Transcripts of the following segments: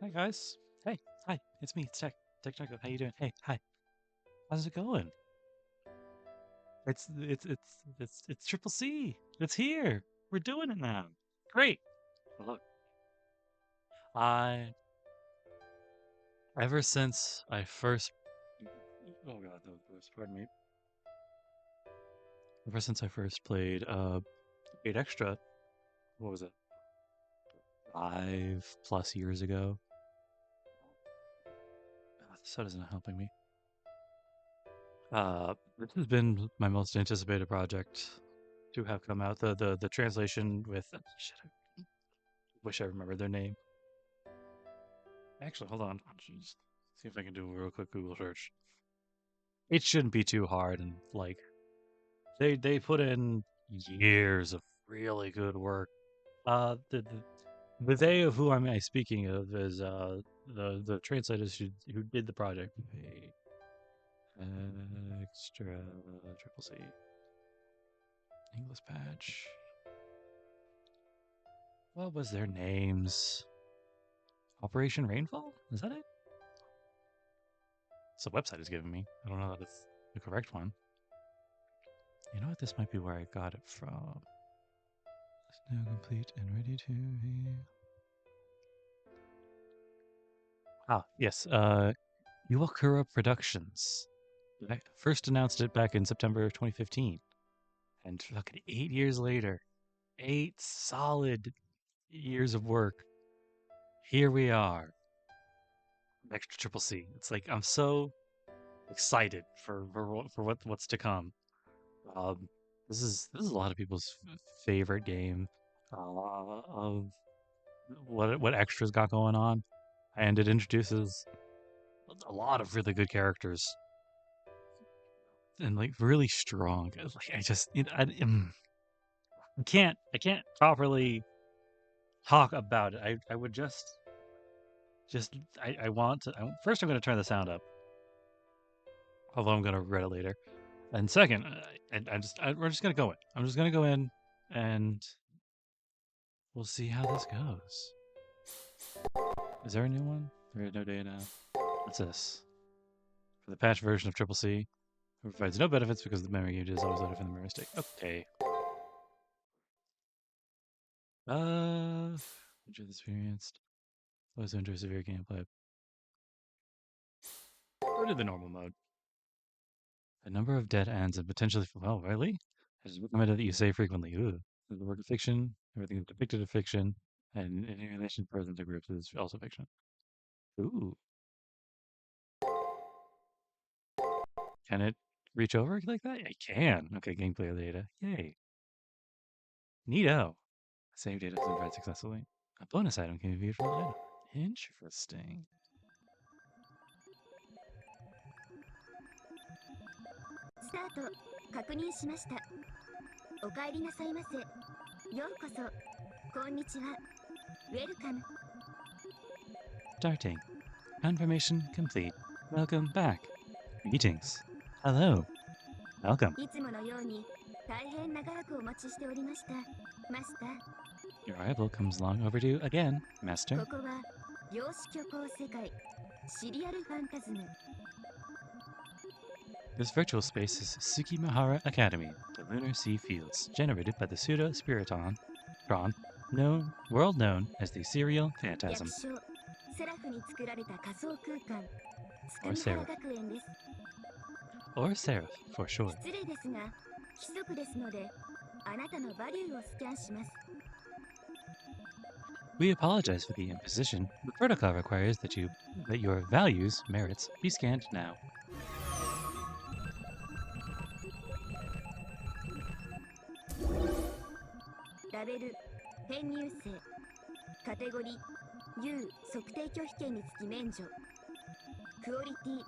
Hi guys. Hey, hi, it's me, it's Tech Taco. How you doing? Hey, hi. How's it going? It's Triple C. It's here. We're doing it now. Great. Well, look, I ever since I first oh god, those pardon me. Ever since I first played 8 Extra, what was it? 5+ years ago. The soda's not helping me. This has been my most anticipated project to have come out. The translation with shit, I wish I remembered their name. Actually, hold on. Just see if I can do a real quick Google search. It shouldn't be too hard, and like they put in years of really good work. The they of who am I speaking of is the translators who did the project. Extra Triple C English patch. What was their names? Operation Rainfall? Is that it? It's the website is giving me. I don't know that it's the correct one. You know what? This might be where I got it from. It's now complete and ready to be. Ah, yes. Iwakura Productions. I first announced it back in September of 2015. And fucking 8 years later, 8 solid years of work. Here we are. Extra Triple C. It's like I'm so excited for what's to come. Um, this is a lot of people's favorite game of what extras got going on, and it introduces a lot of really good characters and like really strong. Like I just I can't properly talk about it. I would just I want to. First, I'm going to turn the sound up, although I'm going to regret it later. And second, we're just going to go in. I'm just going to go in and we'll see how this goes. Is there a new one? There is no data now. What's this? For the patch version of Triple C, it provides no benefits because the memory gauge is always loaded from the memory stick. Okay. Enjoy the experienced. Also enjoy severe gameplay. Or to the normal mode. A number of dead ends and potentially. Oh, really? It is recommended that you say frequently. Ooh. The work of fiction, everything is depicted of fiction, and any relation to persons or groups is also fiction. Ooh. Can it reach over like that? I can. Okay, gameplay data. Yay. Neato. Save data has been read successfully. A bonus item can be viewed from the item. Interesting. スタート確認しました。お帰りなさいませ。ようこそ。こんにちは。Welcome. Starting. Confirmation complete. Welcome back. Greetings. Hello. Welcome. いつものように大変長らくお待ちしておりました。マスター。 Your arrival comes long overdue again, Master. ここは量子虚構世界シリアルファンタズム。 This virtual space is Tsukimahara Academy, the lunar sea fields, generated by the pseudo-spiriton, world known as the Serial 略 Phantasm, 称セラフに作られた仮想空間スカ or ミハラ Seraph, 学園です。 or Seraph for short. 失礼ですが規則ですのであなたのバリューをスキャンします。 We apologize for the imposition. The protocol requires that your values, merits, be scanned now. ラベル編入性カテゴリー U 測定拒否権につき免除クオリティ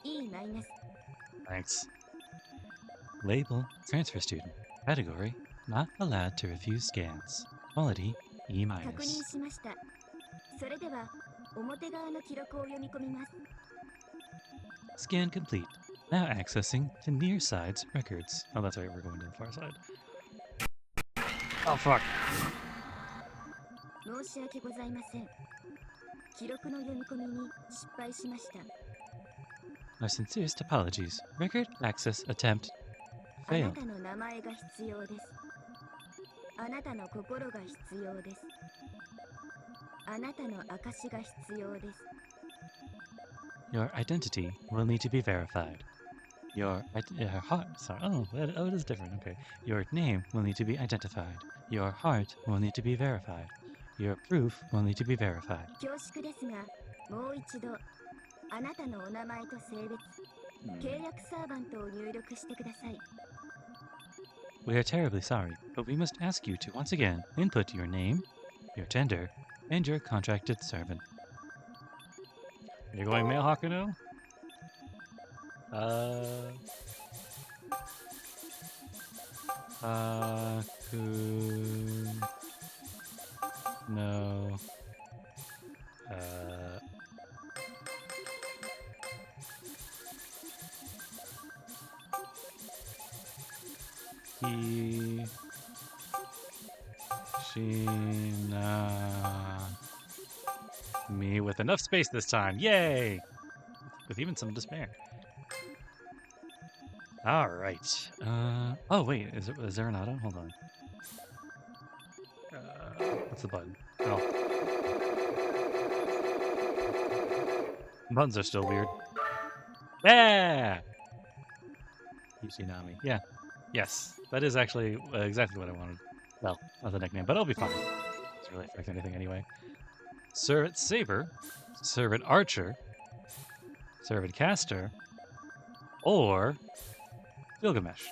E マイナス Thanks. Label, transfer student. Category, not allowed to refuse scans. Quality, E-. 確認しました。それでは表側の記録を読み込みます。 Scan complete. Now accessing to near side's records. Oh, that's right, we're going to the far side. Oh, fuck. 申し訳ございません。記録の読み込みに失敗しました。 Our sincerest apologies. Record access attempt あな failed. たの名前が必要です。あなたの心が必要です。あなたの証が必要です。 Your identity will need to be verified. Your heart. Sorry. Oh, it is different. Okay. Your name will need to be identified. Your heart will need to be verified. Your proof will need to be verified. 恐縮ですが、もう一度あなたのお名前と性別、契約サーバントを入力してください。 We are terribly sorry, but we must ask you to once again input your name, your gender, and your contracted servant. You're going male Hakuno? No. He. She. Me with enough space this time. Yay! With even some despair. All right. Oh wait, is there an auto? Hold on. What's the button? Oh. Buttons are still weird. Yeah. Yushinami. Yeah. Yes, that is actually exactly what I wanted. Well, not the nickname, but it'll be fine. Doesn't really affect anything anyway. Servant Saber, Servant Archer, Servant Caster, or Gilgamesh.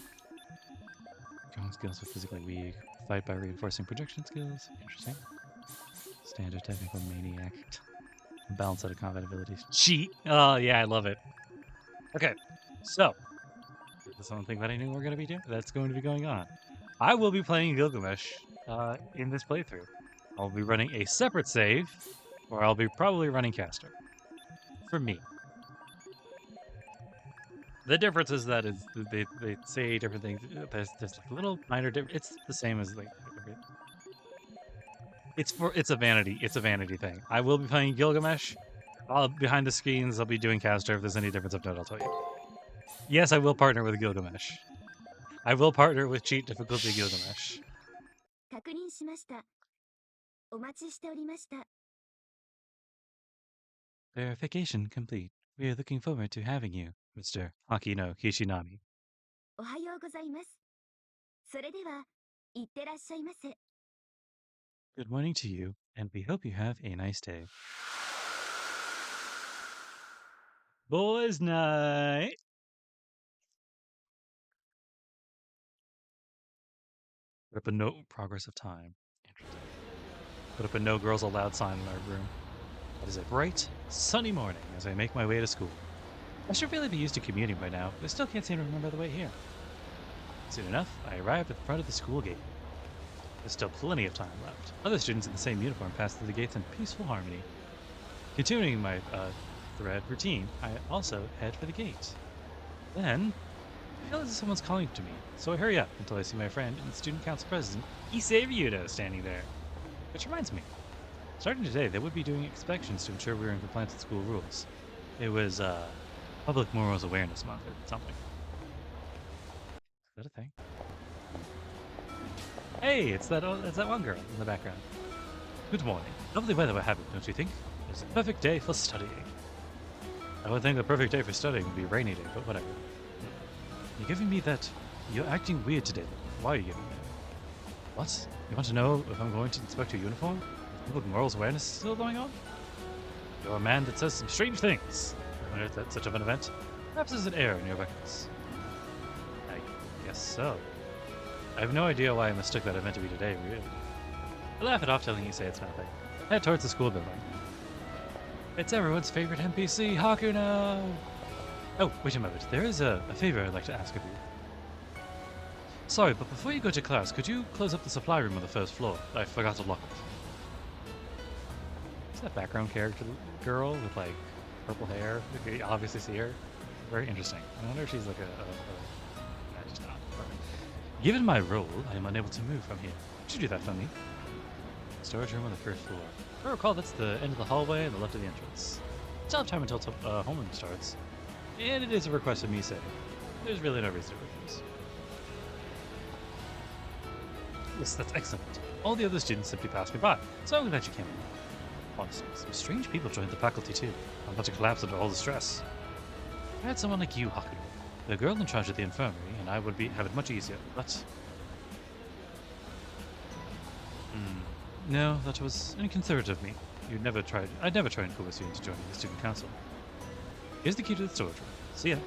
Strong skills with physically weak. Fight by reinforcing projection skills. Interesting. Standard technical maniac. Balance out of combat abilities. Cheat! Oh, yeah, I love it. Okay, so. This is something that I knew we're going to be doing. That's going to be going on. I will be playing Gilgamesh in this playthrough. I'll be running a separate save, or I'll be probably running Caster. For me. The difference is that they say different things. There's like little minor difference. It's the same as like it's a vanity thing. I will be playing Gilgamesh. Behind the screens I'll be doing Caster. If there's any difference of note, I'll tell you. Yes, I will partner with Gilgamesh. I will partner with cheat difficulty Gilgamesh. 確認しました。お待ちしておりました。 Verification complete. We are looking forward to having you, Mr. Hakino Kishinami. おはようございます。それでは、いってらっしゃいませ。 Good morning to you, and we hope you have a nice day. Boys' night! Put up a note, progress of time. Interesting. Put up a no girls allowed sign in our room. It is a bright, sunny morning as I make my way to school. I should really be used to commuting by now, but I still can't seem to remember the way here. Soon enough, I arrived at the front of the school gate. There's still plenty of time left. Other students in the same uniform pass through the gates in peaceful harmony. Continuing my thread routine, I also head for the gate. Then, I feel as if someone's calling to me, so I hurry up until I see my friend and student council president, Issei Ryudo, standing there. Which reminds me, starting today, they would be doing inspections to ensure we were in compliance with school rules. It was Public Morals Awareness Month or something. Is that a thing? Hey, it's that one girl in the background. Good morning. Lovely weather we're having, don't you think? It's a perfect day for studying. I would think the perfect day for studying would be a rainy day, but whatever. You're giving me that... You're acting weird today. Why are you giving me that? What? You want to know if I'm going to inspect your uniform? Is Public Morals Awareness still going on? You're a man that says some strange things. I wonder if that's such of an event. Perhaps there's an error in your records. I guess so. I have no idea why I mistook that event to be today, really. I laugh it off telling you say it's nothing. Head towards the school building. It's everyone's favorite NPC, Hakuno! Oh, wait a moment. There is a favor I'd like to ask of you. Sorry, but before you go to class, could you close up the supply room on the first floor? I forgot to lock it. Is that background character girl with, like, purple hair? You can obviously see her. Very interesting. I wonder if she's like nah, just not. Given my role, I am unable to move from here. Would you do that for me? Storage room on the first floor. If I recall, that's the end of the hallway and the left of the entrance. Still have time until homeroom starts. And it is a request of me saying, there's really no reason to refuse. Yes, that's excellent. All the other students simply passed me by, so I'm glad you came in. Honestly, some strange people joined the faculty too. I'm about to collapse under all the stress. If I had someone like you, Haku, the girl in charge of the infirmary, and I would have it much easier, but... No, that was inconsiderate of me. I'd never try and coerce you into joining the student council. Here's the key to the storage room. See ya.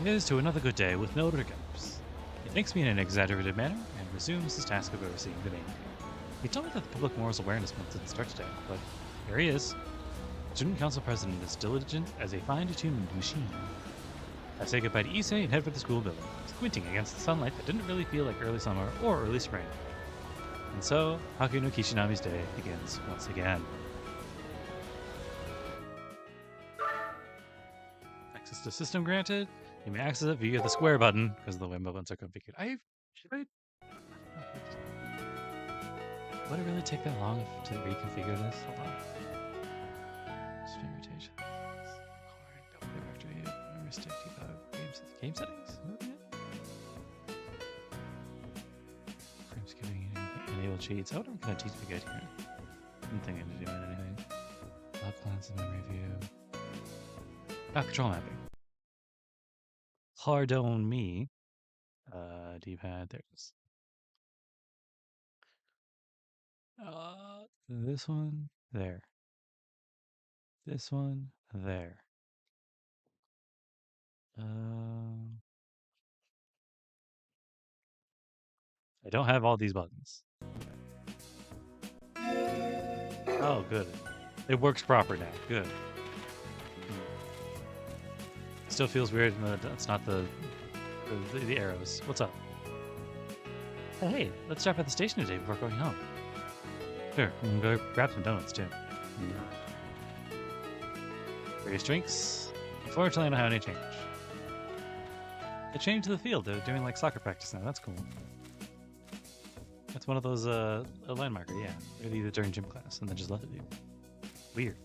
Here's to another good day with no regrets. He thanks me in an exaggerated manner and resumes his task of overseeing the main thing. He told me that the Public Morals Awareness Month didn't start today, but here he is. Student council president is diligent as a fine-tuned machine. I say goodbye to Issei and head for the school building, squinting against the sunlight that didn't really feel like early summer or early spring. And so, Haku no Kishinami's day begins once again. Access to system granted. You may access it via the square button because the Wim buttons are configured. Would it really take that long to reconfigure this? Hold on. Rotation. Directory. Stick debug. Game settings. Frame skipping. Enable cheats. I wonder what kind of cheats we get here. Didn't think I need to do anything. Log plans and memory view. Control mapping. Pardon me. D-pad. There it is. This one there. This one there. I don't have all these buttons. Oh, good. It works proper now. Good. Still feels weird. That's not the arrows. What's up? Hey, let's stop at the station today before going home. Sure, I'm gonna go grab some donuts too. Various drinks. Unfortunately, I don't have any change. They changed to the field. They're doing like soccer practice now. That's cool. That's one of those a landmarker. Yeah, they did it during gym class and then just left it. Weird.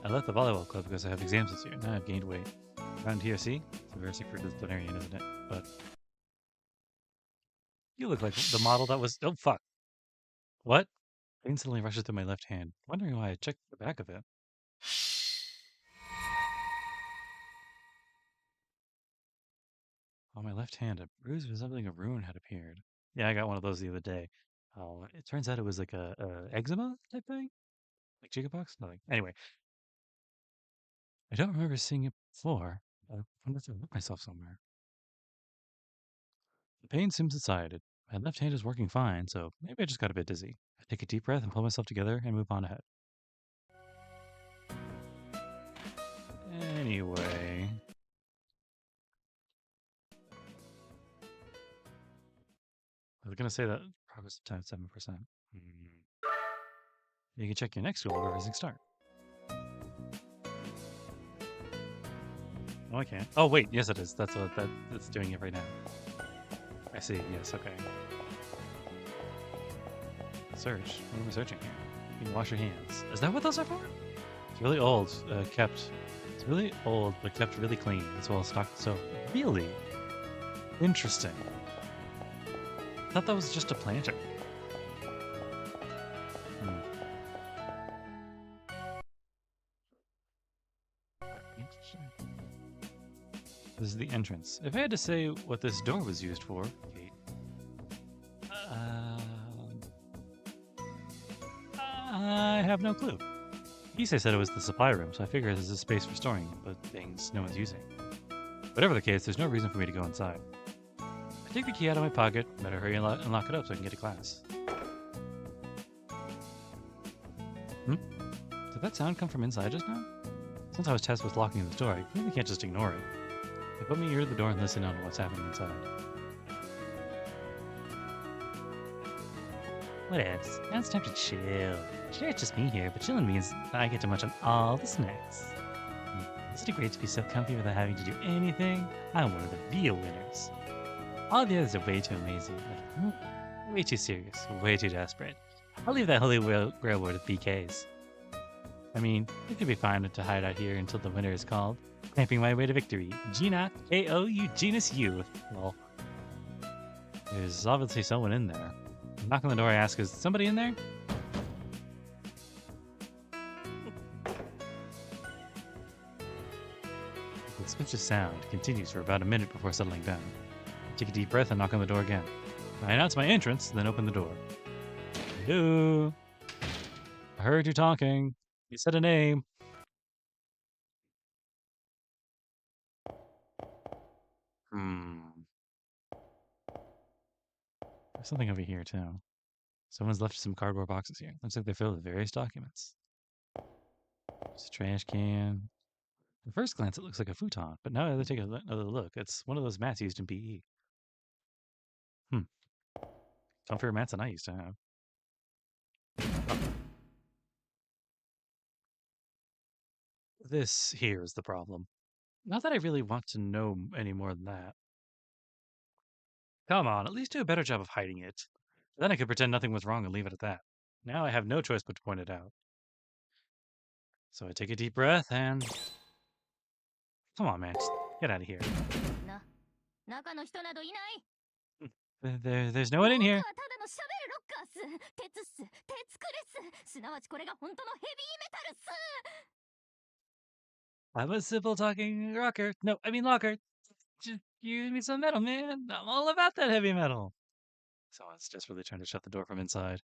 I left the volleyball club because I have exams this year. Now I've gained weight. Around here, see? It's embarrassing for a disciplinarian, isn't it? But you look like the model that was. Oh fuck! What? Pain suddenly rushes through my left hand, wondering why I checked the back of it. On my left hand, a bruise resembling a rune had appeared. Yeah, I got one of those the other day. Oh, it turns out it was like a eczema type thing, like chickenpox. Nothing. Anyway, I don't remember seeing it before. I wonder if I hurt myself somewhere. The pain seems subsided. My left hand is working fine, so maybe I just got a bit dizzy. I take a deep breath and pull myself together and move on ahead. Anyway. I was going to say that progress times 7%. You can check your next goal reversing start. No, I can't. Oh, wait. Yes, it is. That's doing it right now. I see. Yes, okay. Search. What am I searching here? You can wash your hands. Is that what those are for? It's really old. It's really old, but kept really clean, as well as stocked soap. Really? Interesting. I thought that was just a planter. Interesting. This is the entrance. If I had to say what this door was used for, Kate, I have no clue. Issei said it was the supply room, so I figure this is a space for storing the things no one's using. Whatever the case, there's no reason for me to go inside. I take the key out of my pocket. Better hurry and lock it up so I can get to class. Did that sound come from inside just now? Since I was tasked with locking the door, I clearly can't just ignore it. I put my ear to the door and listen on what's happening inside. What else? Now it's time to chill. Sure, it's just me here, but chilling means I get to munch on all the snacks. Isn't it great to be so comfy without having to do anything? I'm one of the real winners. All the others are way too amazing. Way too serious. Way too desperate. I'll leave that holy railroad with BKs. I mean, it could be fine to hide out here until the winter is called. Clamping my way to victory. Gina, K.O. Eugenus U. Well, there's obviously someone in there. Knock on the door, I ask, is somebody in there? The suspicious sound continues for about a minute before settling down. Take a deep breath and knock on the door again. I announce my entrance, then open the door. Hello? I heard you talking. You said a name. There's something over here, too. Someone's left some cardboard boxes here. Looks like they're filled with various documents. There's a trash can. At first glance, it looks like a futon, but now that I take another look, it's one of those mats used in PE. Comfier mats than I used to have. This here is the problem. Not that I really want to know any more than that. Come on, at least do a better job of hiding it. Then I could pretend nothing was wrong and leave it at that. Now I have no choice but to point it out. So I take a deep breath and... Come on, man, just get out of here. There's no one in here. I'm a simple talking rocker. No, I mean locker. Just give me some metal, man. I'm all about that heavy metal. Someone's desperately trying to shut the door from inside.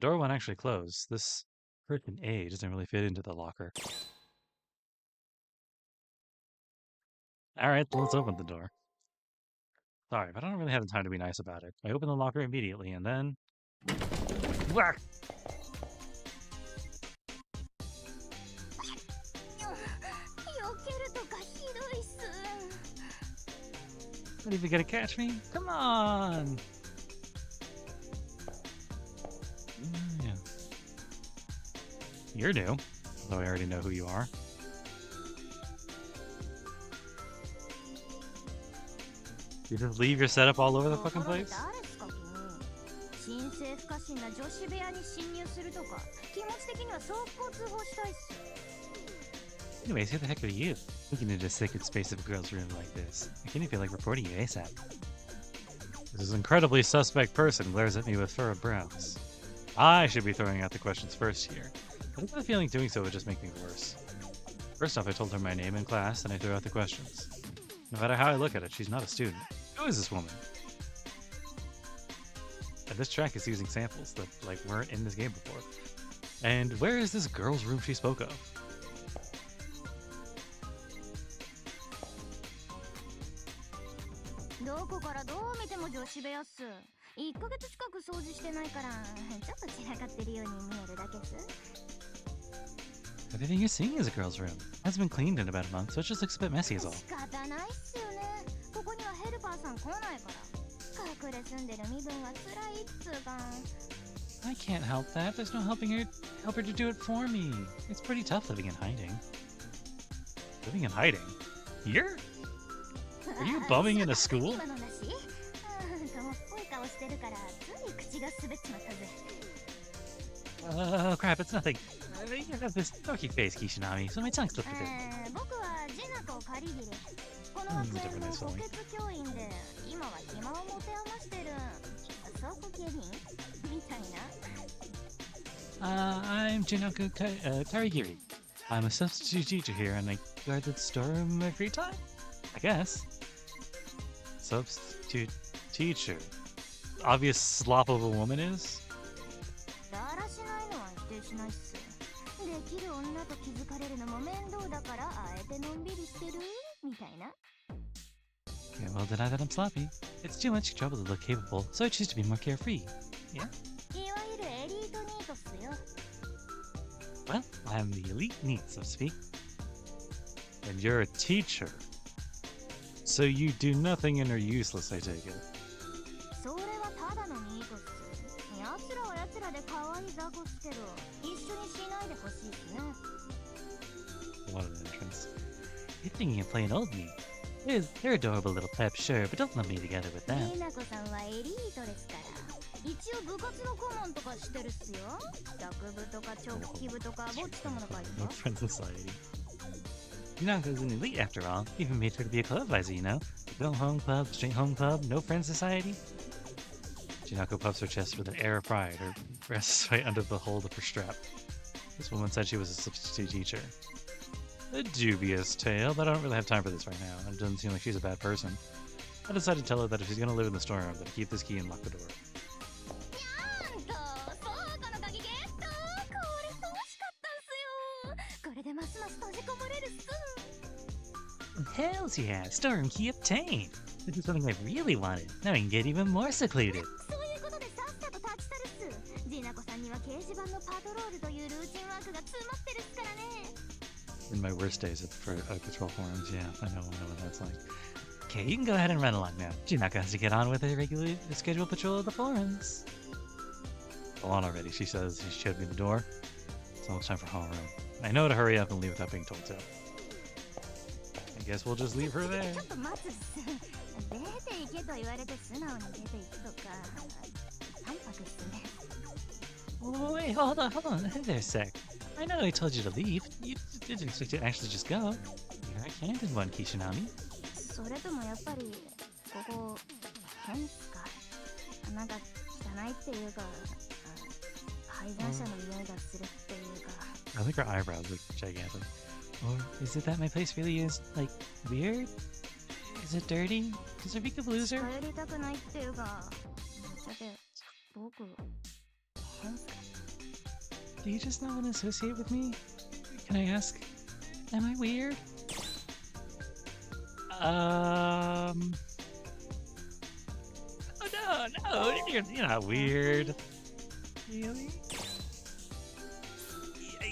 The door won't actually close. This freaking A doesn't really fit into the locker. Alright, let's open the door. Sorry, but I don't really have the time to be nice about it. I open the locker immediately and then... Whack! Not even gonna catch me? Come on! Yeah. You're new, although I already know who you are. You just leave your setup all over the fucking place? Anyways, who the heck are you? Looking into the sacred space of a girl's room like this. I can't even feel like reporting you ASAP. This incredibly suspect person glares at me with furrowed brows. I should be throwing out the questions first here, but I have a feeling doing so would just make things worse. First off, I told her my name in class, and I threw out the questions. No matter how I look at it, she's not a student. Who is this woman? And this track is using samples that, weren't in this game before. And where is this girl's room she spoke of? Everything you're seeing is a girl's room. It hasn't been cleaned in about a month, so it just looks a bit messy is all. I can't help that. There's no help her to do it for me. It's pretty tough living in hiding. Living in hiding? Here? Are you bumming in a school? Oh crap, it's nothing. You have this dorky face, Kishinami, so my tongue slipped a bit. That's a different installing. I'm Jinoku Karigiri. I'm a substitute teacher here, and I guard the storeroom in my free time? I guess. Substitute teacher. Obvious slop of a woman is? Okay, well, deny that I'm sloppy. It's too much trouble to look capable, so I choose to be more carefree. Yeah? Well, I'm the elite NEET, so to speak. And you're a teacher. So you do nothing and are useless, I take it. What an entrance. You're thinking of playing old me. They're adorable little peps, sure, but don't lump me together with them. レイナコさんはエリートですから一応部活の顧問とかしてるっすよ学部とか直帰部とかぼっちともの会 No ですか friend society. Junaka's an elite after all. Even made her to be a club advisor, you know? The Go Home Club, Straight Home Club, No Friend Society. Junako puffs her chest with an air of pride, her breasts right under the hold of her strap. This woman said she was a substitute teacher. A dubious tale, but I don't really have time for this right now. It doesn't seem like she's a bad person. I decided to tell her that if she's gonna live in the storeroom, I'm gonna keep this key and lock the door. なんと倉庫の鍵ゲットこれ欲しかったんすよこれでますます閉じこもれるっす Hells yeah, storeroom key obtained! This is something I really wanted. Now I can get even more secluded. そういうことでさっさと立ち去るっすジーナコさんには掲示板のパトロールというルーチンワークが詰まってるっすからね In my worst days at patrol forums, yeah, I know what that's like. Okay, you can go ahead and run along now. Junako has to get on with her regularly scheduled patrol of the forums. Go on already, she says. She showed me the door. It's almost time for homeroom. I know to hurry up and leave without being told to. I guess we'll just leave her there. ちょっと待つっす出て行けと言われて素直に出て行くとか淡白っすね Oh, wait, hold on. Hey there, sec. I know I told you to leave. You didn't expect to actually just go. You're a candid one, Kishinami. それともやっぱりここ変っすかなんか汚いっていうか配膳者の匂いがするっていうか I think her eyebrows are gigantic. Or is it that my place really is, like, weird? Is it dirty? Does it make a loser? 帰りたくないっていうかぶっちゃけ僕変っすか Do you just not want to associate with me? Can I ask? Am I weird? Oh no, you're not weird. Really?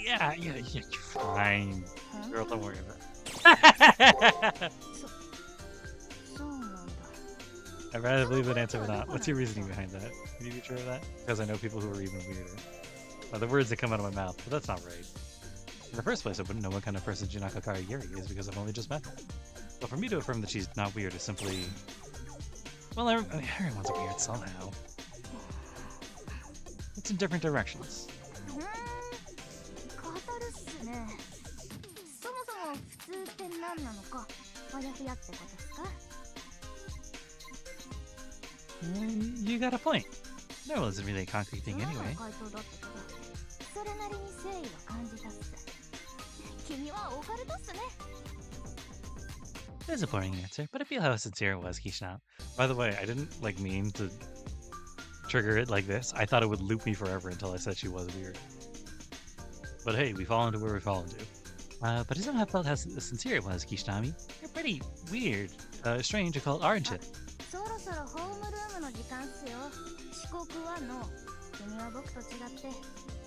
Yeah, you're fine. Girl, don't worry about it. そうなんだ I'd rather believe that answer or not. What's your reasoning behind that? Can you be sure of that? Because I know people who are even weirder. The words that come out of my mouth, but that's not right. In the first place, I wouldn't know what kind of person Junako Karagiri is because I've only just met her. But for me to affirm that she's not weird is simply... Well, everyone's weird somehow. It's in different directions. 語るっすねそもそも普通って何なのかあやふやってことっすか You got a point. Normal isn't really a concrete thing 今の anyway. 回答だったけどそれなりに誠意は感じたっす君はオカルトっすね It is a boring answer, but I feel how sincere it was, Kishina. By the way, I didn't mean to trigger it like this. I thought it would loop me forever until I said she was weird. But hey, we fall into where we fall into. But I somehow felt how sincere it was, Kishinami. You're pretty weird, strange, occult, aren't you? そろそろホームルームの時間っすよ遅刻はノー君は僕と違って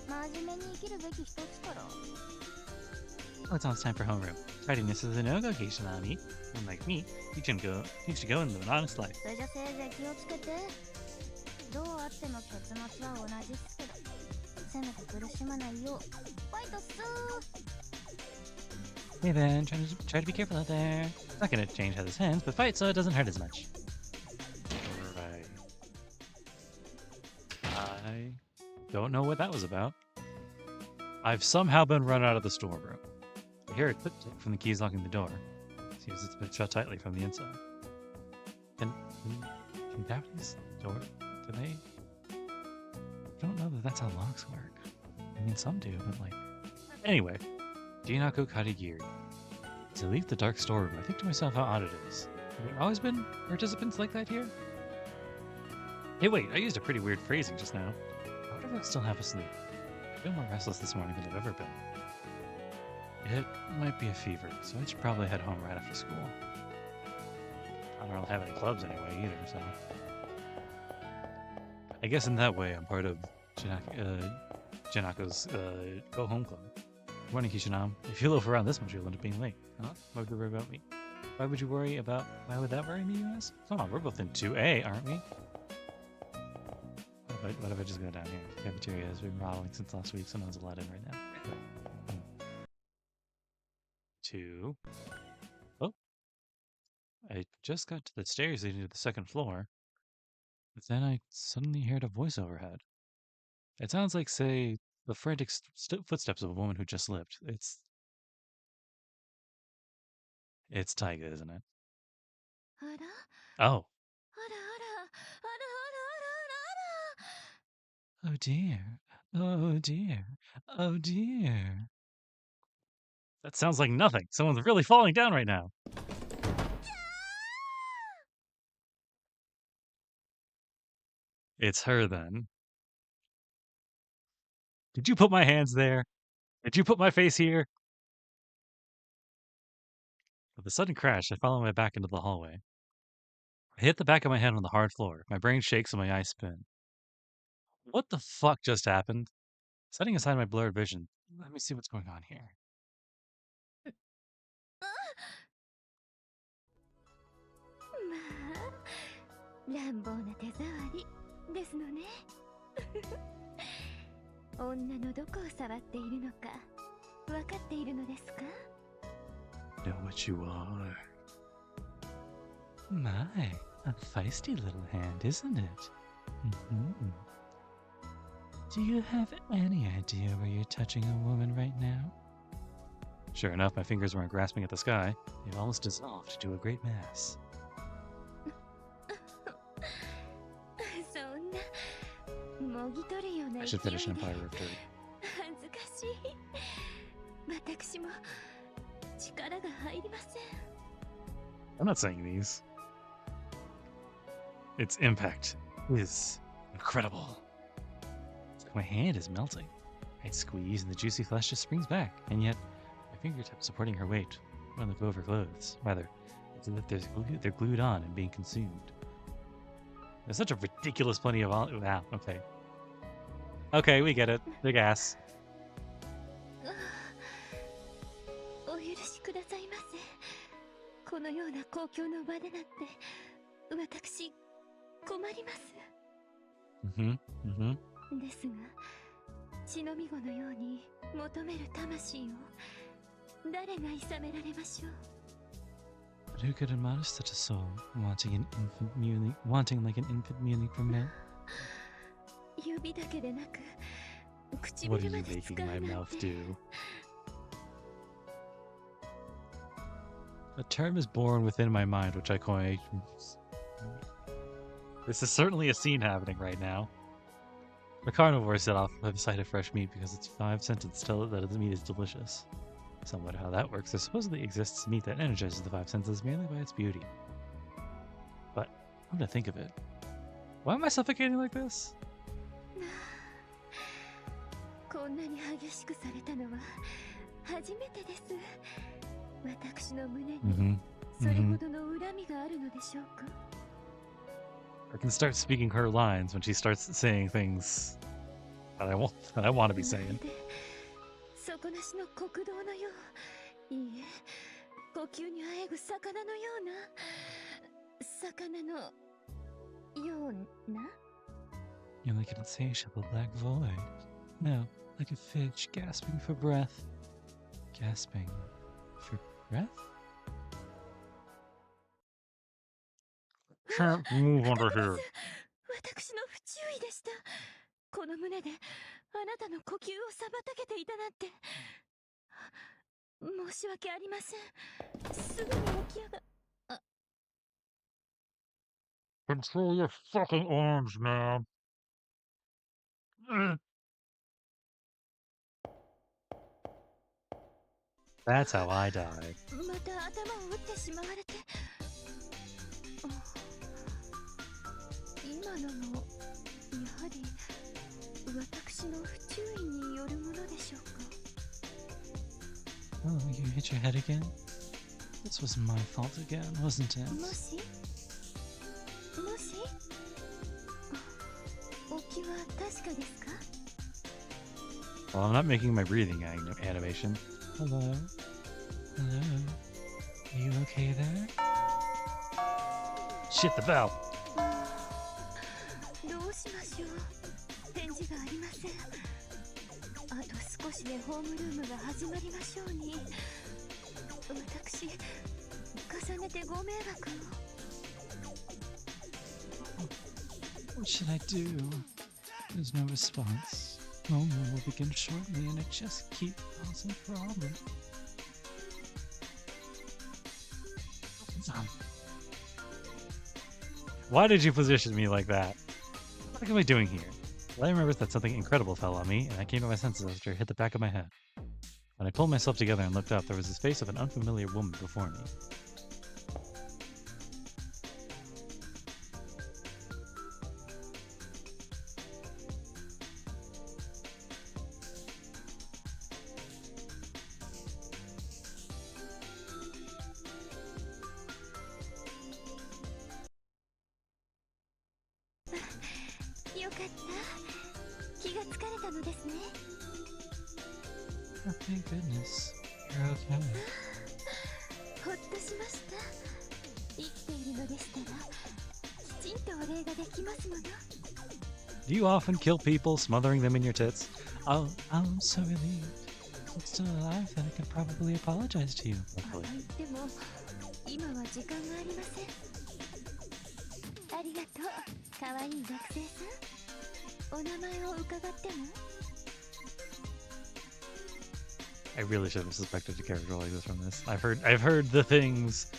真面目に生きるべき人っすから Oh, it's almost time for homeroom. Tidiness is a no-go, Kishinami. Unlike me, you should go and live an honest life. それじゃせいぜい気をつけてどうあっても結末は同じっすけどせめて苦しまないようファイトっす Hey then, try to be careful out there. It's not gonna change how this ends, but fight so it doesn't hurt as much. Right. I don't know what that was about. I've somehow been run out of the storeroom. I hear a click from the keys locking the door. Seems it's been shut tightly from the inside. Can Japanese door? Do they? I don't know that that's how locks work. I mean, some do, but like. Anyway, Jinako Karigiri. As I leave the dark storeroom, I think to myself how odd it is. Have there always been participants like that here? Hey, wait, I used a pretty weird phrasing just now. How do I still half asleep? I feel more restless this morning than I've ever been. It might be a fever, so I should probably head home right after school. I don't really have any clubs anyway either, so... I guess in that way I'm part of Janako's Go Home Club. Good morning, Kishinam. If you loaf around this much, you'll end up being late. Huh? Why would you worry about me? Why would that worry me, you ask? Come on, we're both in 2A, aren't we? What if I just go down here? The cafeteria has been remodeling since last week, so no one's allowed in right now. 2. Oh. just got to the stairs leading to the second floor, but then I suddenly heard a voice overhead. It sounds like, say, the frantic footsteps of a woman who just slipped. It's Taiga, isn't it? あら Oh. あらあらあらあらあらあらあら Oh dear. Oh dear. Oh dear. That sounds like nothing. Someone's really falling down right now. It's her then. Did you put my hands there? Did you put my face here? With a sudden crash, I follow my back into the hallway. I hit the back of my head on the hard floor. My brain shakes and my eyes spin. What the fuck just happened? Setting aside my blurred vision, let me see what's going on here. まあ乱暴な手触りですのね女のどこを触っているのか分かっているのですか Know what you are. My, a feisty little hand, isn't it? Mm-hmm. Do you have any idea where you're touching a woman right now? Sure enough, my fingers weren't grasping at the sky. They almost dissolved to a great mass. そんなもぎ取るような I 勢 should いで finish an Empire of Dirt. 恥ずかしい私も力が入りません I'm not saying these. Its impact is incredible. It's like my hand is melting. I squeeze and the juicy flesh just springs back, and yet my fingertips supporting her weight won't let go of her clothes. Rather, it's as if they're glued on and being consumed. There's such a ridiculous plenty of wow, okay. Okay, we get it. Big ass. お許しくださいませこのような公共の場でなって私困ります ですが血のみ子のように求める魂を誰が諌められましょう But who could admonish such a soul, wanting like an infant mewling for men? 指だけでなく What are 唇ま you で使 making う my なん mouth て do? A term is born within my mind, which I coin. This is certainly a scene happening right now. The carnivore set off by the sight of fresh meat because its 5 senses tell it that its meat is delicious. Somewhat how that works, there supposedly exists meat that energizes the 5 senses merely by its beauty. But, come to think of it, why am I suffocating like this? こんなに激しくされたのは初めてです私の胸にそれほどの恨みがあるのでしょうか I can start speaking her lines when she starts saying things that I want to be saying. 底なしの国道のよういいえ呼吸にあえぐ魚のような魚のような You're like an insatiable black void. No, like a fish gasping for breath. Gasping for breath? Can't move under here. 私の不注意でしたこの胸であなたの呼吸を妨げていたなんて申し訳ありませんすぐに起き上が Control your fucking arms, man. That's how I die. また頭を打ってしまわれて今のもやはり私の不注意によるものでしょうか Oh, you hit your head again? This was my fault again, wasn't it? もし起きは確かですか Well, I'm not making my breathing animation. Hello? Hello? Are you okay there? Shit, the bell! どうしましょう返事がありませんあと少しでホームルームが始まりましょうに私重ねてご迷惑を What should I do? There's no response. Homeroom will begin shortly, and it just keeps causing problems. Why did you position me like that? What am I doing here? Well, I remember that something incredible fell on me, and I came to my senses after it hit the back of my head. When I pulled myself together and looked up, there was the face of an unfamiliar woman before me. Oh, thank goodness. You're okay. Do you often kill people, smothering them in your tits? Oh, I'm so relieved. If it's still alive, then I could probably apologize to you. Hopefully. I really should have suspected a character like this from this. I've heard the things,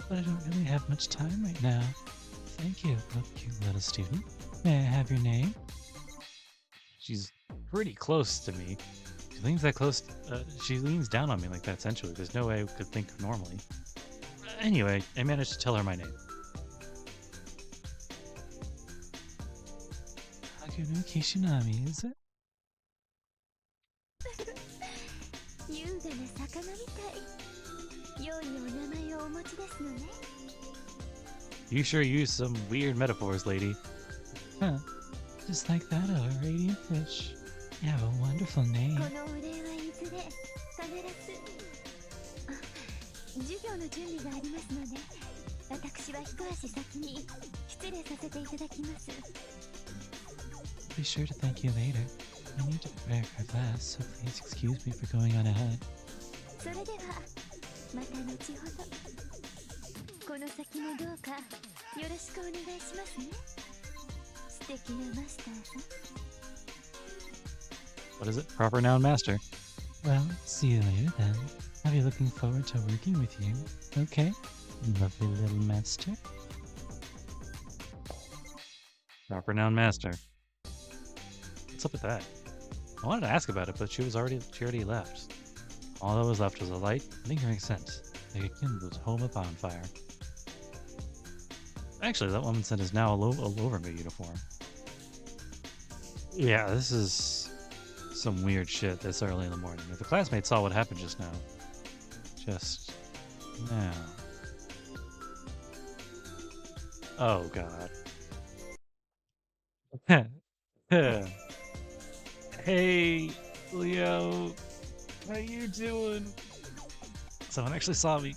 but I don't really have much time right now. Thank you, cute little student. May I have your name? She's pretty close to me. She leans that close. She leans down on me like that sensually. There's no way I could think normally. Anyway, I managed to tell her my name. Hakuno Kishinami, is it? You sure use some weird metaphors, lady. Huh. Just like that, a radiant fish. You have a wonderful name. Be sure to thank you later. I need to prepare for class, so please excuse me for going on ahead. What is it? Proper noun master. Well, see you later then. I'll be looking forward to working with you. Okay? Lovely little master. Proper noun master. What's up with that? I wanted to ask about it, but she already left. All that was left was a light, lingering scent, like a kindled home a bonfire. Actually, that woman scent is now all over my uniform. Yeah, this is some weird shit this early in the morning. If the classmates saw what happened just now. Just now. Oh, God. Hey, Leo. How you doing? Someone actually saw me.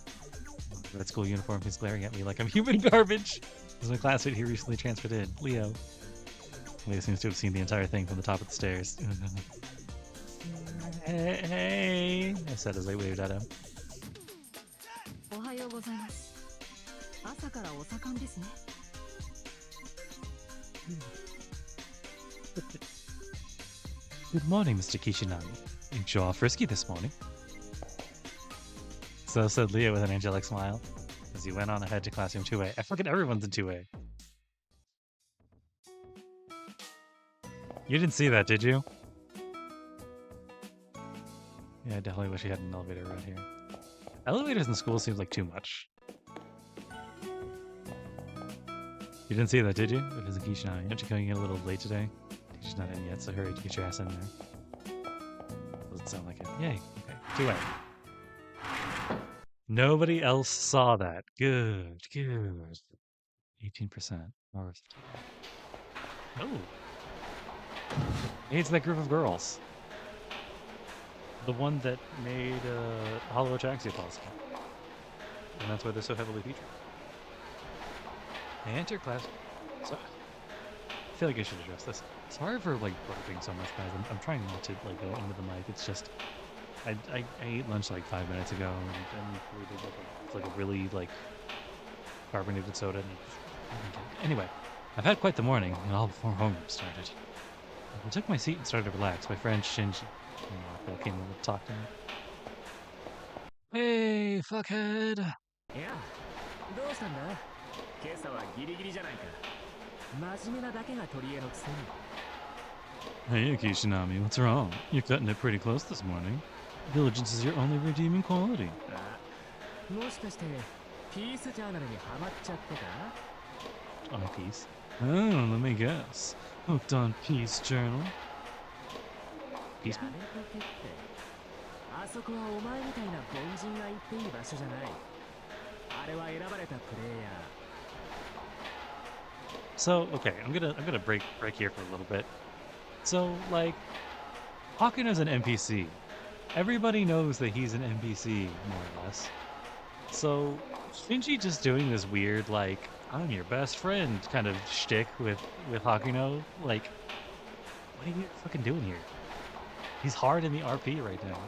Red school uniform is glaring at me like I'm human garbage. This is my classmate he recently transferred in, Leo. Leo seems to have seen the entire thing from the top of the stairs. Hey, I said as I waved at him. Good morning, Mr. Kishinami. You sure are frisky this morning. So said Leo with an angelic smile as he went on ahead to classroom 2A. I fucking everyone's in 2A. You didn't see that, did you? Yeah, I definitely wish we had an elevator around here. Elevators in school seems like too much. You didn't see that, did you? It is a Kishinami. Aren't you coming in a little late today? She's not in yet, so hurry to get your ass in there. Doesn't sound like it. Yay. Okay. 2A. Nobody else saw that. Good. 18%. Oh. Hey, it's that group of girls. The one that made Hollow Ataxia possible. And that's why they're so heavily featured. They enter class. So, I feel like I should address this. Sorry for like burping so much, guys. I'm trying not to like go into the mic. It's just I ate lunch like 5 minutes ago, and we did like a really like carbonated soda. Anyway, I've had quite the morning, and all before homeroom started. I took my seat and started to relax. My friend Shinji came over to talk to me. Hey, fuckhead! いや、どうしたんだ？今朝はギリギリじゃないか。真面目なだけが取り柄のくせに。Hey, Kishinami, what's wrong? You're cutting it pretty close this morning. Diligence is your only redeeming quality. あ、もしかしてピースジャーナルにハマっちゃってか？ On Peace. Oh, let me guess. Hooked on Peace Journal? や Peace? めとけって。あそこはお前みたいな凡人が行っていい場所じゃない。あれは選ばれたプレイヤー。So, okay, I'm gonna break here for a little bit. So, like, Hakuno's an NPC. Everybody knows that he's an NPC, more or less. So, Shinji just doing this weird, like, I'm your best friend kind of shtick with Hakuno. Like, what are you fucking doing here? He's hard in the RP right now.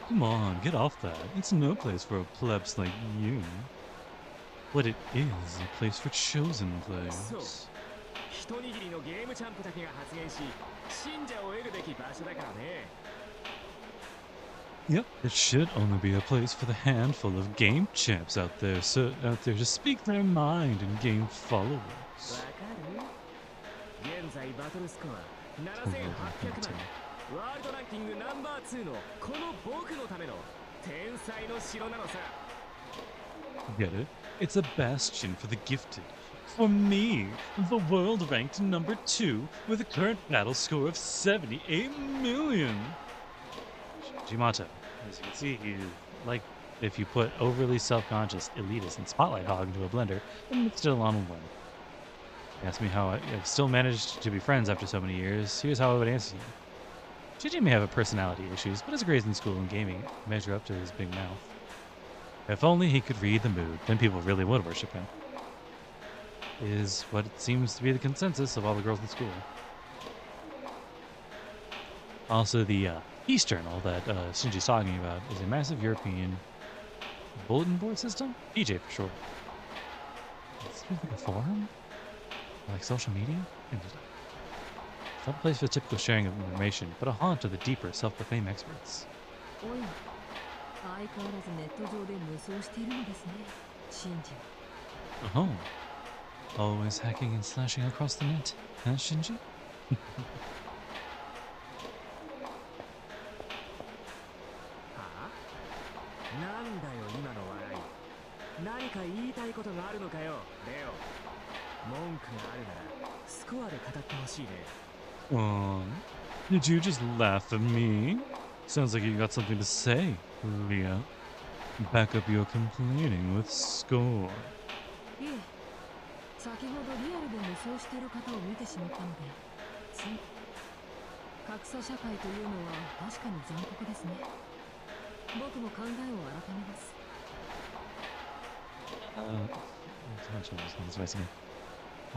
Come on, get off that. It's no place for a plebs like you. But it is a place for chosen players. 一握りのゲームチャンプだけが発言し、信者を得るべき場所だからね。Yep, it should only be a place for the handful of game champs out there to speak their mind and gain followers. わかる？現在バトルスコア7800万。ワールドランキングナンバー2のこの僕のための天才の城なのさ。Get it? It's a bastion for the gifted. For me, the world ranked number 2 with a current battle score of 78 million. Jimato, as you can see, like if you put overly self-conscious elitist and spotlight hog into a blender and mixed it along with one. Ask me how I've still managed to be friends after so many years. Here's how I would answer you. Shinji may have a personality issues, but his grades in school and gaming measure up to his big mouth. If only he could read the mood, then people really would worship him. Is what it seems to be the consensus of all the girls in school. Also, the Peace Journal that Shinji's talking about is a massive European bulletin board system? PJ for short. It's like a forum? Like social media? It's not a place for the typical sharing of information, but a haunt of the deeper, self-proclaimed experts. おや、相変わらずネット上で無双しているのですね、信者。Oh. Always hacking and slashing across the net, huh, Shinji? はあ？なんだよ今の笑い。何か言いたいことがあるのかよ、レオ。文句があるならスコアで語ってほしいね。Did you just laugh at me? Sounds like you got something to say, Leah. Back up your complaining with score. いえ、先ほどリアルで無双している方を見てしまったので、つい。格差社会というのは確かに残酷ですね。僕も考えを改めます。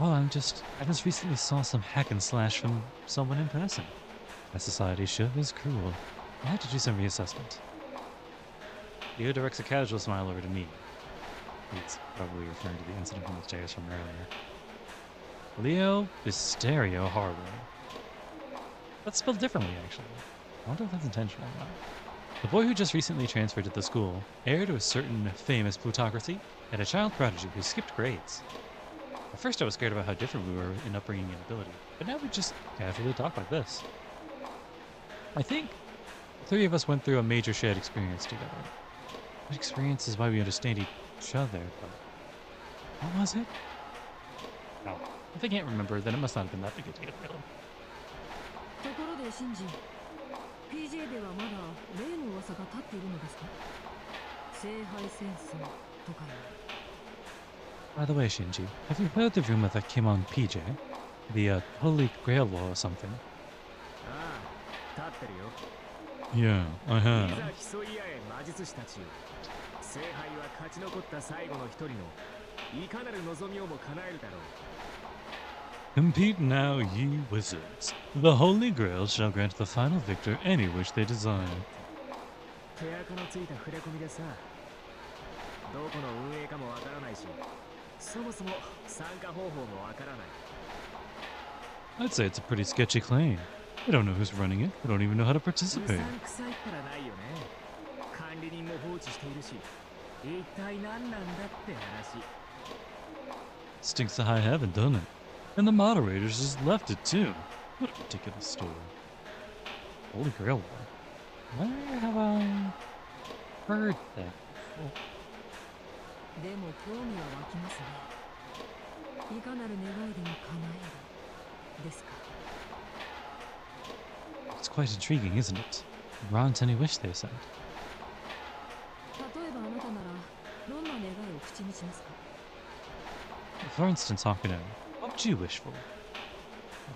Oh, I just recently saw some hack and slash from someone in person. As society should, is cruel. I'll have to do some reassessment. Leo directs a casual smile over to me. He's probably referring to the incident from the stairs from earlier. Leo Bisterio Harbor. That's spelled differently, actually. I wonder if that's intentional or not. The boy who just recently transferred to the school, heir to a certain famous plutocracy, had a child prodigy who skipped grades. At first I was scared about how different we were in upbringing and ability, but now we just casually talk like this. I think the three of us went through a major shared experience together. That experience is why we understand each other, but what was it? Oh, if I can't remember, then it must not have been that big a deal, really. ところでシンジ、PJ ではまだ例の噂が立っているのですか？聖杯戦争とかいう。By the way, Shinji, have you heard the rumor that came on PJ? The Holy Grail War or something? ああ、立ってるよ。 Yeah, I い heard. ざ競い合え魔術師たちよ。聖杯は勝ち残った最後の一人のいかなる望みをも叶えるだろう。 Compete now, ye wizards. The Holy Grail shall grant the final victor any wish they desire. 手垢のついた触れ込みでさ、どこの運営かもわからないし、そもそも参加方法もわからない。 I'd say it's a pretty sketchy claim. We don't know who's running it. We don't even know how to う participate. さんくさいったらないよね。管理人も放置しているし、一体何なんだって話。 Stinks to high heaven, doesn't it? And the moderators just left it too. What a ridiculous story. Holy Grail War. Where have I heard that before? でも興味は湧きますね。いかなる願いでも叶えるですか。 It's quite intriguing, isn't it? Grant any wish, they said. 例えばあなたならどんな願いを口にしますか。 For instance, Hakuno, what would you wish for?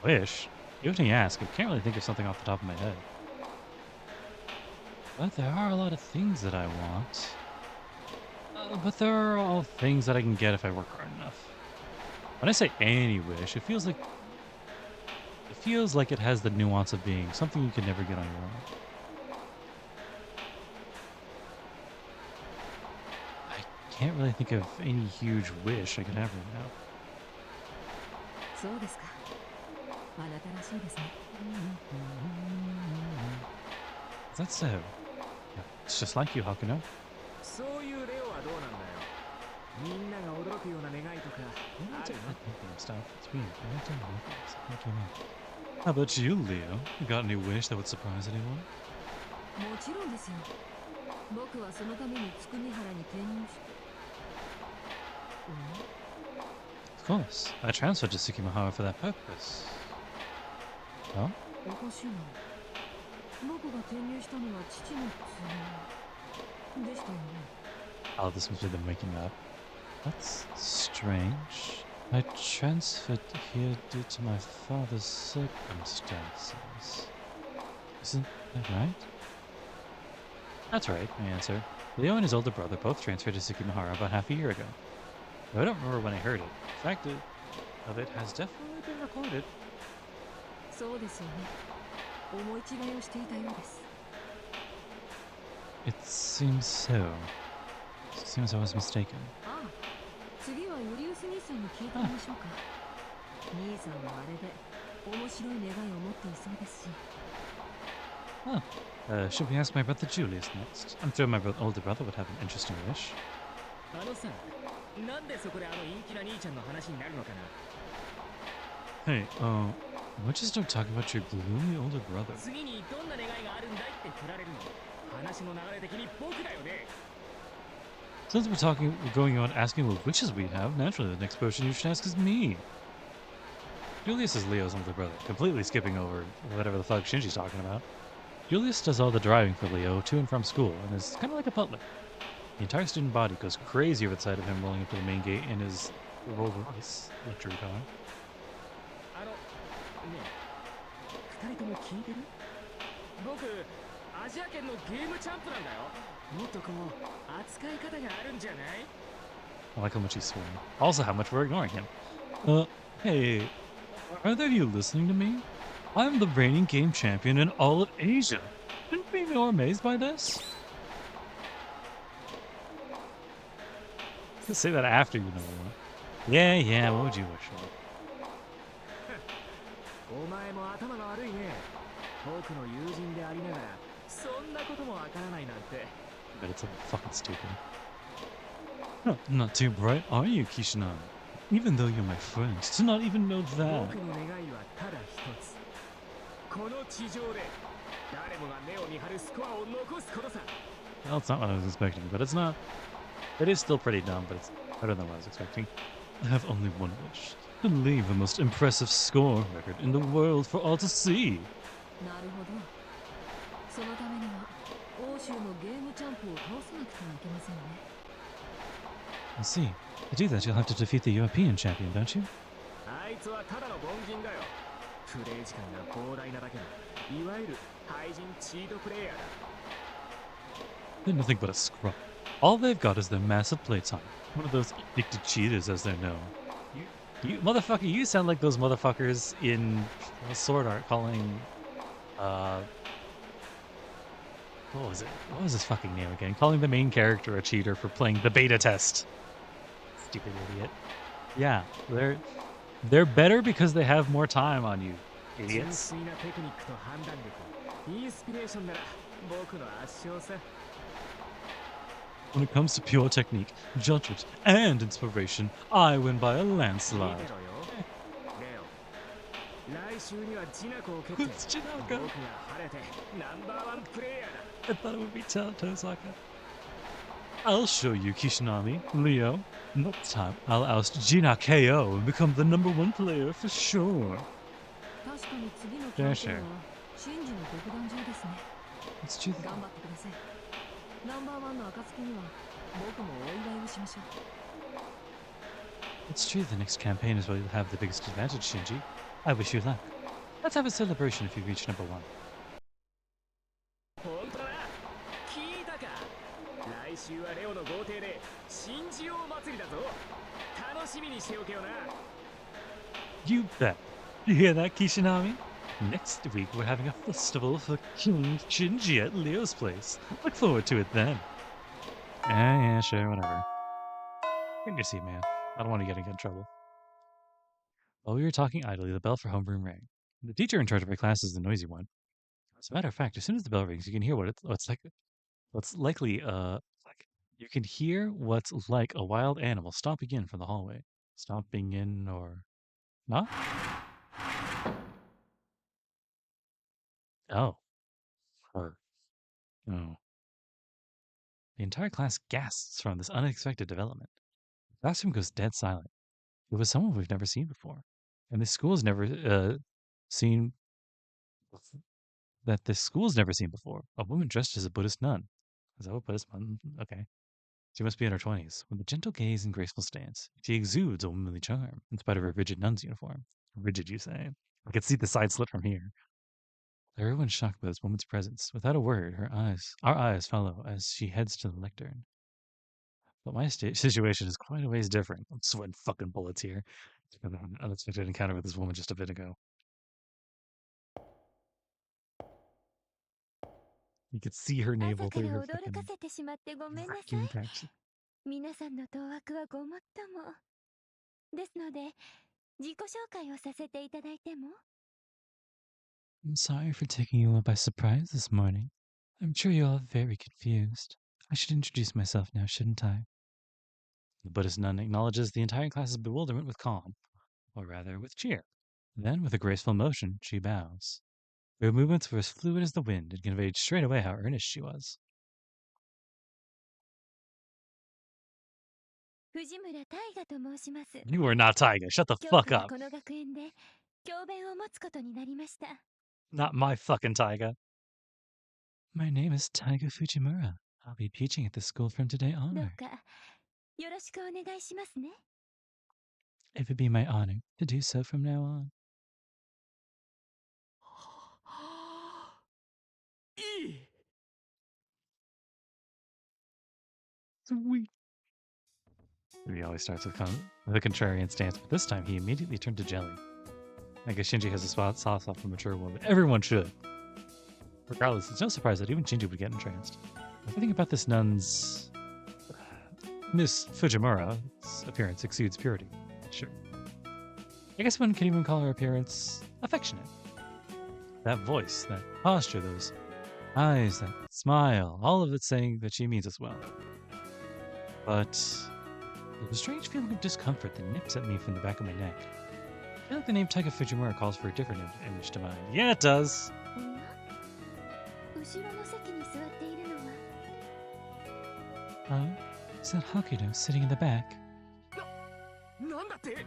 Wish? You have to ask. I can't really think of something off the top of my head. But there are a lot of things that I want. But there are all things that I can get if I work hard enough. When I say any wish, it feels like it has the nuance of being something you can never get on your own. I can't really think of any huge wish I could have right now. そうですか。あなたらしいですね。 Is that so? Yeah, it's just like you, Hakuno. そういうレオはどうなんだよ。みんなが驚くような願いとかあるの？ Stuff. It's weird. I don't know what came up. How about you, Leo? You got any wish that would surprise anyone? もちろんですよ。僕はそのためにつくみ原に転入して。Of course. I transferred to Tsukimahara for that purpose. Oh? おかしいな。僕が転入したのは父の都合でしたよね。 Oh, this must be them waking up. That's strange. I transferred here due to my father's circumstances. Isn't that right? That's right, I answer. Leo and his older brother both transferred to Tsukimahara about half a year ago. Though I don't remember when I heard it. The fact of it has definitely been recorded. そうですよね。思い違いをしていたようです。 It seems so. Seems I was mistaken. ああ、次はユリウス兄さんに聞いてみましょうか。兄さんはあれで面白い願いを持っていそうですし。 Should we ask my brother Julius next? I'm sure my older brother would have an interesting wish. あのさ、なんでそこであの陰気な兄ちゃんの話になるのかな。 Hey, why'd you start talking about your gloomy older brother? 次にどんな願いがあるんだいって振られるの。話の流れ的に僕だよね。 Since we're going on asking what wishes we have, naturally the next person you should ask is me. Julius is Leo's older brother, completely skipping over whatever the fuck Shinji's talking about. Julius does all the driving for Leo to and from school, and is kind of like a butler. The entire student body goes crazy over the sight of him rolling up to the main gate in his Rolls Royce luxury car. あの、ねえ、二人とも聞いてる？僕、アジア圏のゲームチャンプなんだよ。もっとこう、扱い方があるんじゃない？ I like how much he's swearing. Also, how much we're ignoring him. Hey, are either of you listening to me? I'm the reigning game champion in all of Asia. Shouldn't be more amazed by this? Just say that after you know what. Yeah, what would you wish for? お前も頭が悪いね。僕の友人でありながら、そんなこともわからないなんて。 But it's so fucking stupid. Not too bright, are you, Kishinan? Even though you're my friend, to not even know that. 僕の願いはただ一つ。この地上で誰もが目を見張るスコアを残すことさ。 Well, it's not what I was expecting, but it's not. It is still pretty dumb, but it's better than what I was expecting. I have only one wish. To leave the most impressive score record in the world for all to see. なるほど。そのためには欧州のゲームチャンプを倒さなくてはいけませんね。 I see. To do that, you'll have to defeat the European champion, don't you? あいつはただの凡人だよ。プレイ時間が膨大なだけの、いわゆる廃人チートプレイヤーだ。 They're nothing but a scrub. All they've got is their massive playtime. One of those addicted cheaters, as they're known. You motherfucker, you sound like those motherfuckers in Sword Art calling, what was it? What was his fucking name again? Calling the main character a cheater for playing the beta test. Stupid idiot. Yeah, they're better because they have more time on you, 純 idiots. 粋なテクニックと判断力、インスピレーションなら僕の圧勝さ。 When it comes to pure technique, judgment, and inspiration, I win by a 見てろ landslide. よ、レオ。来週にはジナコを蹴って Who's Jinaka? 僕が晴れてナンバーワンプレイヤーだ。 I thought it would be Tosaka. I'll show you, Kishinami, Leo. Next time, I'll oust Gina KO and become the #1 player for sure. 確かに次のキャンペーンはシンジの独壇場ですね。 It's true. 頑張ってください。ナンバーワンの暁には僕もお祝いをしましょう。 It's true the next campaign is where you'll have the biggest advantage, Shinji. I wish you luck. Let's have a celebration if you reach #1. 本当だな。聞いたか。来週はレオの豪邸で新人王祭りだぞ。楽しみにしておけよな。 You bet. You hear that, Kishinami? Next week, we're having a festival for King Shinji at Leo's place. Look forward to it then. Yeah, sure, whatever. Get your seat, man. I don't want to get in trouble. While we were talking idly, the bell for homeroom rang. The teacher in charge of our class is the noisy one. As a matter of fact, as soon as the bell rings, you can hear what's likely, like you can hear what's like a wild animal stomping in from the hallway. Stomping in or not? Oh. Her. Oh. The entire class gasps from this unexpected development. The classroom goes dead silent. It was someone we've never seen before. And this school's never seen that this school's never seen before. A woman dressed as a Buddhist nun. Is that what Buddhist nun? Okay. She must be in her 20s. With a gentle gaze and graceful stance, she exudes a womanly charm, in spite of her rigid nun's uniform. Rigid, you say? I can see the side slit from here. Everyone's shocked by this woman's presence. Without a word, our eyes follow as she heads to the lectern. But my situation is quite a ways different. I'm sweating fucking bullets here. An unexpected encounter with this woman just a bit ago. You could see her 朝 navel か through ら her 驚か fucking せてしまってごめんなさい。 vacuum patch. 皆さんの当惑はごもっとも。ですので、自己紹介をさせていただいても。 I'm sorry for taking you all by surprise this morning. I'm sure you're all very confused. I should introduce myself now, shouldn't I? The Buddhist nun acknowledges the entire class's bewilderment with calm, or rather with cheer. Then, with a graceful motion, she bows. Her movements were as fluid as the wind and conveyed straight away how earnest she was. 藤村大河と申します。 You are not Taiga. Shut the 今日 fuck から up. この学園で教鞭を持つことになりました。 Not my fucking Taiga. My name is Taiga Fujimura. I'll be teaching at this school from today どう onward. かよろしくお願いしますね。 It would be my honor to do so from now on. いい。 Sweet. He always starts with a contrarian stance, but this time he immediately turned to jelly. I guess Shinji has a soft spot for mature women. Everyone should. Regardless, it's no surprise that even Shinji would get entranced. Everything about this nun's Miss Fujimura's appearance exudes purity. Sure. I guess one can even call her appearance affectionate. That voice, that posture, those eyes, that smile, all of it saying that she means us well. But there's a strange feeling of discomfort that nips at me from the back of my neck. I feel like the name Taika Fujimura calls for a different image to mind. Yeah, it does. おや後ろの席に座っているのは Oh, is that Hokuto sitting in the back? なんだって。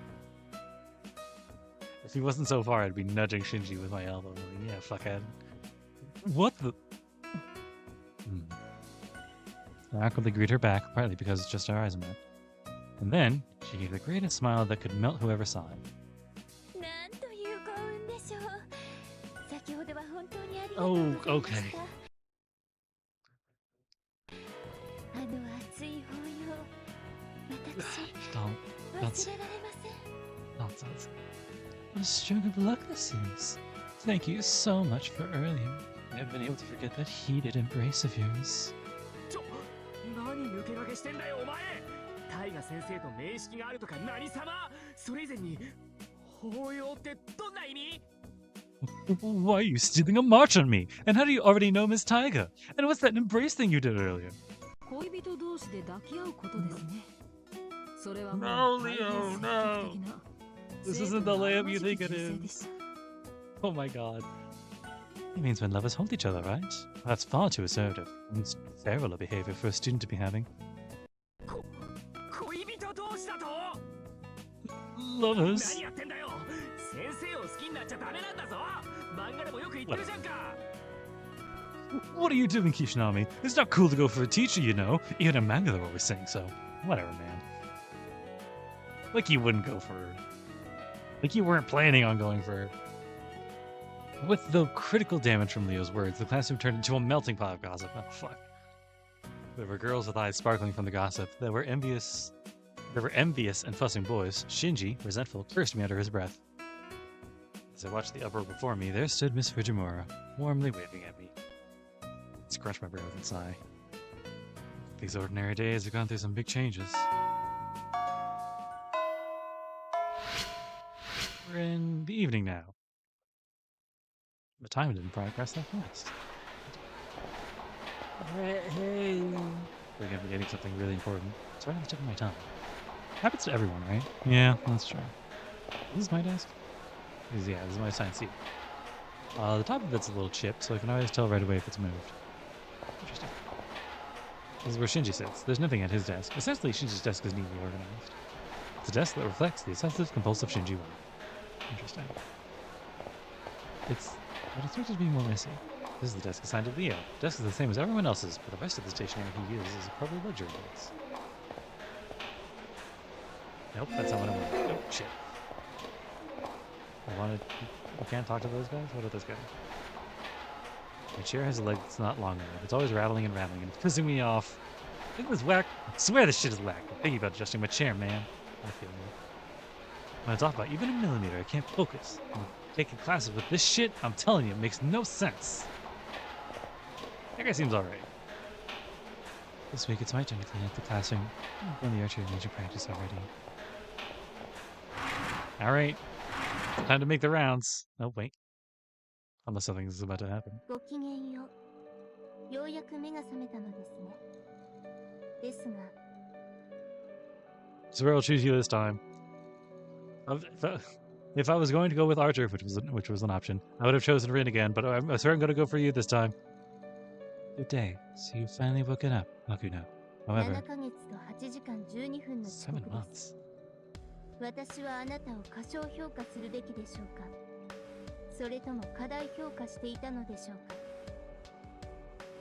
If he wasn't so far, I'd be nudging Shinji with my elbow. Like, yeah, fuckhead. What the? I awkwardly greet her back, partly because it's just our eyes met. And then, she gave the greatest smile that could melt whoever saw it. なんという幸運でしょう。先ほどは本当にありがとうございました。 Oh, okay. あの熱い抱擁、私 Don't. 忘 That's れられません。 nonsense. What a string of luck this is. Thank you so much for earlier. I've been able to forget that heated embrace of yours. 何抜け駆けしてんだよお前。タイガな先生と面識があるとか何様。それ以前に抱擁ってどんな意味？ Why are you stealing a march on me? And how do you already know Miss Taiga? And what's that embrace thing you did earlier? 恋人同士で抱き合うことですね。それはも No, う大 Leo, 変積極 no. 的な This 生 isn't 徒 the の layup 生 you じる think it 銃声で is. した。 Oh my god. It means when lovers hold each other, right? That's far too assertive. It's terrible behavior for a student to be having. 恋人同士だと？ Lovers? 何やってんだよ。先生を好きになっちゃダメなんだぞ。漫画でもよく言ってるじゃんか。 What are you doing, Kishinami? It's not cool to go for a teacher, you know. Even in manga they're always saying so. Whatever, man. Like you wouldn't go for her. Like you weren't planning on going for her. With the critical damage from Leo's words, the classroom turned into a melting pot of gossip. Oh, fuck. There were girls with eyes sparkling from the gossip. There were envious and fussing boys. Shinji, resentful, cursed me under his breath. As I watched the uproar before me, there stood Miss Fujimura, warmly waving at me. I scrunched my brow with a sigh. These ordinary days have gone through some big changes. We're in the evening now. The time didn't progress that fast. Hey. We're gonna be getting something really important. It's right on the tip of my tongue. Happens to everyone, right? Yeah, that's true. This is my desk? Yeah, this is my assigned seat. The top of it's a little chipped, so I can always tell right away if it's moved. Interesting. This is where Shinji sits. There's nothing at his desk. Essentially, Shinji's desk is neatly organized. It's a desk that reflects the obsessive, compulsive Shinji way. Interesting. But it's expected to be more messy. This is the desk assigned to Leo. The desk is the same as everyone else's, but the rest of the stationery he uses is probably luxury goods. Nope, that's not what I wanted. Oh, shit. You can't talk to those guys? What are those guys? My chair has a leg that's not long enough. It's always rattling and rattling, and it's pissing me off. I think this whack. I swear this shit is whack. I'm thinking about adjusting my chair, man. I feel you. When it's off by even a millimeter, I can't focus. I'm taking classes with this shit, I'm telling you, it makes no sense. That guy seems alright. This week it's my turn to clean up the classroom. I've done the archery major practice already. Alright. Time to make the rounds. Oh, wait. Unless something is about to happen. ごきげんよう。ようやく目が覚めたのですね。ですが、 So I'll choose you this time. If I was going to go with Archer, which was an option, I would have chosen Rin again, but I swear I'm going to go for you this time. Good day. So you finally woken up, Hakuno. However, 7ヶ月と8時間12分の遅 7刻です。 months. 私はあなたを過小評価するべきでしょうか。それとも過大評価していたのでしょうか。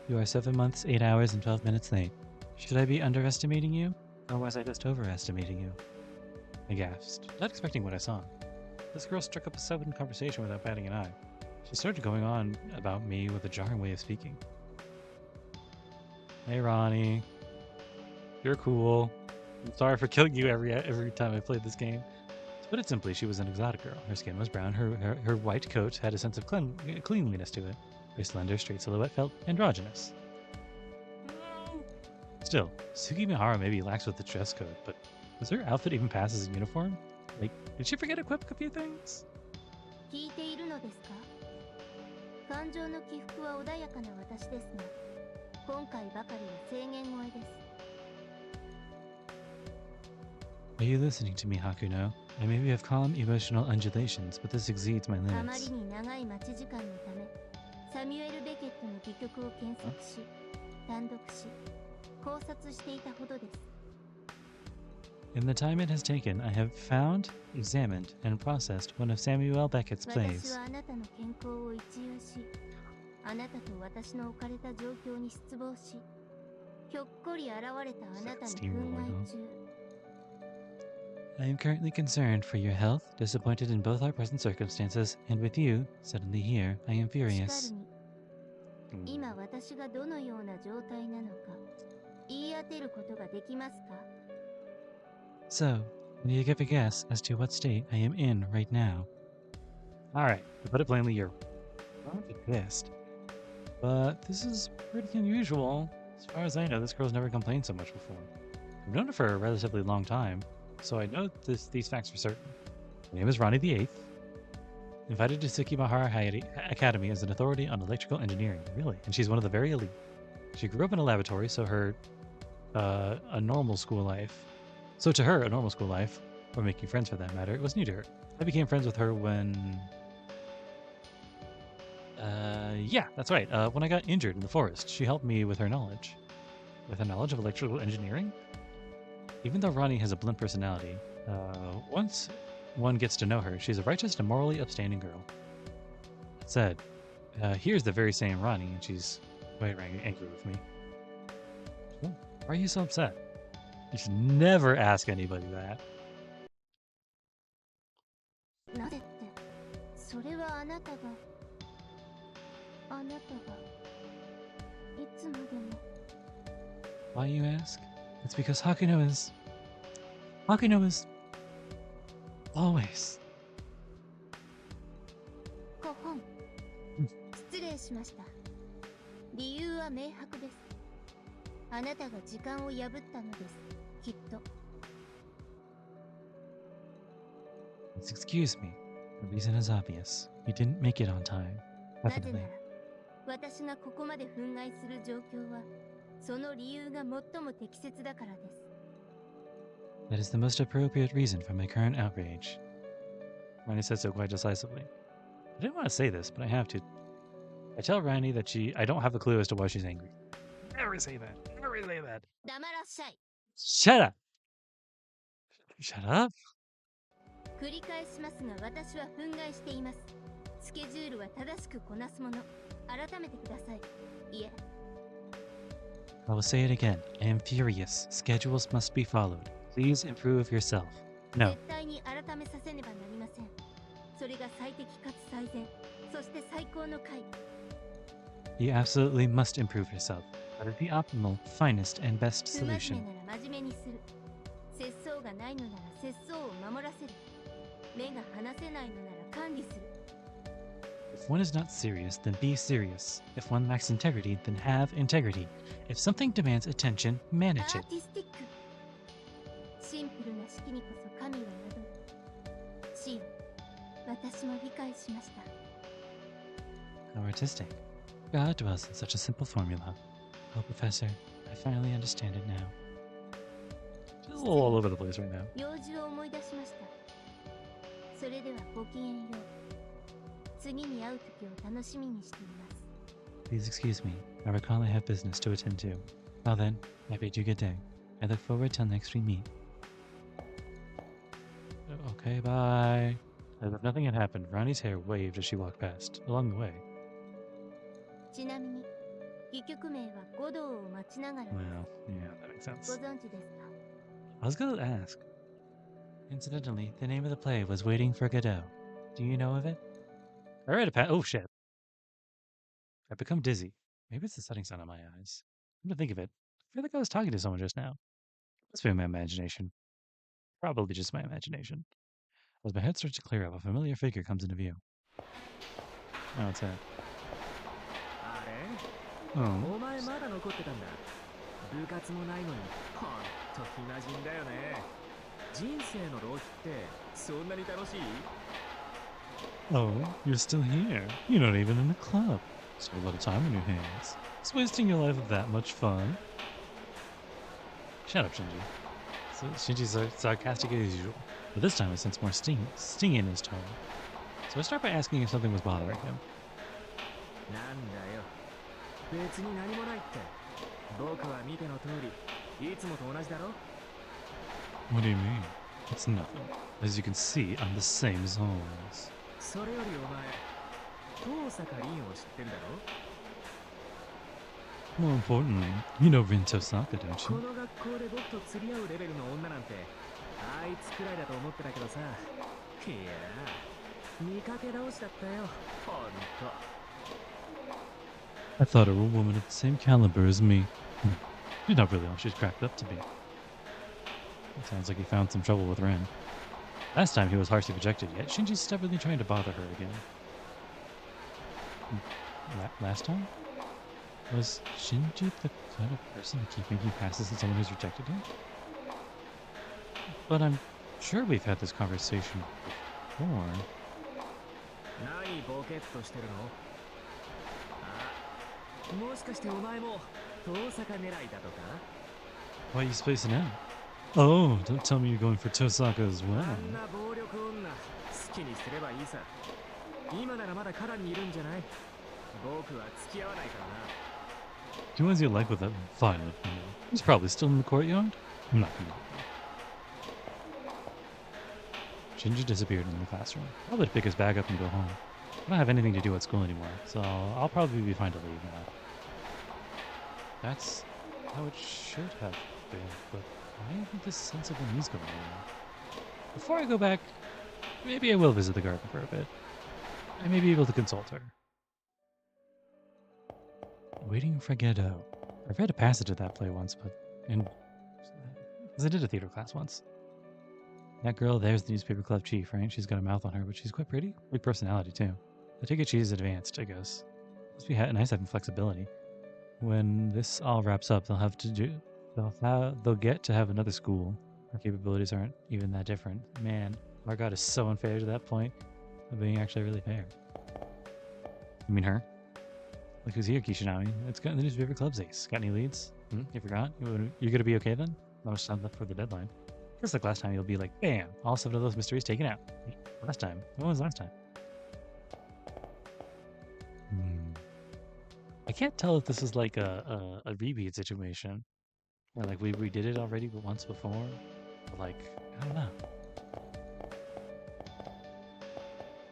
You are 7 months, 8 hours, and 12 minutes late. Should I be underestimating you? Or was I just overestimating you? I gasped, not expecting what I saw. This girl struck up a sudden conversation without batting an eye. She started going on about me with a jarring way of speaking. Hey Ronnie. You're cool. I'm sorry for killing you every time I played this game. To put it simply, she was an exotic girl. Her skin was brown, her white coat had a sense of cleanliness to it. Her slender, straight silhouette felt androgynous. Still, Sugi Mihara maybe lacks with the dress code, but does her outfit even pass as a uniform? Like, did she forget to equip a few things? 聞いているのですか。感情の起伏は穏やかな私ですが、今回ばかりは制限超えです。 Are you listening to me, Hakuno? I maybe have calm emotional undulations, but this exceeds my あまり limits. に長い待ち時間のため、サミュエル・ベケットの戯曲を検索し、単読し、考察していたほどです。 In the time it has taken, I have found, examined, and processed one of Samuel Beckett's 私 plays. はあなたの健康を一憂し、あなたと私の置かれた状況に失望し、ひょっこり現れたあなたに憤慨中。 I am currently concerned for your health, disappointed in both our present circumstances, and with you, suddenly here, I am しかる furious. に、今私がどのような状態なのか、言い当てることができますか。 So, can you give a guess as to what state I am in right now? Alright, to put it plainly, you're probably pissed. But this is pretty unusual. As far as I know, this girl's never complained so much before. I've known her for a relatively long time, so I know these facts for certain. Her name is Ronnie the Eighth. Invited to Tsukimahara Academy as an authority on electrical engineering. Really? And she's one of the very elite. She grew up in a laboratory, so her a normal school life. So to her, a normal school life, or making friends for that matter, it was new to her. I became friends with her when... yeah, that's right. When I got injured in the forest, she helped me with her knowledge. With her knowledge of electrical engineering? Even though Ronnie has a blunt personality, once one gets to know her, she's a righteous and morally upstanding girl. That said, here's the very same Ronnie, and she's quite angry with me. Oh, why are you so upset? You should never ask anybody that. なぜってそれはあなたがいつまでも Why, you ask? It's because Hakuno is always. ご本失礼しました。理由は明白です。あなたが時間を破ったのです。きっと。Excuse me. The reason is obvious. You didn't make it on time. なぜ Definitely. なら私がここまで憤慨する状況はその理由が最も適切だからです。 That is the most appropriate reason for my current outrage. Ronnie said so quite decisively. I didn't want to say this, but I have to. I tell Ronnie that I don't have a clue as to why she's angry. Never say that. Never say that. 黙らっしゃい。 Shut up. Shut up. 繰り返しますが私は憤慨しています。スケジュールは正しくこなすもの。改めてください。いえ。 I will say it again. I am furious. Schedules must be followed. Please improve yourself. No. 絶対に改めさせねばなりません。それが最適かつ最善、そして最高の回。 You absolutely must improve yourself. That is the optimal, finest, and best 不真面 solution. 目なら真面目にする。節操がないのなら節操を守らせる。目が離せないのなら管理する。 If one is not serious, then be serious. If one lacks integrity, then have integrity. If something demands attention, ア manage ー it. ティスティック。シンプルな式にこそ神は宿る。シオ、私も理解しました。 How artistic. God dwells in such a simple formula. Oh, Professor, I finally understand it now. She's a little all over the place right now. 用事を思い出しました。それではごきげんよう。次に会う時を楽しみにしています。 Please excuse me. I recall I have business to attend to. Well then, I bid you good day. I look forward till next we meet. Okay, bye. As if nothing had happened, Ronnie's hair waved as she walked past, along the way. ちなみに、戯曲名は五道を待ちながらです。 Well, yeah, that makes ご sense. 存知ですか？ I was gonna ask. Incidentally, the name of the play was Waiting for Godot. Do you know of it? I read a oh shit. I've become dizzy. Maybe it's the setting sun on my eyes. Come to think of it, I feel like I was talking to someone just now. Must be my imagination. Probably just my imagination. As my head starts to clear up, a familiar figure comes into view. Oh, it's that. あれ Oh. お前まだ残ってたんだ。部活もないのにほんと暇人だよね。人生の浪費ってそんなに楽しい？ Oh, you're still here. You're not even in a club. So a lot of time on your hands. Is wasting your life that much fun? Shut up, Shinji. So Shinji's sarcastic as usual, but this time I sense more sting in his tone. So I start by asking if something was bothering him. なんだよ。別に何もないって。僕は見ての通り、いつもと同じだろ？ What do you mean? It's nothing. As you can see, I'm the same as always. それよりお前、遠坂凛を知ってるだろ？ More importantly, you know Rin Tosaka, don't こ you? の学校で僕と釣り合うレベルの女なんてあいつくらいだと思ってたけどさ、いや見かけ倒しだったよ、ほんと。 I thought her a woman of the same caliber as me. She's not really all she's cracked up to be. It sounds like he found some trouble with Ren. Last time he was harshly rejected, yet Shinji's stubbornly trying to bother her again. Last time? Was Shinji the kind of person to keep making passes at someone who's rejected him? But I'm sure we've had this conversation before. 何ボケっとしてるの？あ、もしかしてお前も遠坂狙いだとか？ Why are you spacing out? Oh, don't tell me you're going for Tosaka as あ well. んな暴力女好きにすればいいさ。今ならまだ花壇にいるんじゃない？僕は付き合わないからな。Do ones you like with that violent female? He's probably still in the courtyard. I'm not gonna. Ginger disappeared in the classroom. Probably to pick his bag up and go home. I don't have anything to do at school anymore, so I'll probably be fine to leave now. That's how it should have been, but why isn't this sense of unease going on? Before I go back, maybe I will visit the garden for a bit. I may be able to consult her. Waiting for Godot. I've read a passage of that play once, but because I did a theater class once. That girl there's the newspaper club chief, right? She's got a mouth on her, but she's quite pretty. Big personality, too. I take it she's advanced, I guess. Must be nice having flexibility. When this all wraps up, they'll get to have another school. Our capabilities aren't even that different. Man, our god is so unfair to that point of being actually really fair. You mean her? Look who's here, Kishinami. It's got the newspaper club's ace. Got any leads? You forgot? You're gonna be okay then? Not much time left for the deadline. Just like last time, you'll be like, bam! All 7 of those mysteries taken out. Last time. When was last time? I can't tell if this is like a repeat situation. Or like we did it already but once before. But like, I don't know.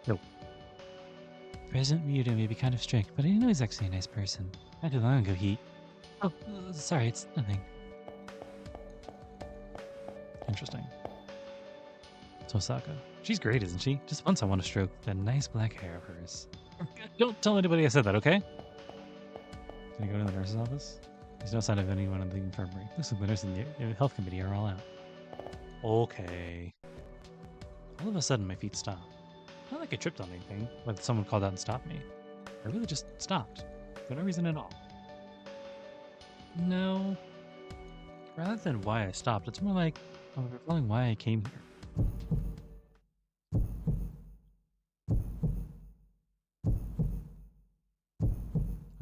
Nope. President Ryudo may be kind of strict, but I know he's actually a nice person. Not too long ago, Oh, sorry, it's nothing. Interesting. Tosaka. She's great, isn't she? Just once I want to stroke that nice black hair of hers. Don't tell anybody I said that, okay? Can I go to the nurse's office? There's no sign of anyone in the infirmary. Looks like the nurse and the health committee are all out. Okay. All of a sudden, my feet stopped. Not like I tripped on anything, like someone called out and stopped me. I really just stopped. For no reason at all. No. Rather than why I stopped, it's more like I'm recalling why I came here.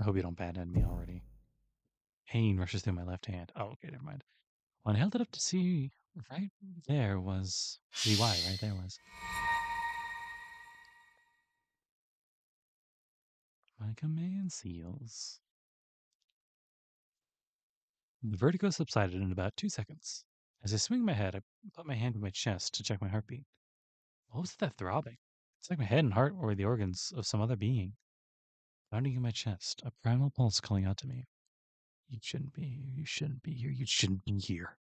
I hope you don't bad end me already. Pain rushes through my left hand. Oh, okay, never mind. When I held it up to see, right there was... See why, right there was... My command seals. The vertigo subsided in about 2 seconds. As I swing my head, I put my hand to my chest to check my heartbeat. What was that throbbing? It's like my head and heart were the organs of some other being. Pounding in my chest, a primal pulse calling out to me. You shouldn't be here, you shouldn't be here, you shouldn't be here.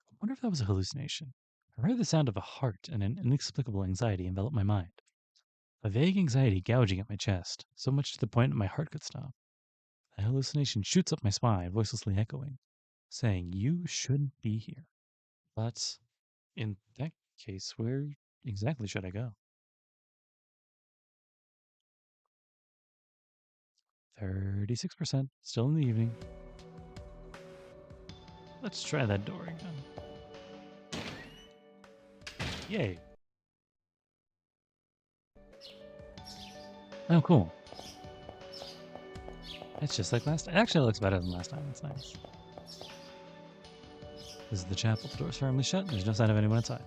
I wonder if that was a hallucination. I heard the sound of a heart and an inexplicable anxiety envelop my mind. A vague anxiety gouging at my chest, so much to the point that my heart could stop. The hallucination shoots up my spine, voicelessly echoing, saying, you shouldn't be here. But in that case, where exactly should I go? 36%, still in the evening. Let's try that door again. Yay. Oh, cool. It's just like last time. Actually, it looks better than last time. That's nice. This is the chapel. The door's firmly shut. There's no sign of anyone inside.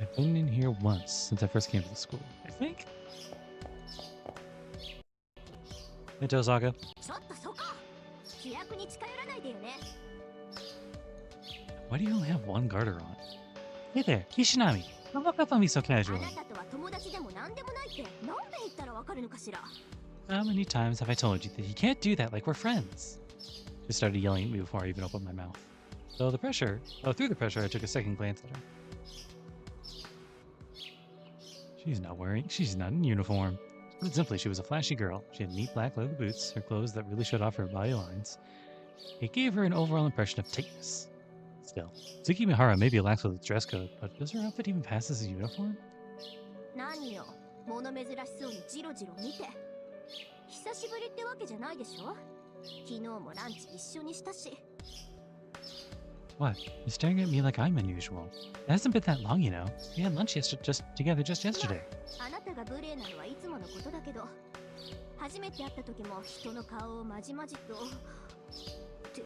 I've been in here once since I first came to the school, I think. Hey, Tosaka. Why do you only have one garter on? Hey there, Kishinami. Don't walk up on me so casually. How many times have I told you that you can't do that like we're friends? She started yelling at me before I even opened my mouth. Through the pressure, I took a second glance at her. She's not in uniform. Put it simply, she was a flashy girl. She had neat black leather boots, her clothes that really showed off her body lines. It gave her an overall impression of tightness. Still, Tsuki Mihara may be lax with its dress code, but does her outfit even pass as a uniform? What? You're staring at me like I'm unusual. It hasn't been that long, you know. We had lunch together just yesterday. あなたが無礼なのはいつものことだけど、初めて会った時も人の顔をまじまじと。って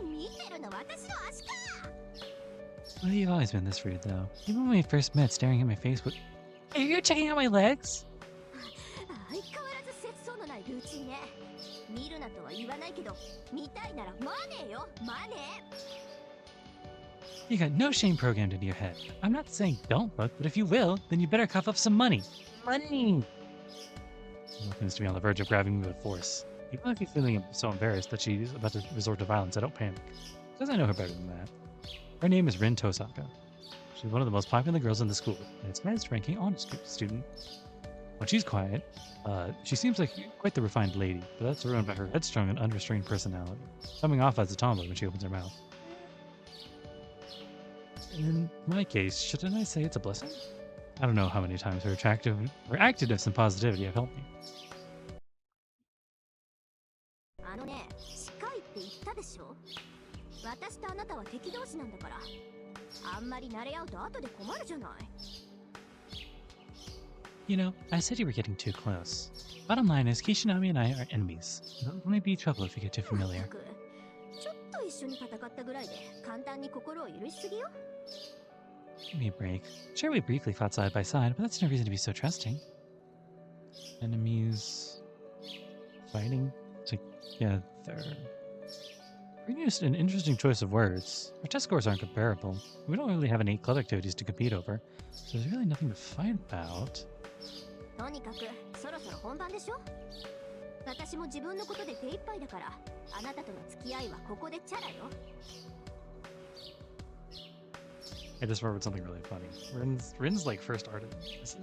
見てるの私の足か。 Well, you've always been this rude, though. Even when we first met, staring at my face with... Hey, you're checking out my legs? 相変わらず節操のないルーチンね。見るなとは言わないけど、見たいならマネーよ、マネー。 You got no shame programmed into your head. I'm not saying don't look, but if you will, then you better cough up some money. Money! She seems to be on the verge of grabbing me with force. Even if she's feeling so embarrassed that she's about to resort to violence, I don't panic. Because I know her better than that. Her name is Rin Tosaka. She's one of the most popular girls in the school, and its highest-ranking honor student. When she's quiet, she seems like quite the refined lady, but that's ruined by her headstrong and unrestrained personality, coming off as a tomboy when she opens her mouth. In my case, shouldn't I say it's a blessing? I don't know how many times her activeness and positivity have helped me. あのね、近いって言ったでしょ。私とあなたは敵同士なんだから。あんまり慣れ合うと後で困るじゃない。You know, I said you were getting too close. Bottom line is, Kishinami and I are enemies. It might be trouble if you get too familiar. ちょっと一緒に戦ったぐらいで簡単に心を許しすぎよ。 Give me a break. Sure, we briefly fought side by side, but that's no reason to be so trusting. Enemies fighting together. Pretty an interesting choice of words. Our test scores aren't comparable. We don't really have any club activities to compete over, so there's really nothing to fight about. とにかくそろそろ本番でしょ。私も自分のことで手一杯だから、あなたとの付き合いはここでチャラよ。 I just remembered something really funny. Rin's like first artist.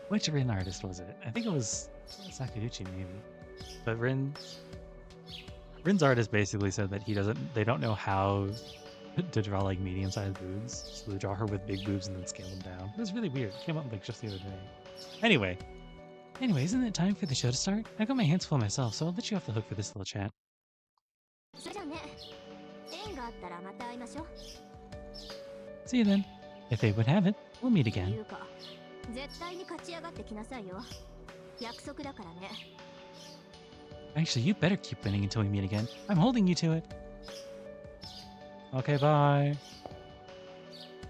Which Rin artist was it? I think it was Sakaguchi maybe. But Rin's artist basically said that they don't know how to draw like medium-sized boobs, so they draw her with big boobs and then scale them down. It was really weird. It came up like just the other day. Anyway, isn't it time for the show to start? I got my hands full myself, so I'll let you off the hook for this little chat. それじゃあね、縁があったらまた会いましょう。 See you then. If fate would have it, we'll meet て again. いうか、絶対に勝ち上がってきなさいよ。約束だからね。 Actually, you better keep winning until we meet again. I'm holding you to it. Okay, bye.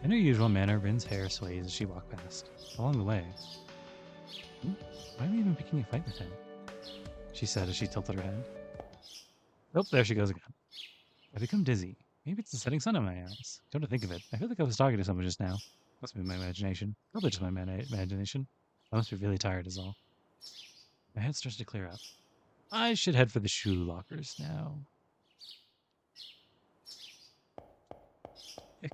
In her usual manner, Rin's hair sways as she walked past. Along the way, why are we even picking a fight with him? She said as she tilted her head. Oh, there she goes again. I become dizzy. Maybe it's the setting sun in my eyes. Come to think of it, I feel like I was talking to someone just now. Must be my imagination. Probably just my imagination. I must be really tired is all. My head starts to clear up. I should head for the shoe lockers now.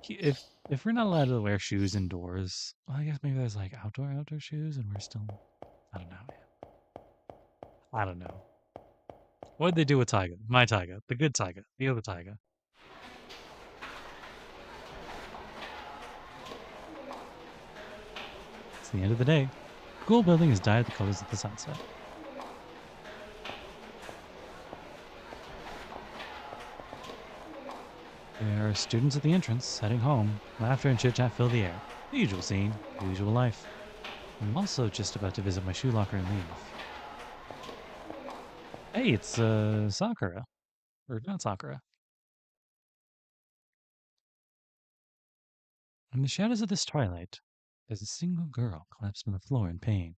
If we're not allowed to wear shoes indoors, well, I guess maybe there's like outdoor shoes, and we're still. I don't know, man. I don't know. What did they do with Taiga? My Taiga, the good Taiga, the other Taiga. It's the end of the day. The school building is dyed the colors of the sunset. There are students at the entrance, heading home. Laughter and chit-chat fill the air. The usual scene, the usual life. I'm also just about to visit my shoe locker and leave. Hey, it's Sakura. Or not Sakura. In the shadows of this twilight, there's a single girl collapsed on the floor in pain.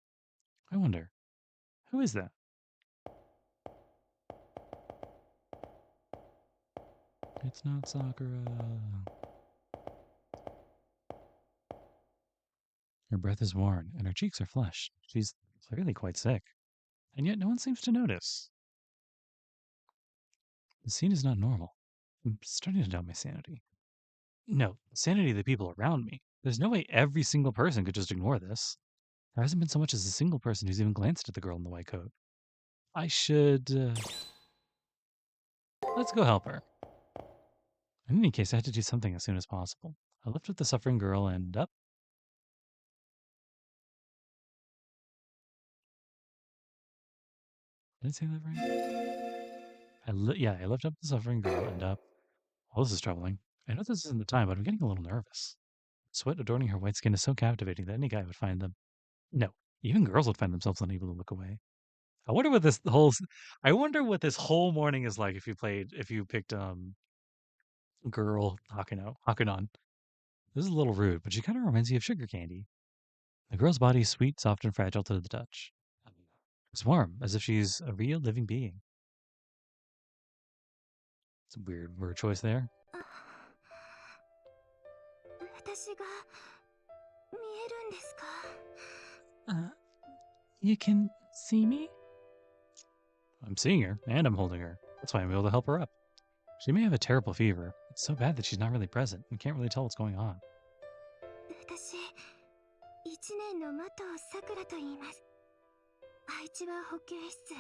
I wonder, who is that? It's not Sakura. Her breath is worn, and her cheeks are flushed. She's clearly quite sick. And yet no one seems to notice. The scene is not normal. I'm starting to doubt my sanity. No, the sanity of the people around me. There's no way every single person could just ignore this. There hasn't been so much as a single person who's even glanced at the girl in the white coat. I should... let's go help her. In any case, I had to do something as soon as possible. I lifted the suffering girl and up. Did I say that right? I lift up the suffering girl and up. Oh, this is troubling. I know this isn't the time, but I'm getting a little nervous. Sweat adorning her white skin is so captivating that any guy would find them. No, even girls would find themselves unable to look away. I wonder what I wonder what this whole morning is like if you picked girl Hakunon. This is a little rude, but she kind of reminds me of sugar candy. The girl's body is sweet, soft, and fragile to the touch. It's warm, as if she's a real living being. It's a weird word choice there. 私が見えるんですか You can see me? I'm seeing her, and I'm holding her. That's why I'm able to help her up. She may have a terrible fever. It's so bad that she's not really present. We can't really tell what's going on. 私1年の的さくらと言います。配置は保健室、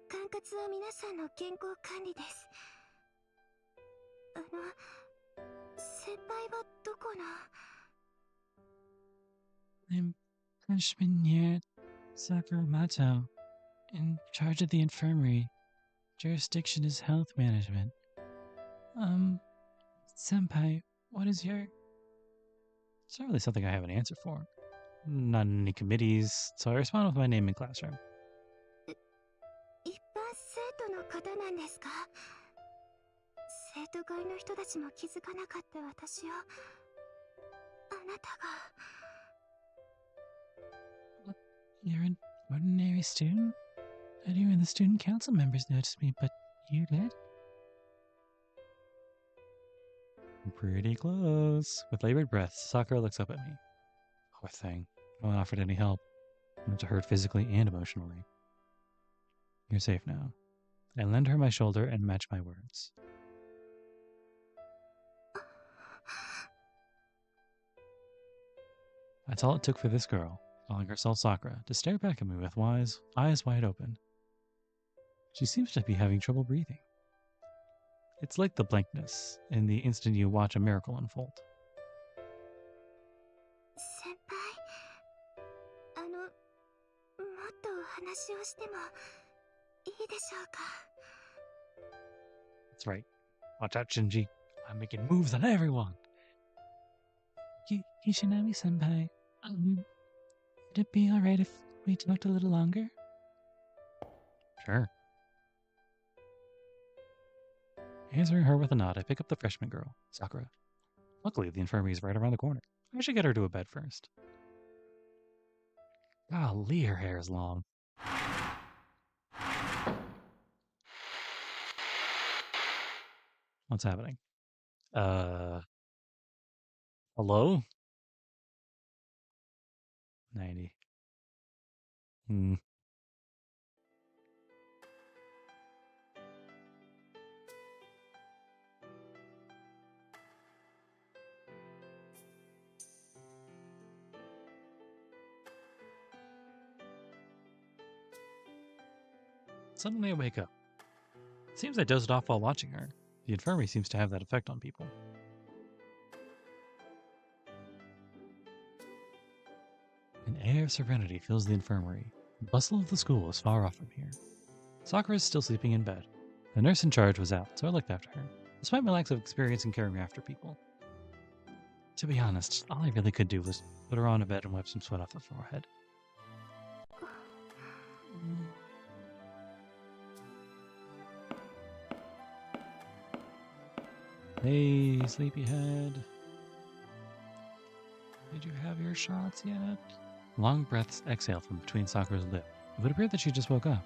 管轄は皆さんの健康管理です。先輩はどこの I'm freshman year Sakuramato, in charge of the infirmary. Jurisdiction is health management. Senpai, what is your... It's not really something I have an answer for. Not in any committees, so I respond with my name in classroom. 一般生徒の方なんですか？生徒会の人たちも気づかなかった私をあなたが You're an ordinary student? Not even the student council members noticed me, but you did? Pretty close. With labored breath, Sakura looks up at me. Poor thing. No one offered any help. Not to hurt physically and emotionally. You're safe now. I lend her my shoulder and match my words. That's all it took for this girl, calling herself Sakura, to stare back at me with eyes wide open. She seems to be having trouble breathing. It's like the blankness in the instant you watch a miracle unfold. 先輩もっと話をしてもいいでしょうか That's right. Watch out, Shinji. I'm making moves on everyone. Hishinami-senpai, would it be alright if we talked a little longer? Sure. Answering her with a nod, I pick up the freshman girl, Sakura. Luckily, the infirmary is right around the corner. I should get her to a bed first. Golly, her hair is long. What's happening? Hello? 90. Suddenly I wake up. It seems I dozed off while watching her. The infirmary seems to have that effect on people. An air of serenity fills the infirmary. The bustle of the school is far off from here. Sakura is still sleeping in bed. The nurse in charge was out, so I looked after her, despite my lack of experience in caring after people. To be honest, all I really could do was put her on a bed and wipe some sweat off her forehead. Hey, sleepyhead. Did you have your shots yet? Long breaths exhale from between Sakura's lips. It would appear that she just woke up.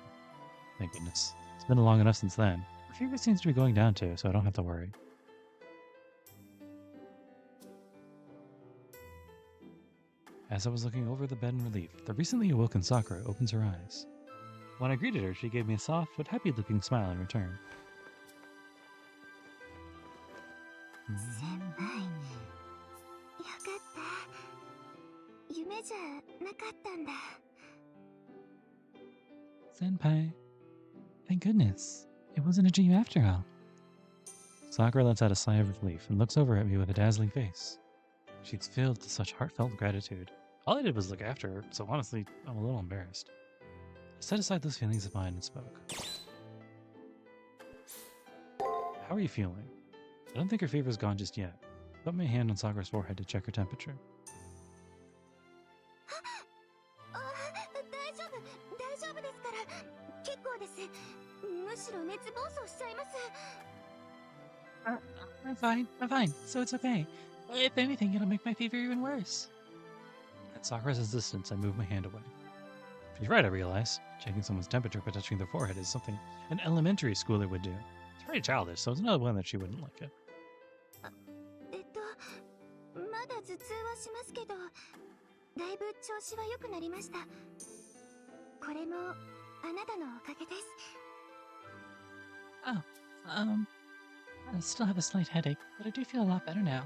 Thank goodness. It's been long enough since then. Her fever seems to be going down too, so I don't have to worry. As I was looking over the bed in relief, the recently awoken Sakura opens her eyes. When I greeted her, she gave me a soft but happy-looking smile in return. 先輩よかった夢じゃなかったんだ Senpai, thank goodness. It wasn't a dream after all. Sakura lets out a sigh of relief and looks over at me with a dazzling face. She's filled with such heartfelt gratitude. All I did was look after her, so honestly, I'm a little embarrassed. I set aside those feelings of mine and spoke. How are you feeling? I don't think her fever's gone just yet. Put my hand on Sakura's forehead to check her temperature. 大丈夫ですから結構です。むしろ熱暴走しちゃいます。 I'm fine, so it's okay. If anything, it'll make my fever even worse. At Sakura's insistence, I move my hand away. She's right, I realize. Checking someone's temperature by touching their forehead is something an elementary schooler would do. It's very childish, so it's another one that she wouldn't like it. まだ頭痛はしますけど、だいぶ調子は良くなりました。これもあなたのおかげです。 I still have a slight headache, but I do feel a lot better now.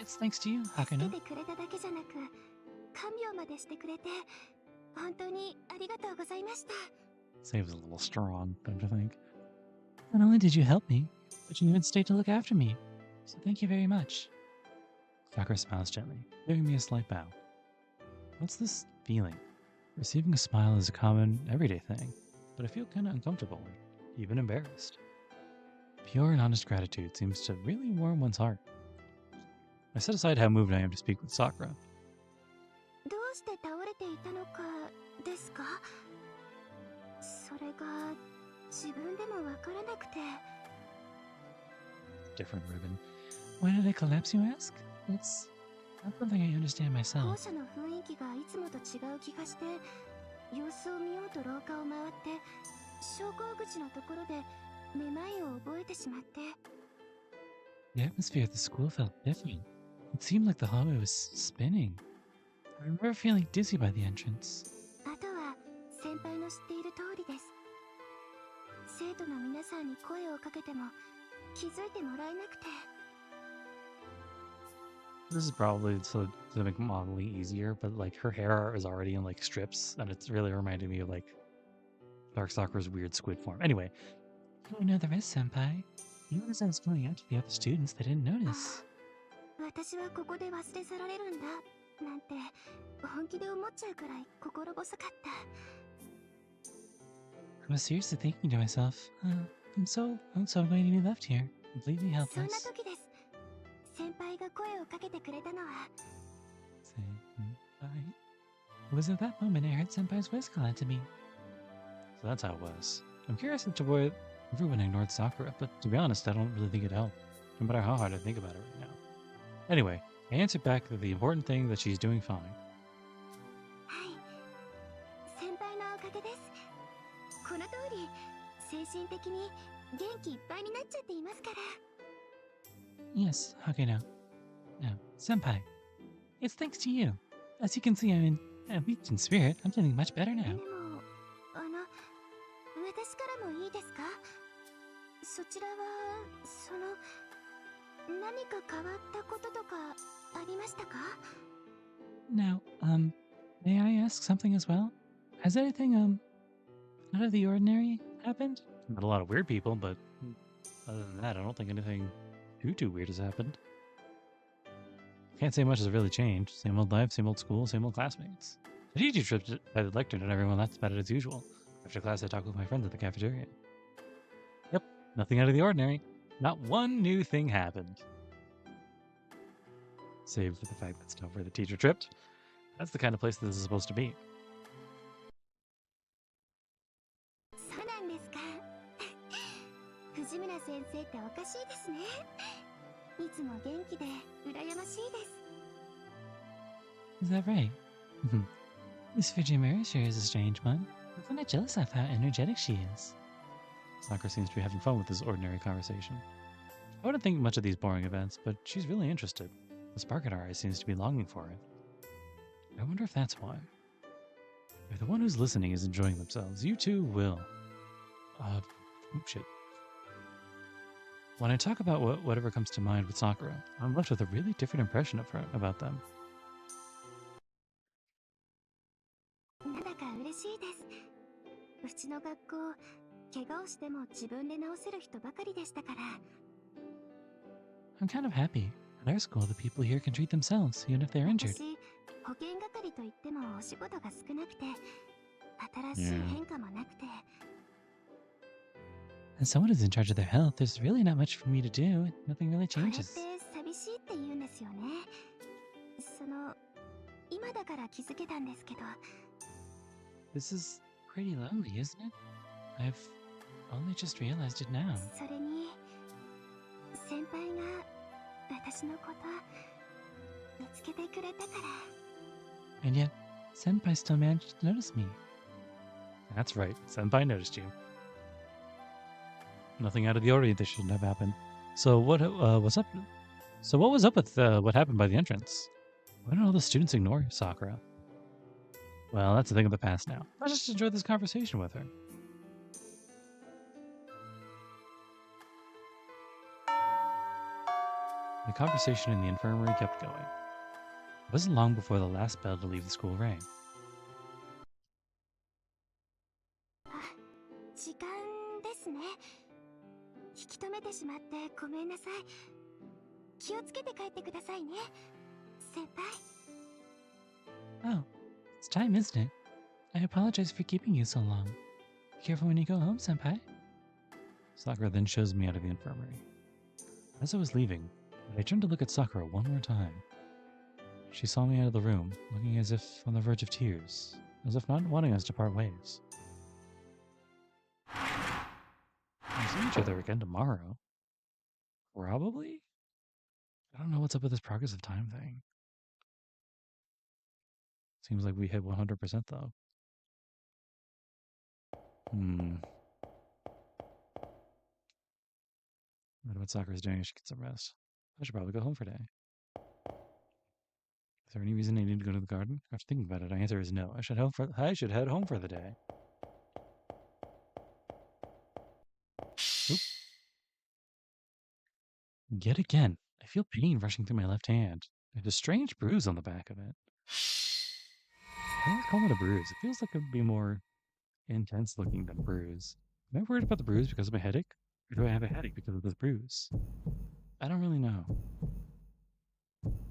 It's thanks to you, 助 Hakuno. けてくれただけじゃなく、看病までしてくれて、本当にありがとうございました。 Save's a little strong, don't you think? Not only did you help me, but you even stayed to look after me. So thank you very much. Sakura smiles gently, giving me a slight bow. What's this feeling? Receiving a smile is a common, everyday thing, but I feel kind of uncomfortable, even embarrassed. Pure and honest gratitude seems to really warm one's heart. I set aside how moved I am to speak with Sakura. どうして倒れていたのかですか？それが自分でもわからなくて。 Different ribbon. Why did I collapse, you ask? It's not something I understand 校 myself. 舎の雰囲気がいつもと違う気がして、様子を見ようと廊下を回って昇降口のところでめまいを覚えてしまって。 The atmosphere at the school felt different. It seemed like the hallway was spinning. I remember feeling dizzy by the entrance. あとは先輩の知っている通りです。生徒の皆さんに声をかけても気づいてもらえなくて。 This is probably to make modeling easier, but like her hair is already in like strips, and it's really reminding me of like Dark Sakura's weird squid form. Anyway, you know the rest, senpai. Even as I was going out to the other students, they didn't notice. 私はここで忘れ去られるんだなんて本気で思っちゃうくらい心細かった。 I was seriously thinking to myself, I'm so going to be left here, completely そんな helpless. 時です。先輩が声をかけてくれたのは。 Senpai. It was at that moment I heard Senpai's voice call out to me. So that's how it was. I'm curious as to why everyone ignored Sakura, but to be honest, I don't really think it helped, no matter how hard I think about it right now. Anyway, I answered back that the important thing that she's doing fine. はい。先輩のおかげです。この通り、精神的に元気いっぱいになっちゃっていますから。 Yes, Hakuno. No, Senpai. It's thanks to you. As you can see, I'm weak in spirit. I'm feeling much better で now. も、私からもいいですか？そちらは、何か変わったこととかありましたか？ Now, may I ask something as well? Has anything, out of the ordinary happened? Met a lot of weird people, but other than that, I don't think anything too weird has happened. Can't say much has really changed. Same old life, same old school, same old classmates. The teacher tripped by the lectern and everyone laughed about it as usual. After class, I talked with my friends at the cafeteria. Yep, nothing out of the ordinary. Not one new thing happened. Save for the fact that stuff where the teacher tripped. That's the kind of place this is supposed to be. そうなんですか。藤村先生っておかしいですね。いつも元気で羨ましいです。 Is that right? Miss Fujimura sure is a strange one. I'm not jealous of how energetic she is. Sakura seems to be having fun with this ordinary conversation. I wouldn't think much of these boring events, but she's really interested. The spark in her eyes seems to be longing for it. I wonder if that's why. If the one who's listening is enjoying themselves, you too will. Oh shit. When I talk about whatever comes to mind with Sakura, I'm left with a really different impression of her, about them. なんだか嬉しいです。うちの学校、怪我をしても自分で治せる人ばかりでしたから。 I'm kind of happy. At our school, the people here can treat themselves, even if they're injured. 私、保健係といってもお仕事が少なくて、新しい変化もなくて。As someone who's in charge of their health, there's really not much for me to do. Nothing really これって changes. 寂しいって言うんですよね。その今だから気づけたんですけど。 This is pretty lonely, isn't it? I've only just realized it now. それに先輩が私のこと見つけてくれたから。 And yet, Senpai still managed to notice me. That's right, Senpai noticed you. Nothing out of the ordinary that shouldn't have happened. So what was up? So what was up with what happened by the entrance? Why don't all the students ignore Sakura? Well, that's a thing of the past now. I just enjoyed this conversation with her. The conversation in the infirmary kept going. It wasn't long before the last bell to leave the school rang. 時間ですね。引き止めてしまってごめんなさい。気をつけて帰ってくださいね、先輩。 Oh, it's time, isn't it? I apologize for keeping you so long. Be careful when you go home, senpai. Sakura then shows me out of the infirmary. As I was leaving, I turned to look at Sakura one more time. She saw me out of the room, looking as if on the verge of tears, as if not wanting us to part ways. We'll see each other again tomorrow. Probably? I don't know what's up with this progress of time thing. Seems like we hit 100% though. I wonder what Sakura's doing. I should get some rest. I should probably go home for a day. Is there any reason I need to go to the garden? After thinking about it, my answer is no. I should head home for the day. Oop. Yet again, I feel pain rushing through my left hand. There's a strange bruise on the back of it. I don't call it a bruise. It feels like it would be more intense looking than bruise. Am I worried about the bruise because of my headache? Or do I have a headache because of this bruise? I don't really know.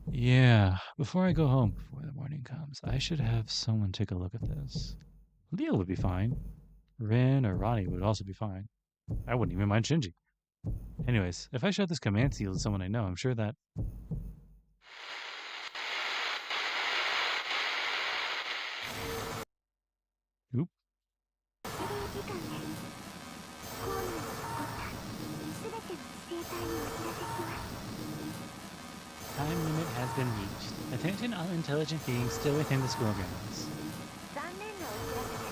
Yeah, before I go home, before the morning comes, I should have someone take a look at this. Leo would be fine. Rin or Ronnie would also be fine. I wouldn't even mind Shinji. Anyways, if I show this command seal to someone I know, I'm sure that... Oop. Time limit has been reached. Attention all intelligent beings still within the school grounds. 残念なお知らせです。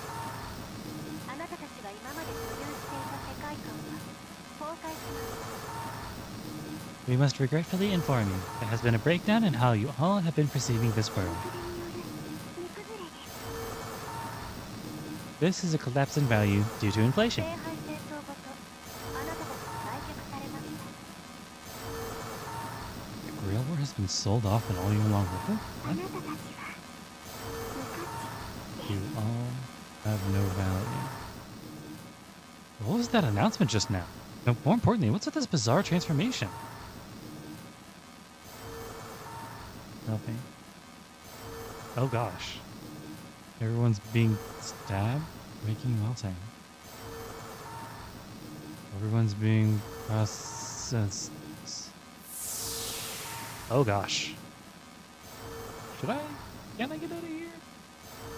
あなたたちが今まで所有していた世界観は崩壊します。 We must regretfully inform you, there has been a breakdown in how you all have been perceiving this world. それによる荷崩れです。 This is a collapse in value due to inflation. 聖杯戦争ごとあなたたちが売却されました。 The Grail War has been sold off and all you along with it? あ What? なたたちは無価値。 You all have no value. What was that announcement just now? No, more importantly, what's with this bizarre transformation? Nothing. Oh gosh. Everyone's being stabbed, making melting. Everyone's being processed. Oh gosh. Can I get out of here?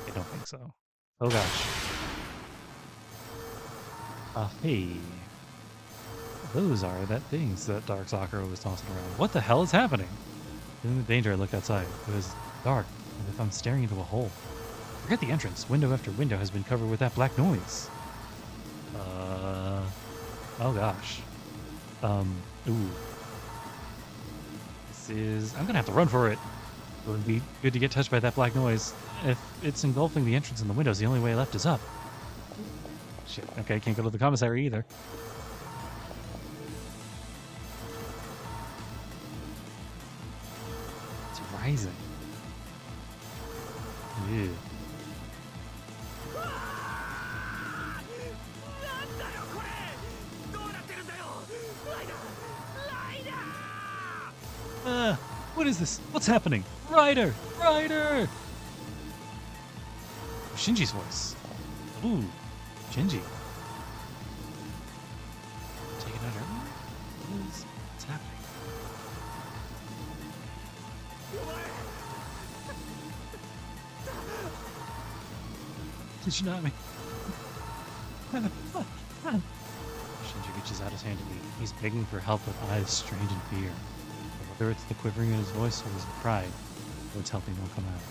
I don't think so. Oh gosh. Hey. Those are that things that Dark Sakura was tossing around. What the hell is happening? In the danger, I looked outside. It was dark, as if I'm staring into a hole. Forget the entrance. Window after window has been covered with that black noise. Oh gosh. Ooh. This is... I'm gonna have to run for it. It would be good to get touched by that black noise. If it's engulfing the entrance and the windows, the only way left is up. Shit. Okay, can't go to the commissary either. It's rising. Ew. なんだよこれどうなってるんだよライダーライダー What is this? What's happening? Ryder! Ryder! Shinji's voice. Ooh, Shinji. Tsunami. Shinji reaches out his hand to me. He's begging for help with eyes strained in fear. But whether it's the quivering in his voice or his pride, what's helping won't come out.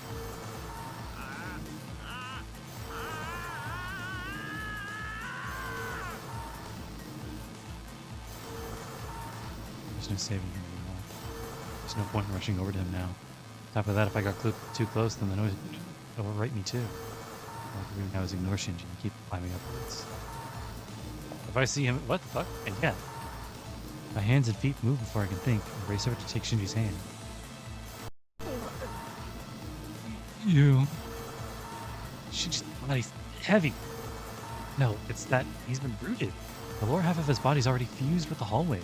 There's no saving him anymore. There's no point in rushing over to him now. Top of that, if I got too close, then the noise would overwrite me too. All I can do now is ignore Shinji and keep climbing upwards. If I see him, what the fuck? And yeah. My hands and feet move before I can think, and race over to take Shinji's hand. You. Shinji's body's heavy. No, it's that he's been rooted. The lower half of his body's already fused with the hallway.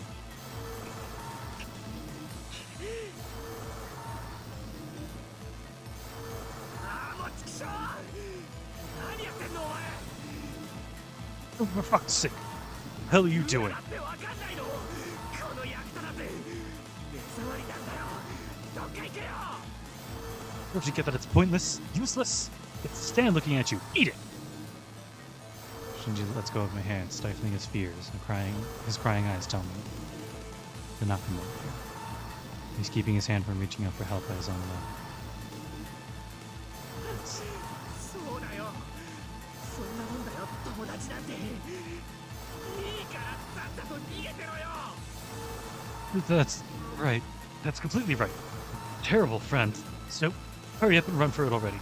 Oh, for fuck's sake. What the hell are you doing? Don't you get that it's pointless, useless? It's stand looking at you. Eat it! Shinji lets go of my hand, stifling his fears, and his crying eyes tell me to not come over here. He's keeping his hand from reaching out for help by his own love. That's right. That's completely right. Terrible friend. So, hurry up and run for it already.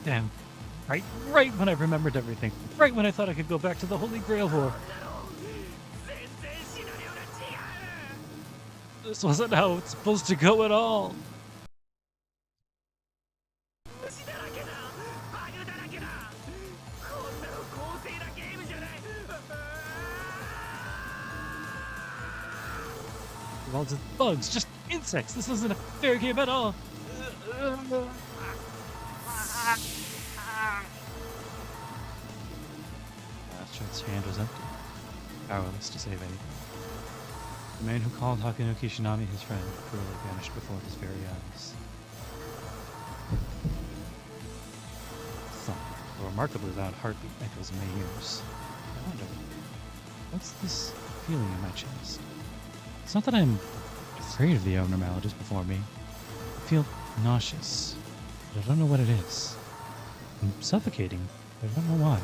Damn. Right when I remembered everything. Right when I thought I could go back to the Holy Grail War. This wasn't how it's supposed to go at all. Well, just bugs, just insects. This isn't a fair game at all. Astrid's hand was empty, powerless to save anything. The man who called Hakunoki Shinami his friend cruelly vanished before his very eyes. Thump. A remarkably loud heartbeat echoes in my ears. I wonder, what's this feeling in my chest? It's not that I'm afraid of the abnormalities before me. I feel nauseous, but I don't know what it is. I'm suffocating, but I don't know why.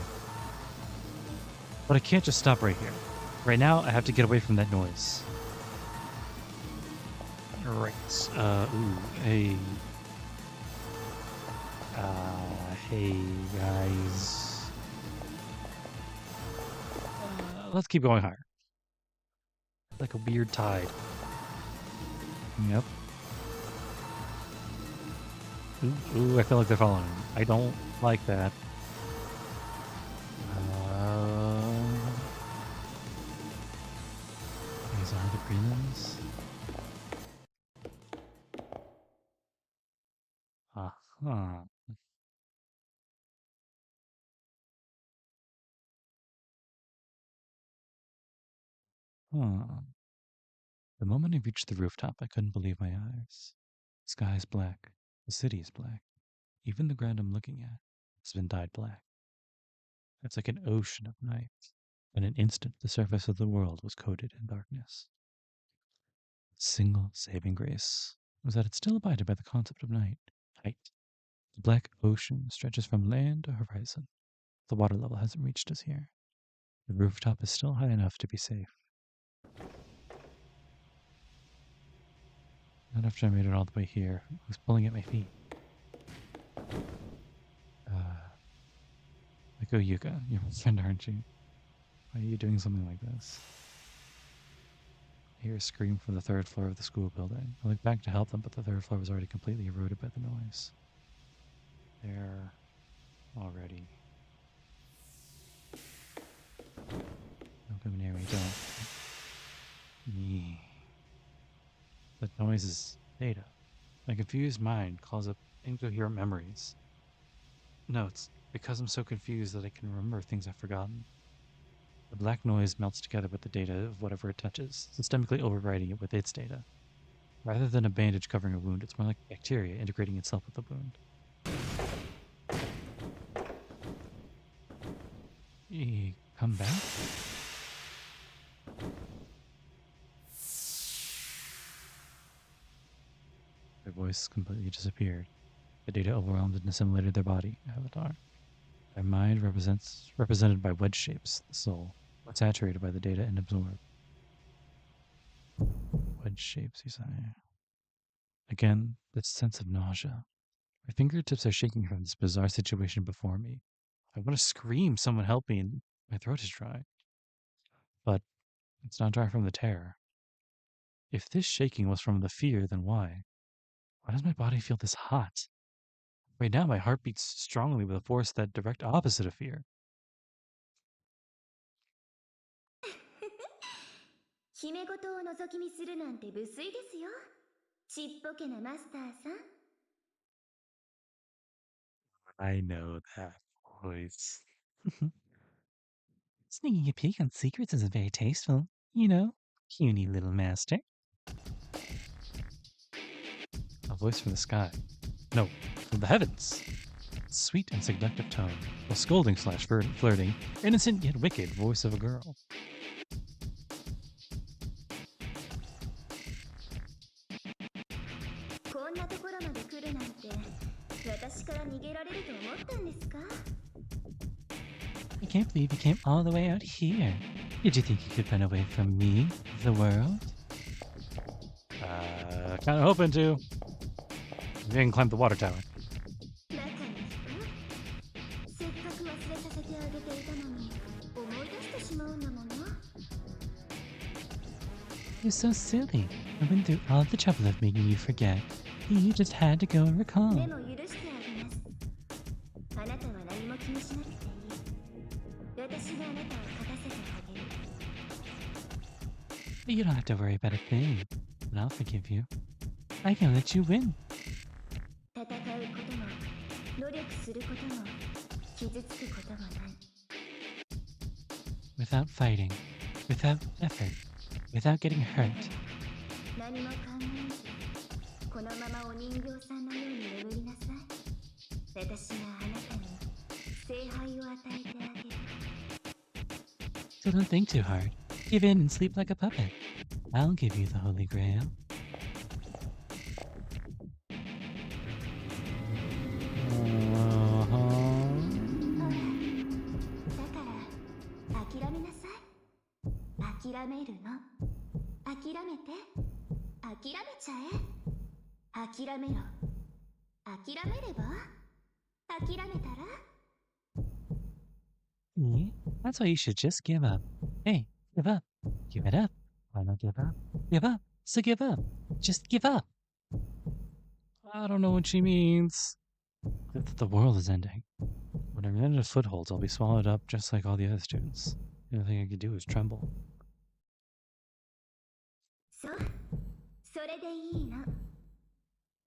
But I can't just stop right here. Right now, I have to get away from that noise. Right. Hey. Hey, guys. Let's keep going higher. Like a weird tide. Yep. Ooh, I feel like they're following me. I don't like that. These are the prelims. Uh-huh. Huh. The moment I reached the rooftop, I couldn't believe my eyes. The sky is black. The city is black. Even the ground I'm looking at has been dyed black. It's like an ocean of night. In an instant, the surface of the world was coated in darkness. A single saving grace was that it still abided by the concept of night. Height. The black ocean stretches from land to horizon. The water level hasn't reached us here. The rooftop is still high enough to be safe. Not after I made it all the way here. Who's pulling at my feet? Like, oh, Yuka, you're my friend, aren't you? Why are you doing something like this? I hear a scream from the third floor of the school building. I look back to help them, but the third floor was already completely eroded by the noise. They're already... Don't come near me, don't. Me. The noise is data. My confused mind calls up incoherent memories. Notes. Because I'm so confused that I can remember things I've forgotten. The black noise melts together with the data of whatever it touches, systemically overriding it with its data. Rather than a bandage covering a wound, it's more like bacteria integrating itself with the wound. Come back? Their voice completely disappeared. The data overwhelmed and assimilated their body, avatar. Their mind represented by wedge shapes, the soul, saturated by the data and absorbed. Wedge shapes, you say. Again, that sense of nausea. My fingertips are shaking from this bizarre situation before me. I want to scream, someone help me, and my throat is dry. But it's not dry from the terror. If this shaking was from the fear, then why? Why does my body feel this hot? Right now, my heart beats strongly with a force that direct opposite of fear. 姫事を覗き見するなんて無粋ですよ。ちっぽけなマスターさん。I know that voice. Sneaking a peek on secrets isn't very tasteful, you know, puny little master. A voice from the sky. No, from the heavens. Sweet and seductive tone, a scolding slash flirting, innocent yet wicked voice of a girl. こんなところまで来るなんて、私から逃げられると思ったんですか？ I can't believe you came all the way out here. Did you think you could run away from me, the world? Kinda hoping to. We can climb the water tower. 中の人？せっかく忘れさせてあげていたのに、思い出してしまうんだもの。You're so silly. I went through all the trouble of making you forget. You just had to go and recall. でも許してあげます。あなたは何も気にしなくていい。私があなたを勝たせてあげる。But you don't have to worry about a thing. And I'll forgive you. I can let you win. 戦うことも、努力することも、傷つくこともない。Without fighting. Without effort. Without getting hurt. 何も考えず、このままお人形さんのように眠りなさい。私があなたに聖杯を与えてあげる。So don't think too hard. Give in and sleep like a puppet. I'll give you the Holy Grail. Uh-huh. だから諦めなさい。諦めるの。諦めて。諦めちゃえ。諦めろ。諦めれば。諦めたら。Yeah, that's why you should just give up. Hey, give up. Give it up. Why not give up? Give up. So give up. Just give up. I don't know what she means. That the world is ending. When I'm in a foothold, I'll be swallowed up just like all the other students. The only thing I can do is tremble. そう。それでいいの。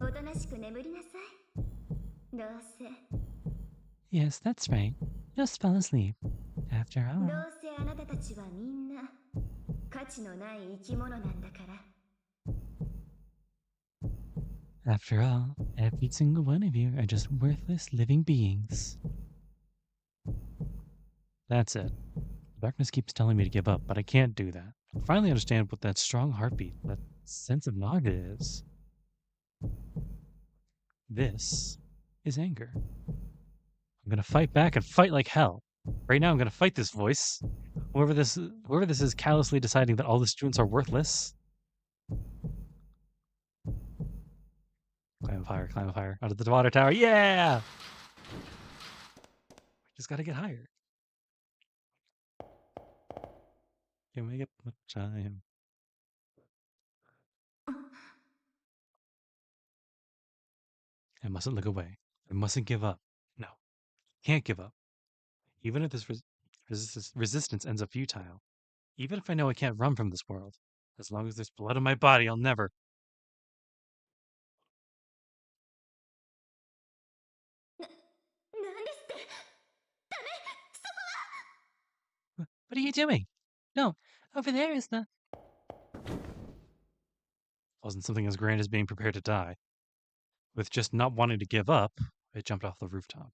おとなしく眠りなさい。どうせ。Yes, that's right. Just fall asleep. After ど all. うせあなたたちはみんな価値のない生き物なんだから。After all, every single one of you are just worthless living beings. That's it. Darkness keeps telling me to give up, but I can't do that. I finally understand what that strong heartbeat, that sense of naga is. This is anger. I'm gonna fight back and fight like hell. Right now I'm gonna fight this voice. Whoever this is callously deciding that all the students are worthless. Climb up higher. Out of the water tower. Yeah! Just gotta get higher. Can we get much time? I mustn't look away. I mustn't give up. No, can't give up. Even if this resistance ends up futile. Even if I know I can't run from this world. As long as there's blood in my body, I'll never. なんですって What are you doing? No, over there is the... Wasn't something as grand as being prepared to die. With just not wanting to give up, I jumped off the rooftop.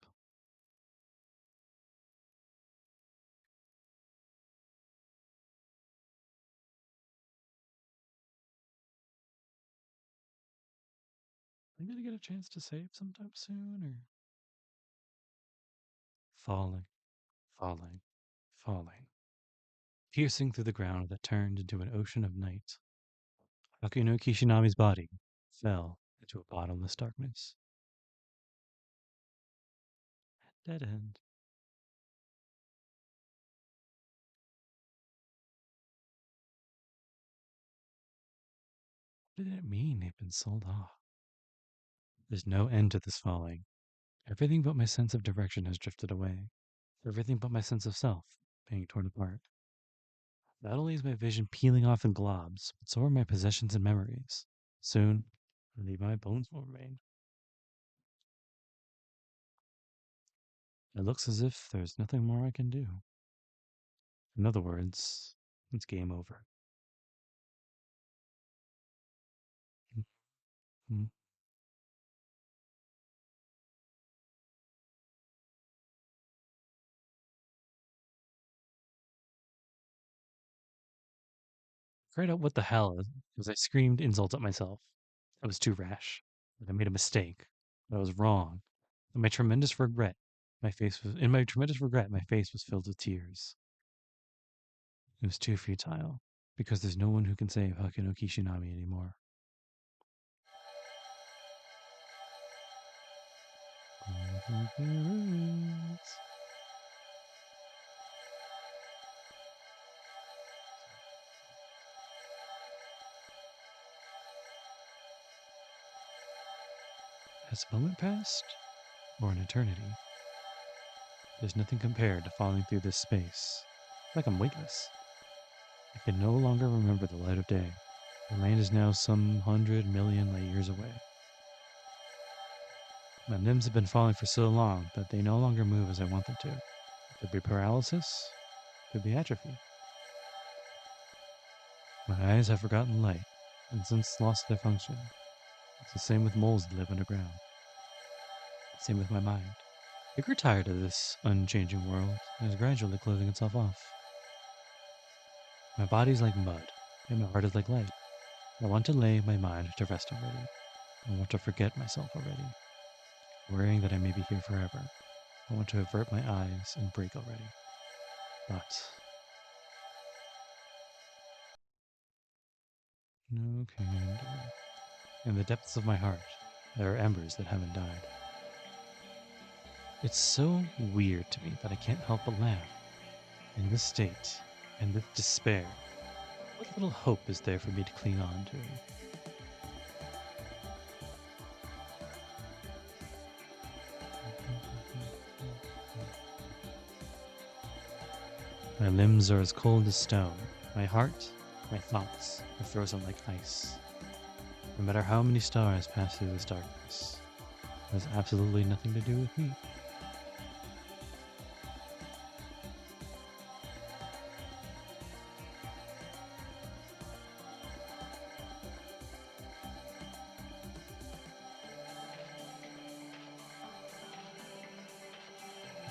Am I gonna get a chance to save sometime soon, or... Falling, falling, falling. Piercing through the ground that turned into an ocean of night. Akino Kishinami's body fell into a bottomless darkness. Dead end. What did it mean they've been sold off? There's no end to this falling. Everything but my sense of direction has drifted away. Everything but my sense of self being torn apart. Not only is my vision peeling off in globs, but so are my possessions and memories. Soon, only my bones will remain. It looks as if there's nothing more I can do. In other words, it's game over. Mm-hmm. Cried out what the hell as I screamed insults at myself. I was too rash. That I made a mistake. That I was wrong. In my tremendous regret, my face was filled with tears. It was too futile, because there's no one who can save Hakino Kishinami anymore. Has a moment passed? Or an eternity? There's nothing compared to falling through this space. Like I'm weightless. I can no longer remember the light of day. The land is now some 100 million light years away. My limbs have been falling for so long that they no longer move as I want them to. It could be paralysis, it could be atrophy. My eyes have forgotten light, and since lost their function. It's the same with moles that live underground. Same with my mind. I grew tired of this unchanging world and is gradually closing itself off. My body's like mud, and my heart is like light. I want to lay my mind to rest already. I want to forget myself already. Worrying that I may be here forever. I want to avert my eyes and break already. But no can do. In the depths of my heart, there are embers that haven't died. It's so weird to me that I can't help but laugh. In this state, and with despair, what little hope is there for me to cling on to? My limbs are as cold as stone. My heart, my thoughts are frozen like ice. No matter how many stars pass through this darkness, it has absolutely nothing to do with me.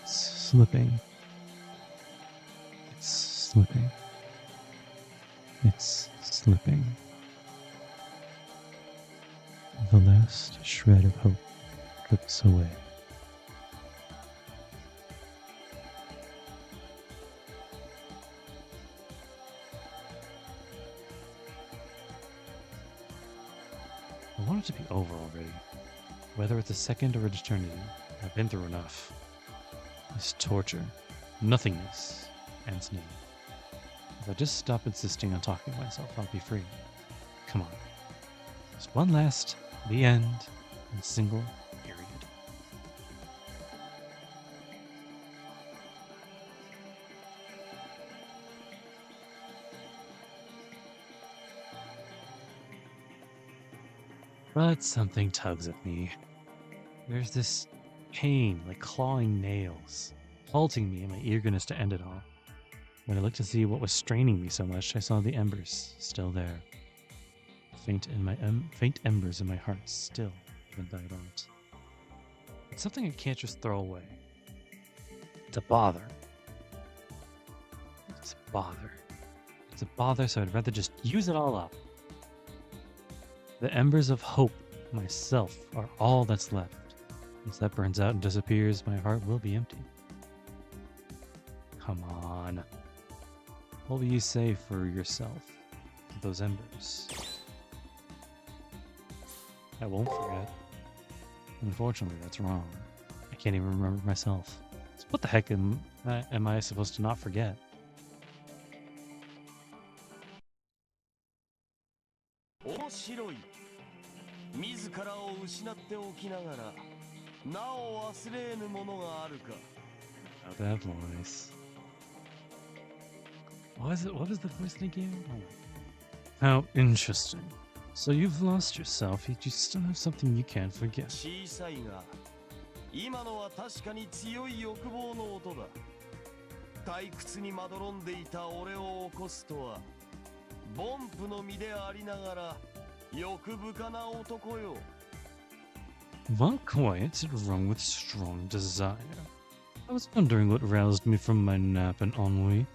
It's slipping. It's slipping. It's slipping. The last shred of hope slips away. I want it to be over already. Whether it's a second or an eternity, I've been through enough. This torture, nothingness, ends now. If I just stop insisting on talking to myself, I'll be free. Come on. Just one last, the end, and single period. But something tugs at me. There's this pain like clawing nails, halting me in my eagerness to end it all. When I looked to see what was straining me so much, I saw the embers still there. Faint embers in my heart still haven't died out. It's something I can't just throw away. It's a bother. It's a bother. It's a bother, so I'd rather just use it all up. The embers of hope, myself, are all that's left. Once that burns out and disappears, my heart will be empty. Come on. What will you say for yourself to those embers? I won't forget. Unfortunately, that's wrong. I can't even remember myself. So what the heck am I supposed to not forget? Oh, that voice. What was the voice again? Oh. How interesting. So you've lost yourself, yet you still have something you can't forget. 小さいが今のは確かに強い欲望の音だ。退屈にまどろんでいた俺を起こすとはボンプの身でありながら欲深な男よ。 While quiet, it rung with strong desire. I was wondering what roused me from my nap and ennui.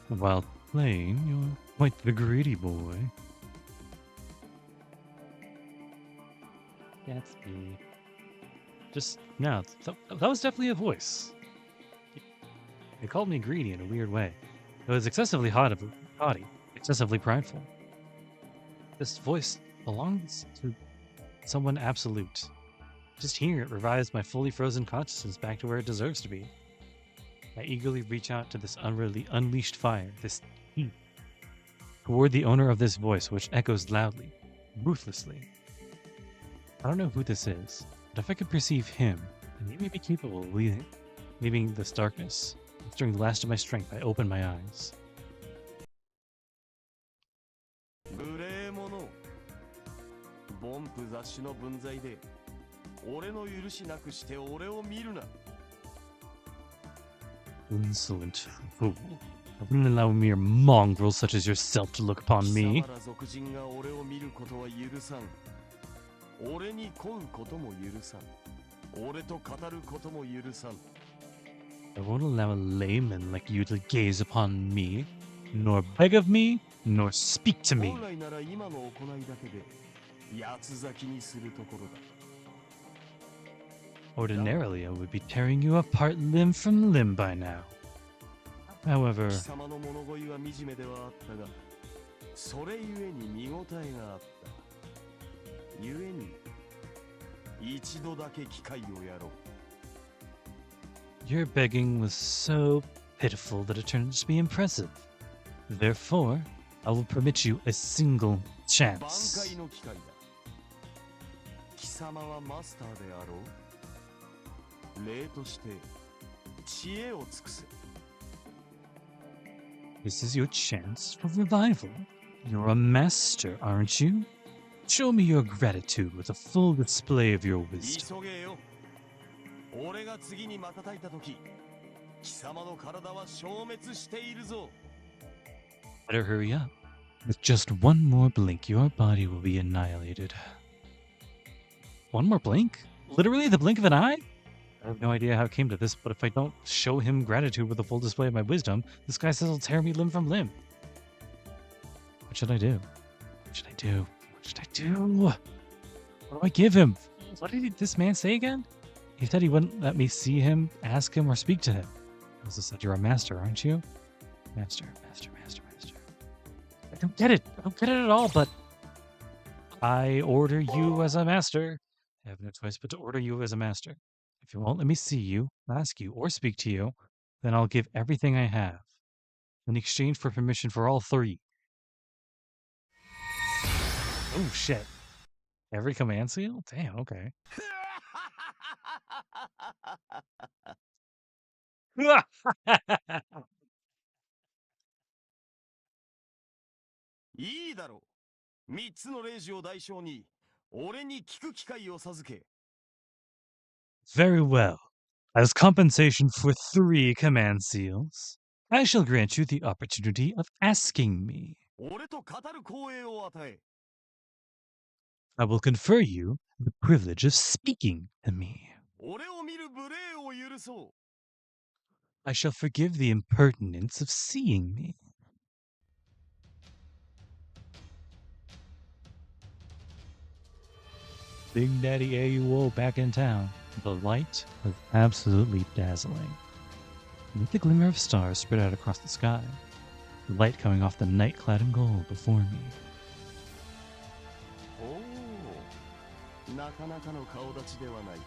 While playing, you're quite the greedy boy. Gatsby. Just now, that was definitely a voice. They called me greedy in a weird way. It was excessively haughty, excessively prideful. This voice belongs to someone absolute. Just hearing it revives my fully frozen consciousness back to where it deserves to be. I eagerly reach out to this unleashed fire, this heat, toward the owner of this voice, which echoes loudly, ruthlessly. I don't know who this is, but if I could perceive him, then he may be capable of leaving this darkness. During the last of my strength, I open my eyes. 無礼者。ボンプ雑誌の分際で俺の許しなくして俺を見るな。 Insolent fool. I wouldn't allow mere mongrels such as yourself to look upon me. 貴様ら俗人が俺を見ることは許さん。俺に恋うことも許さん。俺と語ることも許さん。 I won't allow a layman like you to gaze upon me, nor beg of me, nor speak to me. 本来なら今の行いだけで八つ咲きにするところだ。 Ordinarily, I would be tearing you apart limb from limb by now. However, 貴様の物乞いは惨めではあったが、それゆえに見応えがあった。ゆえに一度だけ機会をやろう。 your begging was so pitiful that it turned out to be impressive. Therefore, I will permit you a single 挽 chance. 回の機会だ。貴様はマスターであろう。礼として知恵を尽くせ。 This is your chance for revival. You're a master, aren't you? Show me your gratitude with a full display of your wisdom. 急げよ。俺が次に瞬いたとき、貴様の体は消滅しているぞ。 Better hurry up. With just one more blink, your body will be annihilated. One more blink? Literally the blink of an eye? I have no idea how it came to this, but if I don't show him gratitude with a full display of my wisdom, this guy says he'll tear me limb from limb. What should I do? What should I do? What should I do? What do I give him? What did this man say again? He said he wouldn't let me see him, ask him, or speak to him. He also said, you're a master, aren't you? Master, master, master, master. I don't get it. I don't get it at all, but I order you as a master. I have no choice but to order you as a master. If you won't let me see you, ask you, or speak to you, then I'll give everything I have in exchange for permission for all three. Oh, shit. Every command seal? Damn, okay. いいだろう。三つの令状を代償に俺に聞く機会を授け。 Very well. As compensation for 3 command seals, I shall grant you the opportunity of asking me. 俺と語る光栄を与え。 I will confer you the privilege of speaking to me. 俺を見る無礼を許そう。 I shall forgive the impertinence of seeing me. Big Daddy AUO back in town. The light was absolutely dazzling. With the glimmer of stars spread out across the sky, the light coming off the night clad in gold before me. おお、なかなかの顔立ちではないか。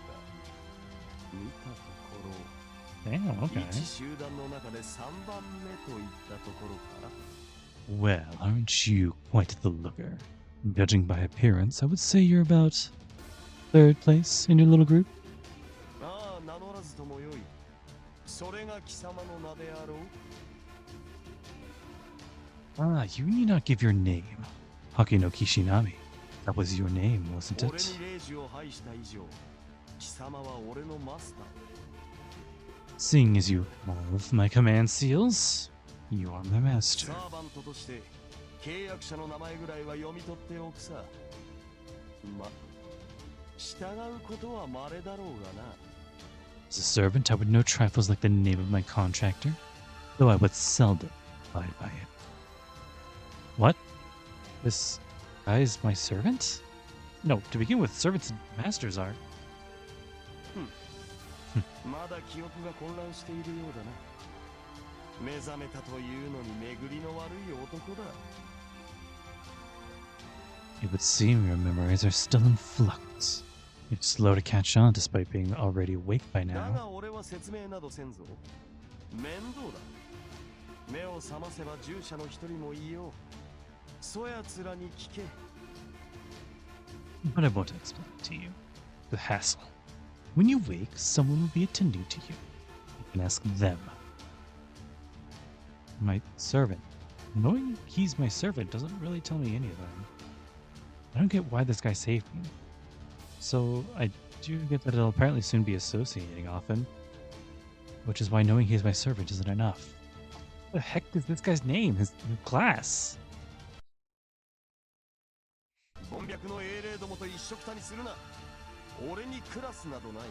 見たところ、 Damn, okay. 一集団の中で3番目といったところか。 Well, aren't you quite the looker? Judging by appearance, I would say you're about third place in your little group. ああ、名乗らずともよい。それが貴様の名であろう。 Ah, you need not give your name. Haki no Kishinami. That was your name, wasn't 俺 it? に令旨を拝した以上、貴様は俺のマスター。 Seeing as you have my command seals, you are my master. サーバントとして契約者の名前ぐらいは読み取っておくさ。ま、従うことは稀だろうがな。 As a servant, I would know trifles like the name of my contractor, though I would seldom abide by it. What? This guy is my servant? No, to begin with, servants and masters are. まだ記憶が混乱しているようだな。目覚めたというのに巡りの悪い男だ。 It would seem your memories are still in flux. You're slow to catch on despite being already awake by だ now. が俺は説明などせんぞ。面倒だ。目を覚ませば従者の一人もいよう。そやつらに聞け。 But I won't explain it to you. The hassle. When you wake, someone will be attending to you. You can ask them. My servant. Knowing he's my servant doesn't really tell me anything. I don't get why this guy saved me. So I do get that it'll apparently soon be associating often, which is why knowing he's my servant isn't enough. What the heck is this guy's name? His class? ボン白の英霊どもと一緒くたにするな。俺にクラスなどない。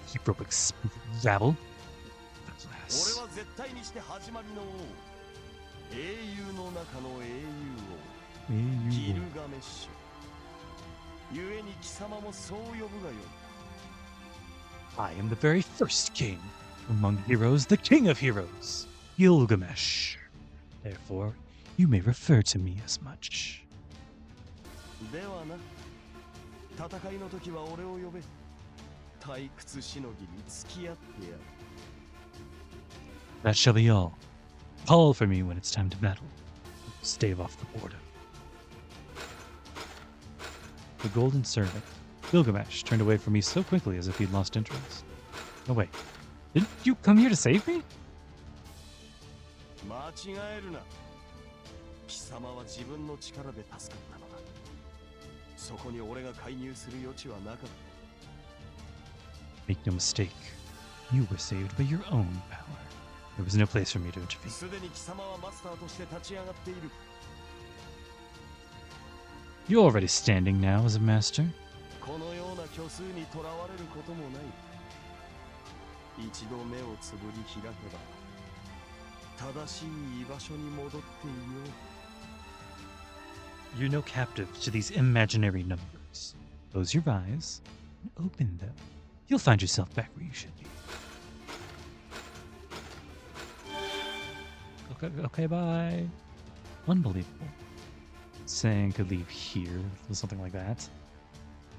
Heroic rabble. 俺は絶対にして始まりの王。英雄の中の英雄王。ギルガメッシュ。故に貴様もそう呼ぶがよい。 I am the very first king. Among heroes, the king of heroes. Gilgamesh. Therefore, you may refer to me as much. ではな。戦いの時は俺を呼べ。退屈しのぎに付き合ってやる。 That shall be all. Call for me when it's time to battle. Stave off the boredom. The golden servant, Gilgamesh, turned away from me so quickly as if he'd lost interest. No, wait. Didn't you come here to save me? 間違えるな。貴様は自分の力で助かったのだ。そこに俺が介入する余地はなかった。 Make no mistake. You were saved by your own power. There was no place for me to intervene. すでに貴様はマスターとして立ち上がっている。 You're already standing now as a master. このような虚数にとらわれることもない。一度目をつぶり開けば、正しい居場所に戻っていよう。 You're no captive to these imaginary numbers. Close your eyes and open them. You'll find yourself back where you should be. Okay, bye. Unbelievable. Saying could leave here or something like that. It's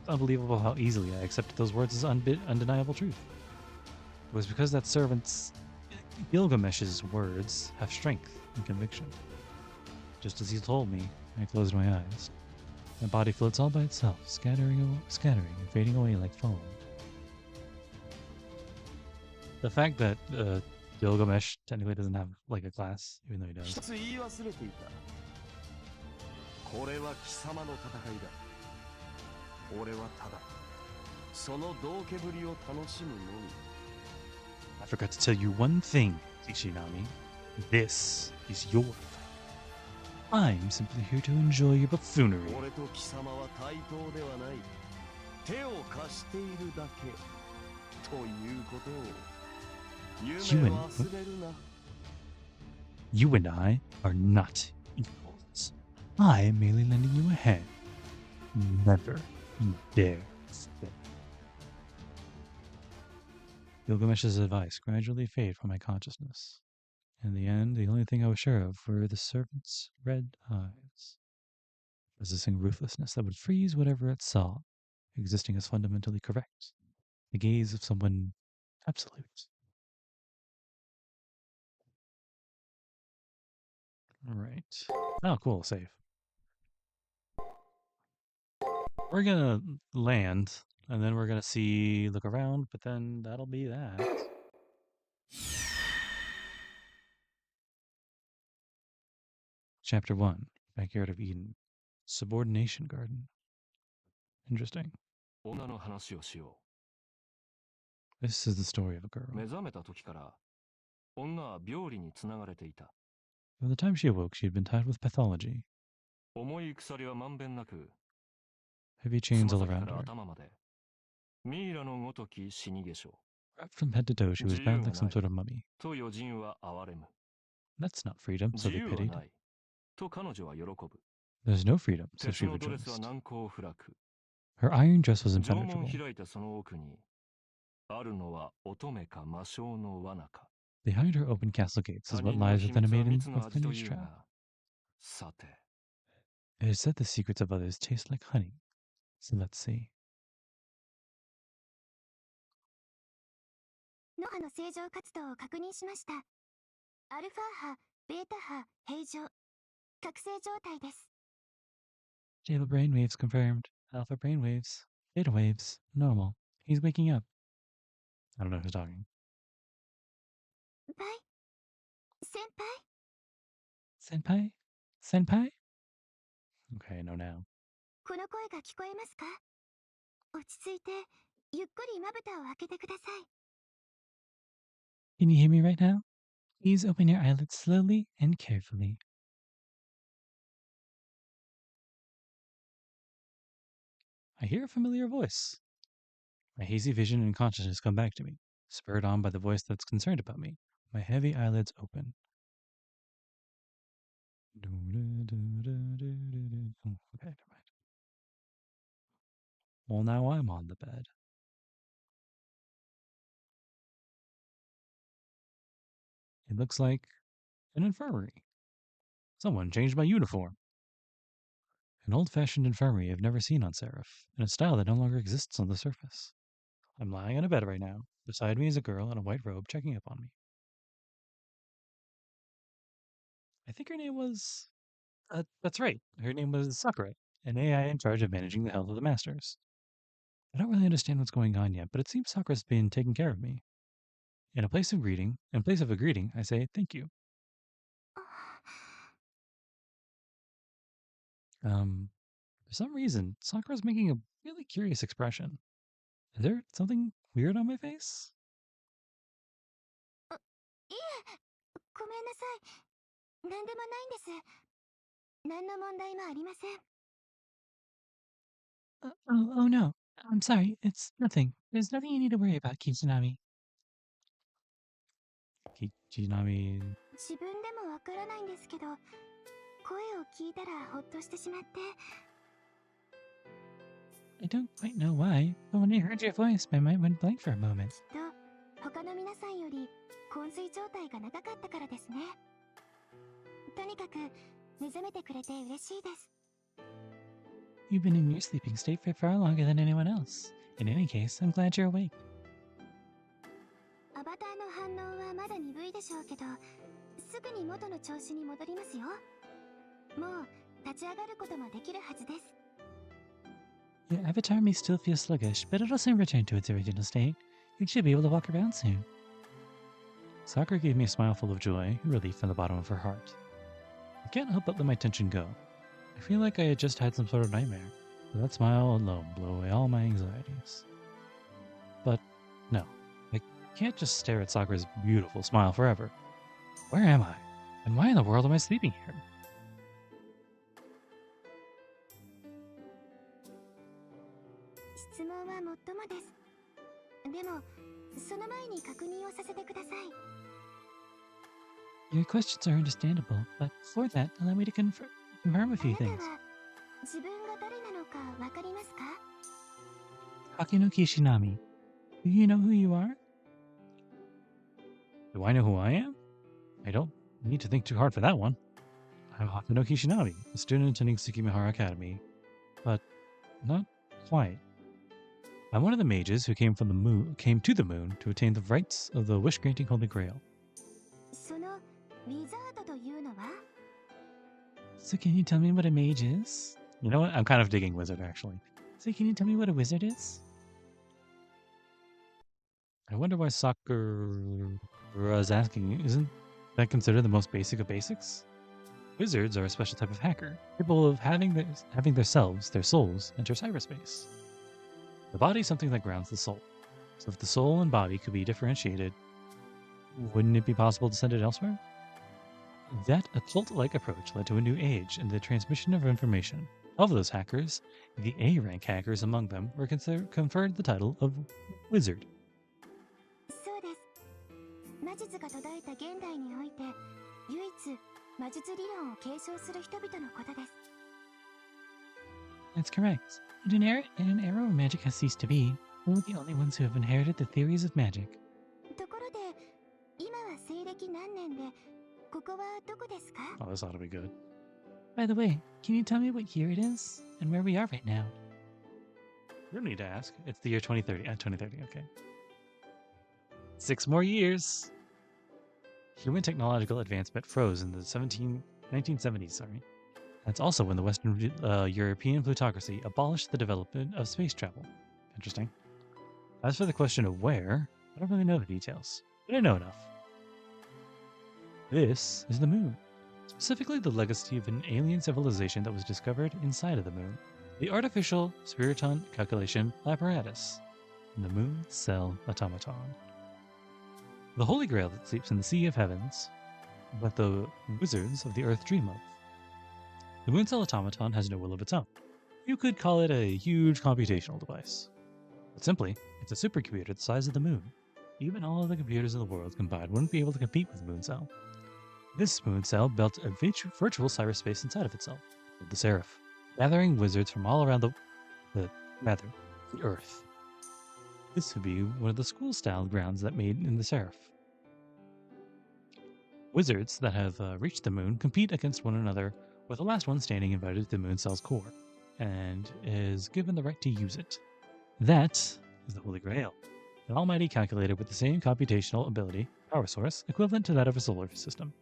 unbelievable how easily I accepted those words as undeniable truth. It was because that servant's Gilgamesh's words have strength and conviction. Just as he told me, I closed my eyes. My body floats all by itself, scattering and fading away like foam. The fact that Gilgamesh technically doesn't have like a class, even though he does. 一つ言い忘れていた。これは貴様の戦いだ。俺はただその道化ぶりを楽しむのみ。I forgot to tell you one thing, Kishinami. This is your fight. I'm simply here to enjoy your buffoonery. 俺と貴様は対等ではない。手を貸しているだけ。ということを夢を忘れるな。You and I are not equals. I am merely lending you a hand. Never you dare step. Gilgamesh's advice gradually faded from my consciousness. In the end, the only thing I was sure of were the servant's red eyes, possessing ruthlessness that would freeze whatever it saw, existing as fundamentally correct. The gaze of someone absolute. Alright. Oh, cool, save. We're gonna land, and then we're gonna look around, but then that'll be that. Chapter 1, Backyard of Eden. Subordination Garden. Interesting. 女の話をしよ This is the story of a う。 girl. 目覚めた時から女は病理につながれていた。 By the time she awoke, she had been tied with pathology. 重い鎖はまんべんなく、 Heavy つ chains ま all 先か around ら her. 頭まで。ミイラのごとき死に化粧 Wrapped from head to toe, she was bound like some sort of mummy. と余人は哀れむ。 That's not freedom, so 自 they 由は pitied. ないと彼女は喜ぶ。 There's no freedom, so 鉄 she のドレスは rejoiced. 難攻不落。 Her iron dress was 城門 impenetrable. 開いたその奥に、あるのは乙女か魔性の罠か。 Behind her open castle gates is 他 what 人の lies 秘 within a 密は maiden 蜜の of 味と Fenrir's いう trap. が、さて。 It is said the secrets of others taste like honey. So let's see. ノ波の正常活動を確認しました。アルファ波、ベータ波、平常。覚醒状態です。 Stable brainwaves confirmed. Alpha brainwaves. Beta waves. Normal. He's waking up. I don't know who's talking. 先輩 Senpai? Senpai? Okay, I know now. この声が聞こえますか？落ち着いて、ゆっくりまぶたを開けてください。 Can you hear me right now? Please open your eyelids slowly and carefully. I hear a familiar voice. My hazy vision and consciousness come back to me, spurred on by the voice that's concerned about me. My heavy eyelids open. Okay, never mind. Well, now I'm on the bed. It looks like an infirmary. Someone changed my uniform. An old-fashioned infirmary I've never seen on Seraph, in a style that no longer exists on the surface. I'm lying on a bed right now. Beside me is a girl in a white robe checking up on me. I think her name was... that's right. Her name was Sakura, an AI in charge of managing the health of the masters. I don't really understand what's going on yet, but it seems Sakura's been taking care of me. In place of a greeting, I say thank you. For some reason, Sakura's making a really curious expression. Is there something weird on my face? いえ、ごめんなさい。何でもないんです。何の問題もありません。Oh no. I'm sorry. It's nothing. There's nothing you need to worry about, Kichinami. Kichinami. 自分でもわからないんですけど、声を聞いたらほっとしてしまって。 I don't quite know why, but when I heard your voice, my mind went blank for a moment. きっと他の皆さんより昏睡状態が長かったからですね。とにかく目覚めてくれて嬉しいです。 You've been in your sleeping state for far longer than anyone else. In any case, I'm glad you're awake. アバターの反応はまだ鈍いでしょうけど、すぐに元の調子に戻りますよ。もう立ち上がることもできるはずです。 Your avatar may still feel sluggish, but it'll soon return to its original state. You should be able to walk around soon. Sakura gave me a smile full of joy and relief from the bottom of her heart. I can't help but let my tension go. I feel like I had just had some sort of nightmare, but that smile alone blew away all my anxieties. But no, Can't just stare at Sakura's beautiful smile forever. Where am I? And why in the world am I sleeping here? 質問はもっともです。でも、その前に確認をさせてください。Your questions are understandable, but before that, allow me to confirm a あ few なた things. は自分が誰なのかわかりますか？ Hakinuki Shinami. Do you know who you are? Do I know who I am? I don't need to think too hard for that one. I'm Hakinuki Shinami, a student attending Tsukimihara Academy, but not quite. I'm one of the mages who came to the moon to attain the rights of the wish-granting Holy Grail. そのウィザードというのは？ So can you tell me what a mage is? You know what? I'm kind of digging wizard, actually. So can you tell me what a wizard is? I wonder why Sakura's asking. Isn't that considered the most basic of basics? Wizards are a special type of hacker, capable of having their souls, enter cyberspace. The body is something that grounds the soul. So if the soul and body could be differentiated, wouldn't it be possible to send it elsewhere? That occult-like approach led to a new age in the transmission of information. Of those hackers, the A-rank hackers among them were conferred the title of wizard. そうです。魔術が途絶えた現代において、唯一魔術理論を継承する人々のことです。That's correct. In an era where magic has ceased to be, we're the only ones who have inherited the theories of magic. ところで、今は西暦何年で、ここはどこですか？ Oh, this ought to be good. By the way, can you tell me what year it is and where we are right now? You don't need to ask. It's the year 2030. 2030, okay. 6 more years. Human technological advancement froze in the 1970s, sorry. That's also when the Western European plutocracy abolished the development of space travel. Interesting. As for the question of where, I don't really know the details, but I know enough. This is the moon, specifically the legacy of an alien civilization that was discovered inside of the moon. The artificial spiriton calculation apparatus, the moon cell automaton. The Holy Grail that sleeps in the Sea of Heavens, but the wizards of the earth dream of. The moon cell automaton has no will of its own. You could call it a huge computational device. But simply, it's a supercomputer the size of the moon. Even all of the computers in the world combined wouldn't be able to compete with the moon cell. This moon cell built a virtual cyberspace inside of itself, called the Seraph, gathering wizards from all around the Earth. This would be one of the school-style grounds that made in the Seraph. Wizards that have reached the moon compete against one another, with the last one standing invited to the moon cell's core, and is given the right to use it. That is the Holy Grail, an almighty calculator with the same computational ability, power source, equivalent to that of a solar system.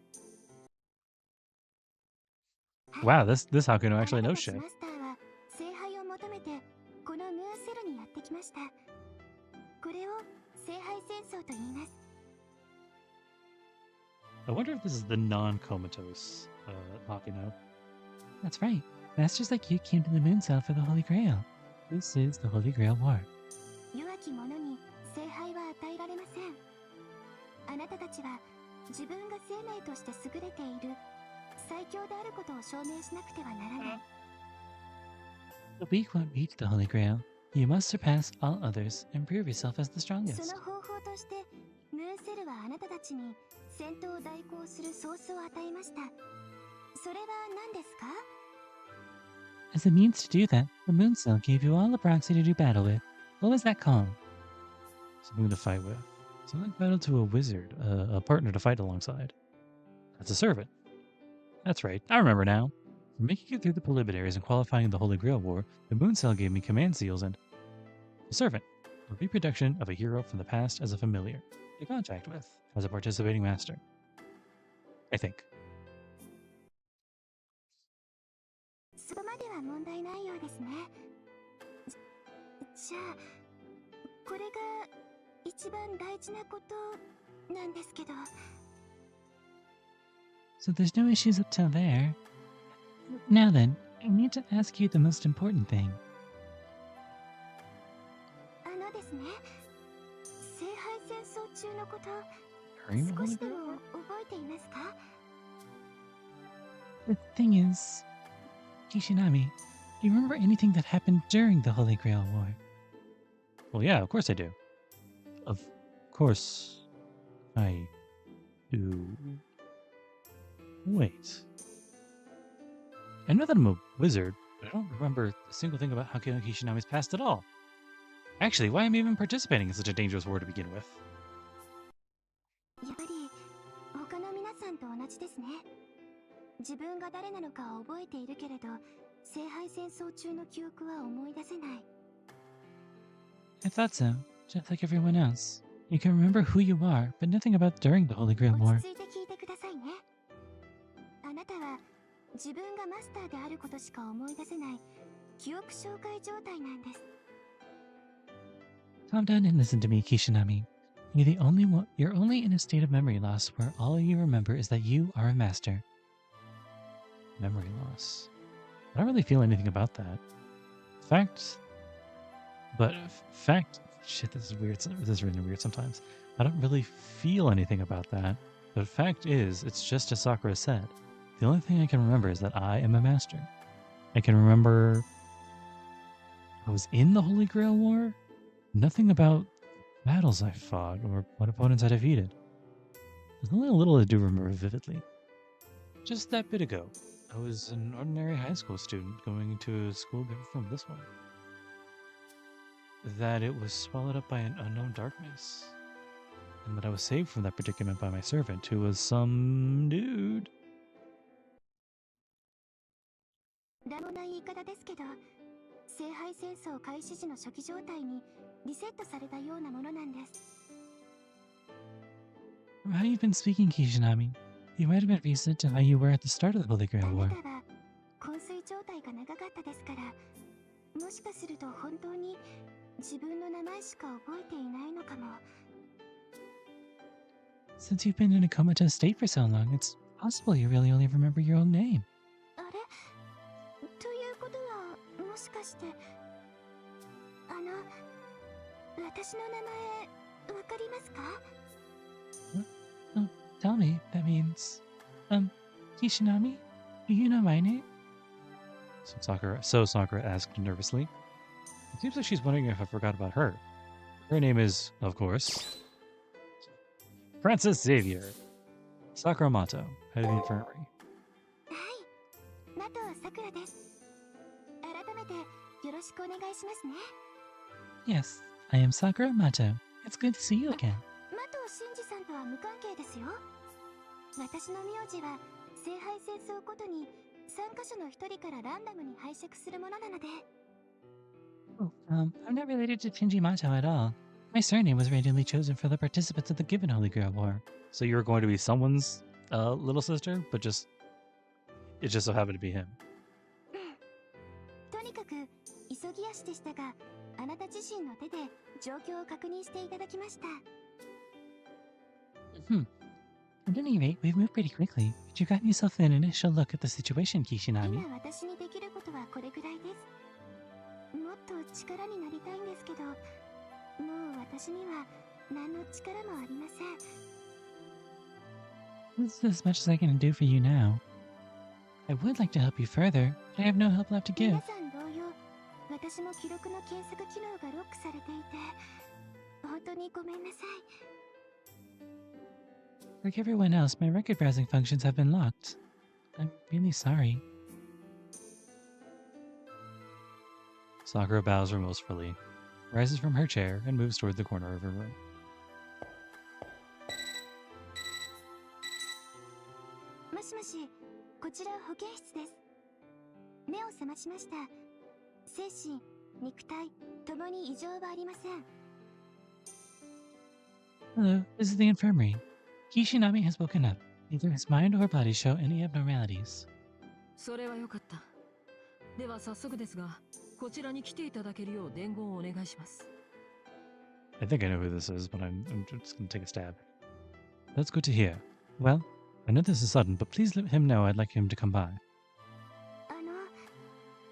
Wow, this Hakuno actually knows shit. マスターは聖杯を求めてこのムーンセルにやってきました。これを聖杯戦争と言います。 I wonder if this is the non-comatose Hakuno. That's right. Masters like you came to the moon cell for the Holy Grail. This is the Holy Grail War. 弱き者に聖杯は与えられません。あなたたちは自分が生命として優れている最強であることを証明しなくてはならない。 The weak won't reach the Holy Grail. You must surpass all others and prove yourself as the そ strongest. の方法としてムーンセルはあなたたちに戦闘を代行するソースを与えました。それは何ですか？ As a means to do that, the moon cell gave you all a proxy to do battle with. What was that called? Something to fight with. Something vital to a wizard, a partner to fight alongside. That's a servant. That's right, I remember now. For making it through the preliminaries and qualifying the Holy Grail War, the moon cell gave me command seals and a servant, a reproduction of a hero from the past as a familiar, to contact with as a participating master. I think. そこまでは問題ないようですね。じゃあ、これが一番大事なことなんですけど。 So there's no issues up till there. Now then, I need to ask you the most important thing. ですね。聖杯戦争中のこと During the 少 Holy しで Grail も War? 覚えていますか？ The thing is, Kishinami, do you remember anything that happened during the Holy Grail War? Well, yeah, of course I do. Of course I do. Wait. I know that I'm a wizard, but I don't remember a single thing about Hakeo Kishinami's past at all. Actually, why am I even participating in such a dangerous war to begin with? やっぱり他の皆さんと同じですね。自分が誰なのかは覚えているけれど、聖杯戦争中の記憶は思い出せない。 I thought so, just like everyone else. You can remember who you are, but nothing about during the Holy Grail 落 War. ち着いて聞いてくださいね。あなたは自分がマスターであることしか思い出せない記憶障害状態なんです。 Calm down and listen to me, Kishinami. You're only in a state of memory loss where all you remember is that you are a master. Memory loss. I don't really feel anything about that. Shit, this is weird. This is really weird sometimes. I don't really feel anything about that. But fact is, it's just as Sakura said. The only thing I can remember is that I am a master. I can remember I was in the Holy Grail War. Nothing about battles I fought or what opponents I defeated. There's only a little I do remember vividly. Just that bit ago, I was an ordinary high school student going to a school different from this one. That it was swallowed up by an unknown darkness. And that I was saved from that predicament by my servant, who was some dude. 乱暴な言い方ですけど、聖杯戦争開始時の初期状態にリセットされたようなものなんです。 From how you've been speaking, Kishinami, you might have been reset to how you were at the start of the Holy あ Grail な War. たは昏睡状態が長かったですから、もしかすると本当に自分の名前しか覚えていないのかも。 Since you've been in a comatose state for so long, it's possible you really only remember your own name. あれということはもしかして私の名前わかりますか？ Oh, tell me, that means... Kishinami? Do you know my name? So Sakura asked nervously. It seems like she's wondering if I forgot about her. Her name is, of course, Francis Xavier. Sakura Mato, head of the infirmary. はい、マトさくらです。改めてよろしくお願いしますね。 Yes, I am Sakura Mato. It's good to see you again. マト真司さんとは無関係ですよ。私の名字は聖杯戦争ごとに参加者の一人からランダムに拝借するものなので。 Oh, I'm not related to Shinji Mato at all. My surname was randomly chosen for the participants of the given Holy Grail War. So you were going to be someone's little sister, but it just so happened to be him. とにかく急ぎ足でしたが、あなた自身の手で状況を確認していただきました。 At any rate, we've moved pretty quickly, but you got yourself an initial look at the situation, Kishinami. 今私にできることはこれぐらいです。もっと力になりたいんですけど、もう私には何の力もありません。 This is as much as I can do for you now. I would like to help you further, but I have no help left to give. 皆さん同様、私も記録の検索機能がロックされていて、本当にごめんなさい。 Like everyone else, my record browsing functions have been locked. I'm really sorry. Sakura bows remorsefully, rises from her chair, and moves toward the corner of her room. もしもし、こちら保健室です。目を覚ましました。精神、肉体、ともに異常はありません。 Hello, this is the infirmary. Kishinami has woken up. Neither his mind or body show any abnormalities. それはよかった。では早速ですが、こちらに来ていただけるよう伝言をお願いします。 I think I know who this is, but I'm just going to take a stab. That's good to hear. Well, I know this is sudden, but please let him know I'd like him to come by.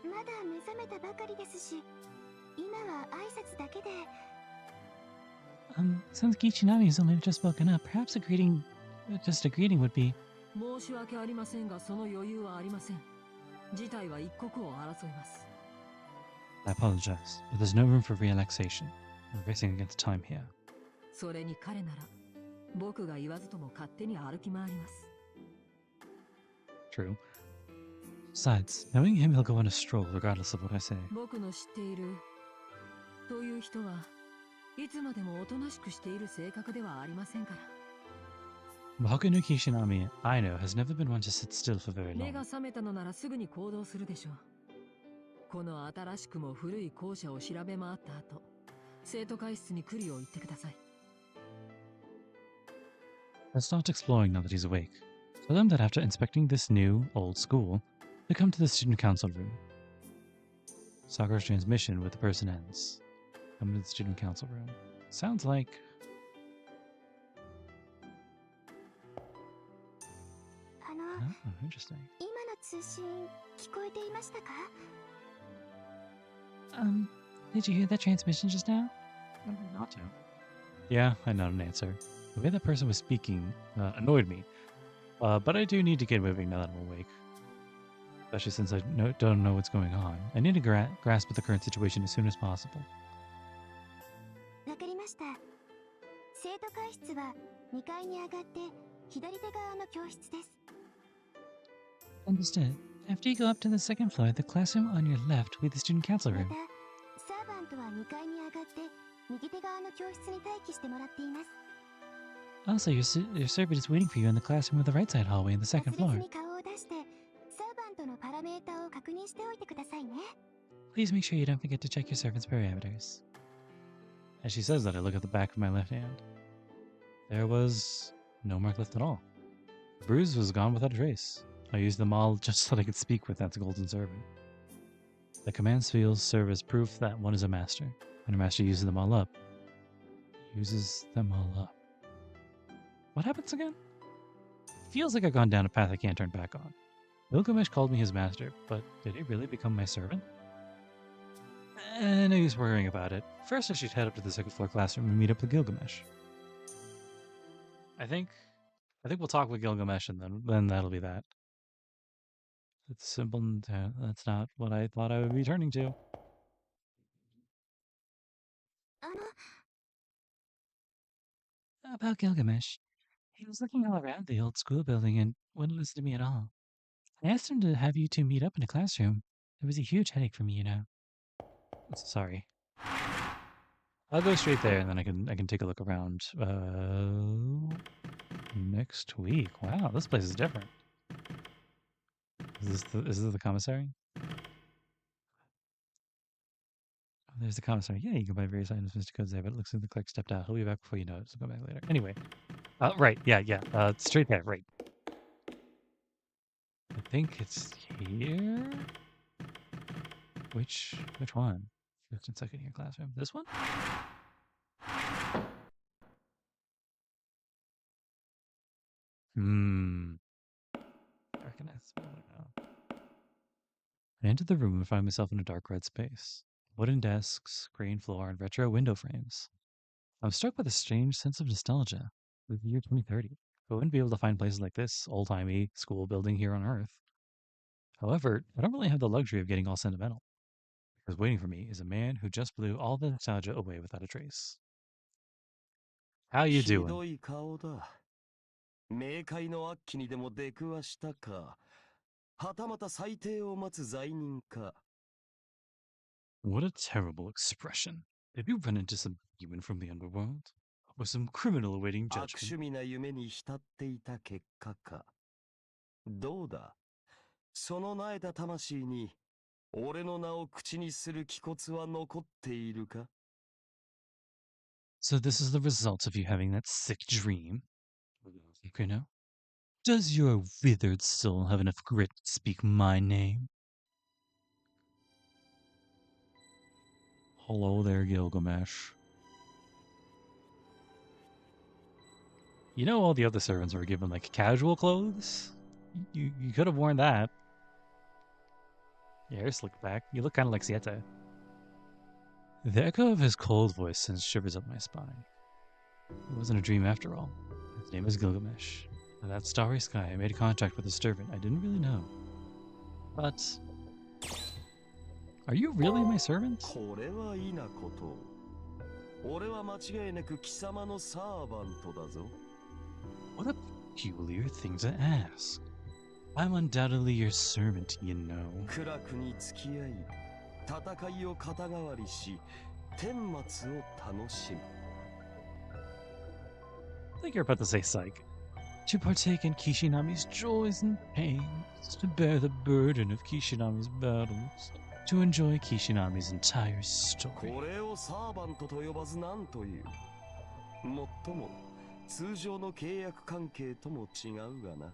まだ目覚めたばかりですし、今は挨拶だけで。Since Kichinami has only just woken up, perhaps just a greeting would be. 申し訳ありませんが、その余裕はありません。事態は一刻を争います。 I apologize, but there's no room for relaxation. We're racing against time here. それに彼なら、僕が言わずとも勝手に歩き回ります。 True. Besides, knowing him, he'll go on a stroll regardless of what I say. 僕の知っているという人はいつまでもおとなしくしている性格ではありませんから。 Baku no Kishinami, I know, has never been one to sit still for very 目が long. 覚めたのならすぐに行動するでしょう。この新しくも古い校舎を調べ回った後、生徒会室に来るよう言ってください。 Let's start exploring now that he's awake. Tell him that after inspecting this new, old school, they come to the student council room. Sakura's transmission with the person ends. Come to the student council room. Sounds like... あの、 Oh, interesting. 今の通信聞こえていましたか？ Did you hear that transmission just now? Not to. Yeah, I know an answer. The way that person was speaking annoyed me. But I do need to get moving now that I'm awake. Especially since I don't know what's going on. I need to grasp at the current situation as soon as possible. わかりました。生徒会室は2階に上がって左手側の教室です。 Understood. After you go up to the second floor, the classroom on your left will be the student council ま room. た、サーバントは2階に上がって右手側の教室に待機してもらっています。 Also, your servant is waiting for you in the classroom of the right side hallway in the 忘 second れず floor. に顔を出して、サーバントのパラメータを確認しておいてくださいね。 Please make sure you don't forget to check your servant's parameters. As she says that, I look at the back of my left hand. There was no mark left at all. The bruise was gone without a trace. I used them all just so that I could speak with that golden servant. The command fields serve as proof that one is a master. When a master uses them all up, What happens again? Feels like I've gone down a path I can't turn back on. Gilgamesh called me his master, but did he really become my servant? No use worrying about it. First I should head up to the second floor classroom and meet up with Gilgamesh. I think we'll talk with Gilgamesh and then that'll be that. It's simple. That's not what I thought I would be turning to. あの、 About Gilgamesh. He was looking all around the old school building and wouldn't listen to me at all. I asked him to have you two meet up in a classroom. It was a huge headache for me, you know. Sorry. I'll go straight there and then I can take a look around next week. Wow, this place is different. Is this the commissary? Oh, there's the commissary. Yeah, you can buy various items, Mr. Codes there, but it looks like the clerk stepped out. He'll be back before you know it, so go back later. Anyway. Right, yeah. Straight there, right. I think it's here. Which one? First and second year classroom. This one? I recognize this one. I don't know. I entered the room and found myself in a dark red space. Wooden desks, grain floor, and retro window frames. I was struck by the strange sense of nostalgia. It was the year 2030. I wouldn't be able to find places like this old-timey school building here on Earth. However, I don't really have the luxury of getting all sentimental. Because waiting for me is a man who just blew all the nostalgia away without a trace. How you ひ doing? どい顔だ。冥界の悪鬼にでも出くわしたか、はたまた裁定を待つ罪人か。What a terrible expression. Did you run into some demon from the underworld? Or some criminal awaiting 悪 judgment? 趣味な夢に浸っていた結果か。どうだ、その萎えた魂に俺の名を口にする気骨は残っているか？ So this is the result of you having that sick dream? You know? Does your withered soul have enough grit to speak my name? Hello there, Gilgamesh. You know all the other servants were given, like, casual clothes? You could have worn that. Your hair slicked back. You look kind of like Siete. The echo of his cold voice sends shivers up my spine. It wasn't a dream after all. His name is Gilgamesh. In that starry sky, I made contact with a servant I didn't really know. But... Are you really my servant? これはいいなこと。俺は間違いなく貴様のサーバントだぞ。What a peculiar thing to ask. I'm undoubtedly your servant, you know. 苦楽に付き合い、戦いを肩代わりし、天末を楽しむ。I think you're about to say psych. To partake in Kishinami's joys and pains, to bear the burden of Kishinami's battles, to enjoy Kishinami's entire story. これをサーバントと呼ばずなんという。もっとも通常の契約関係とも違うがな。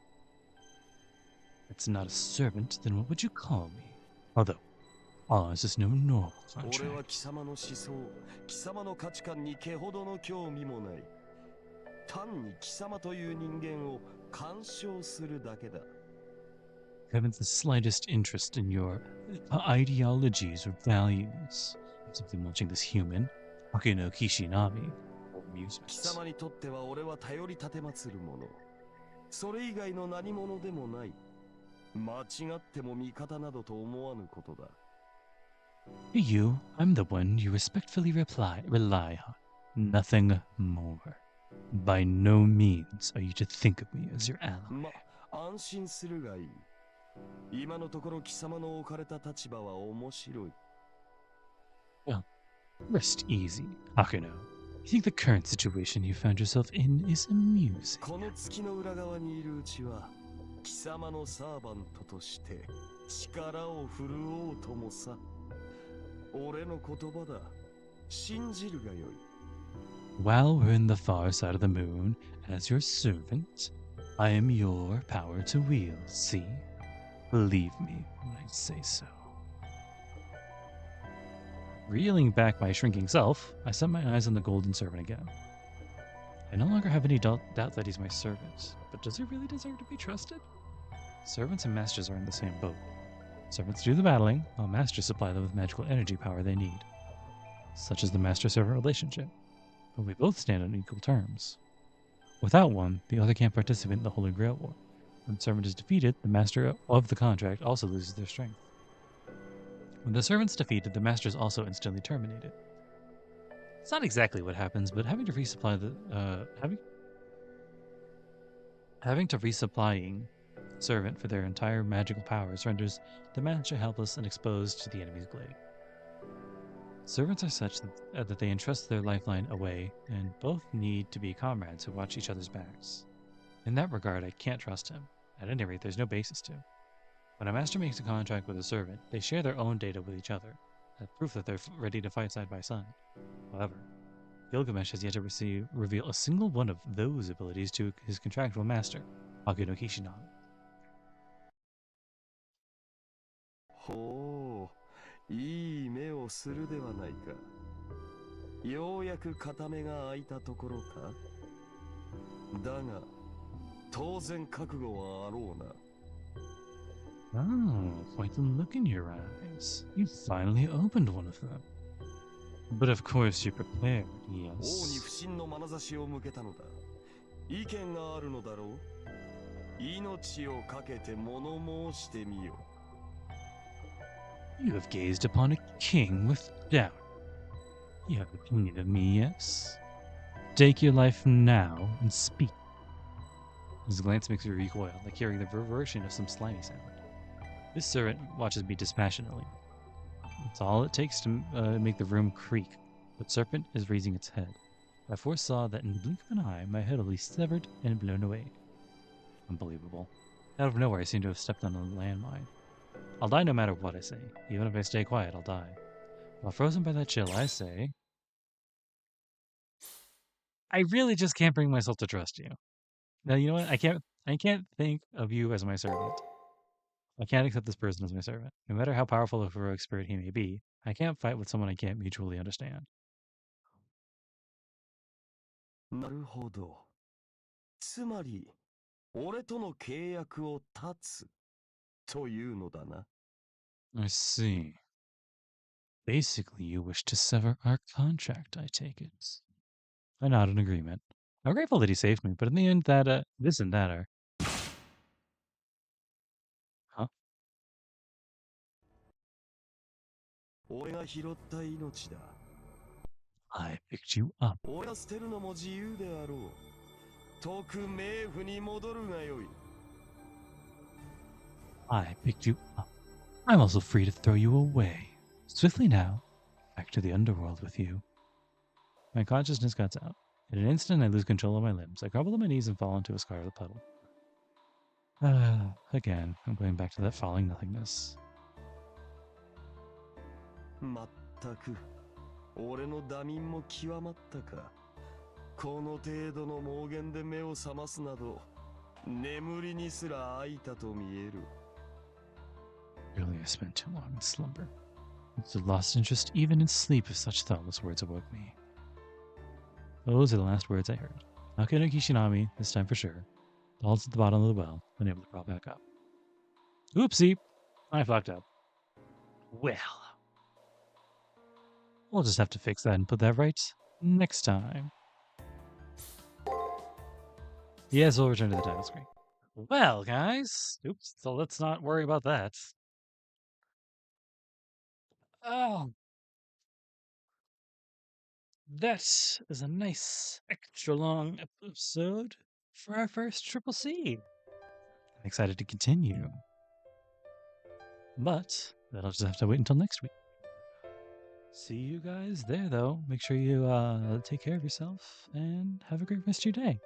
It's not a servant, then what would you call me? Although, ours is no normal 俺は contract. 貴様の思想、貴様の価値観に毛ほどの興味もない。単に貴様という人間を干渉するだけだ。I haven't the slightest interest in your ideologies or values. I'm simply watching this human, Akino Kishinami, for 貴 amusement. 様にとっては俺は頼り立てまつるもの。それ以外の何者でもない。間違っても味方などと思わぬことだ。To you, I'm the one you respectfully rely on. Nothing more. By no means are you to think of me as your ally. ま、安心するがいい。今のところ貴様の置かれた立場は面白い。Rest easy, Akino. You think the current situation you found yourself in is amusing? この月の裏側にいるうちは、貴様のサーバントとして力を振るおうともさ。俺の言葉だ。信じるがよい。While we're in the far side of the moon, as your servant, I am your power to wield, see? Believe me when I say so. Reeling back my shrinking self, I set my eyes on the golden servant again. I no longer have any doubt that he's my servant, but does he really deserve to be trusted? Servants and masters are in the same boat. Servants do the battling, while masters supply them with magical energy power they need. Such is the master-servant relationship, but we both stand on equal terms. Without one, the other can't participate in the Holy Grail War. When the servant is defeated, the master of the contract also loses their strength. When the servant's defeated, the master is also instantly terminated. It's not exactly what happens, but having to resupplying servant for their entire magical powers renders the master helpless and exposed to the enemy's blade. Servants are such that they entrust their lifeline away, and both need to be comrades who watch each other's backs. In that regard, I can't trust him. At any rate, there's no basis to. When a master makes a contract with a servant, they share their own data with each other, as proof that they're ready to fight side by side. However, Gilgamesh has yet to reveal a single one of those abilities to his contractual master, Akino Kishinami. ほう、いい目をするではないか。ようやく片目が開いたところか。だが、当然覚悟はあろうな。Oh, quite the look in your eyes. You finally opened one of them. But of course you're prepared, 王に yes. 不信の眼差しを向けたのだ。意見があるのだろう。命をかけて物申してみよ。You have gazed upon a king with doubt. You have an opinion of me, yes? Take your life now and speak. His glance makes me recoil, like hearing the reverberation of some slimy sound. This servant watches me dispassionately. It's all it takes to make the room creak. The serpent is raising its head. I foresaw that in the blink of an eye, my head will be severed and blown away. Unbelievable. Out of nowhere, I seem to have stepped on a landmine. I'll die no matter what I say. Even if I stay quiet, I'll die. While frozen by that chill, I say... I really just can't bring myself to trust you. Now, you know what? I can't think of you as my servant. I can't accept this person as my servant. No matter how powerful a heroic spirit he may be, I can't fight with someone I can't mutually understand. なるほど。つまり、俺との契約を断つというのだな。I see. Basically, you wish to sever our contract, I take it. I nod in agreement. I'm grateful that he saved me, but in the end, that this and that are. Huh? 俺が拾った命だ。 I picked you up. 俺が捨てるのも自由であろう。徳冥府に戻るがよい。 I picked you up. I'm also free to throw you away. Swiftly now, back to the underworld with you. My consciousness cuts out. In an instant, I lose control of my limbs. I crumble to my knees and fall into a scarlet puddle. Again, I'm going back to that falling nothingness. まったく、俺の打眠も極まったか。この程度の妄言で目を覚ますなど、眠りにすら空いたと見える。 Really, I spent too long in slumber. I've lost interest even in sleep if such thoughtless words awoke me. Those are the last words I heard. Akira Kishinami, this time for sure. Falls at the bottom of the well, unable to crawl back up. Oopsie! I fucked up. Well. We'll just have to fix that and put that right next time. Yes, we'll return to the title screen. Well, guys. Oops, so let's not worry about that. Oh. That is a nice extra long episode for our first Triple C. I'm excited to continue. But that'll just have to wait until next week. See you guys there, though. Make sure you take care of yourself and have a great rest of your day.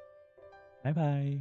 Bye-bye.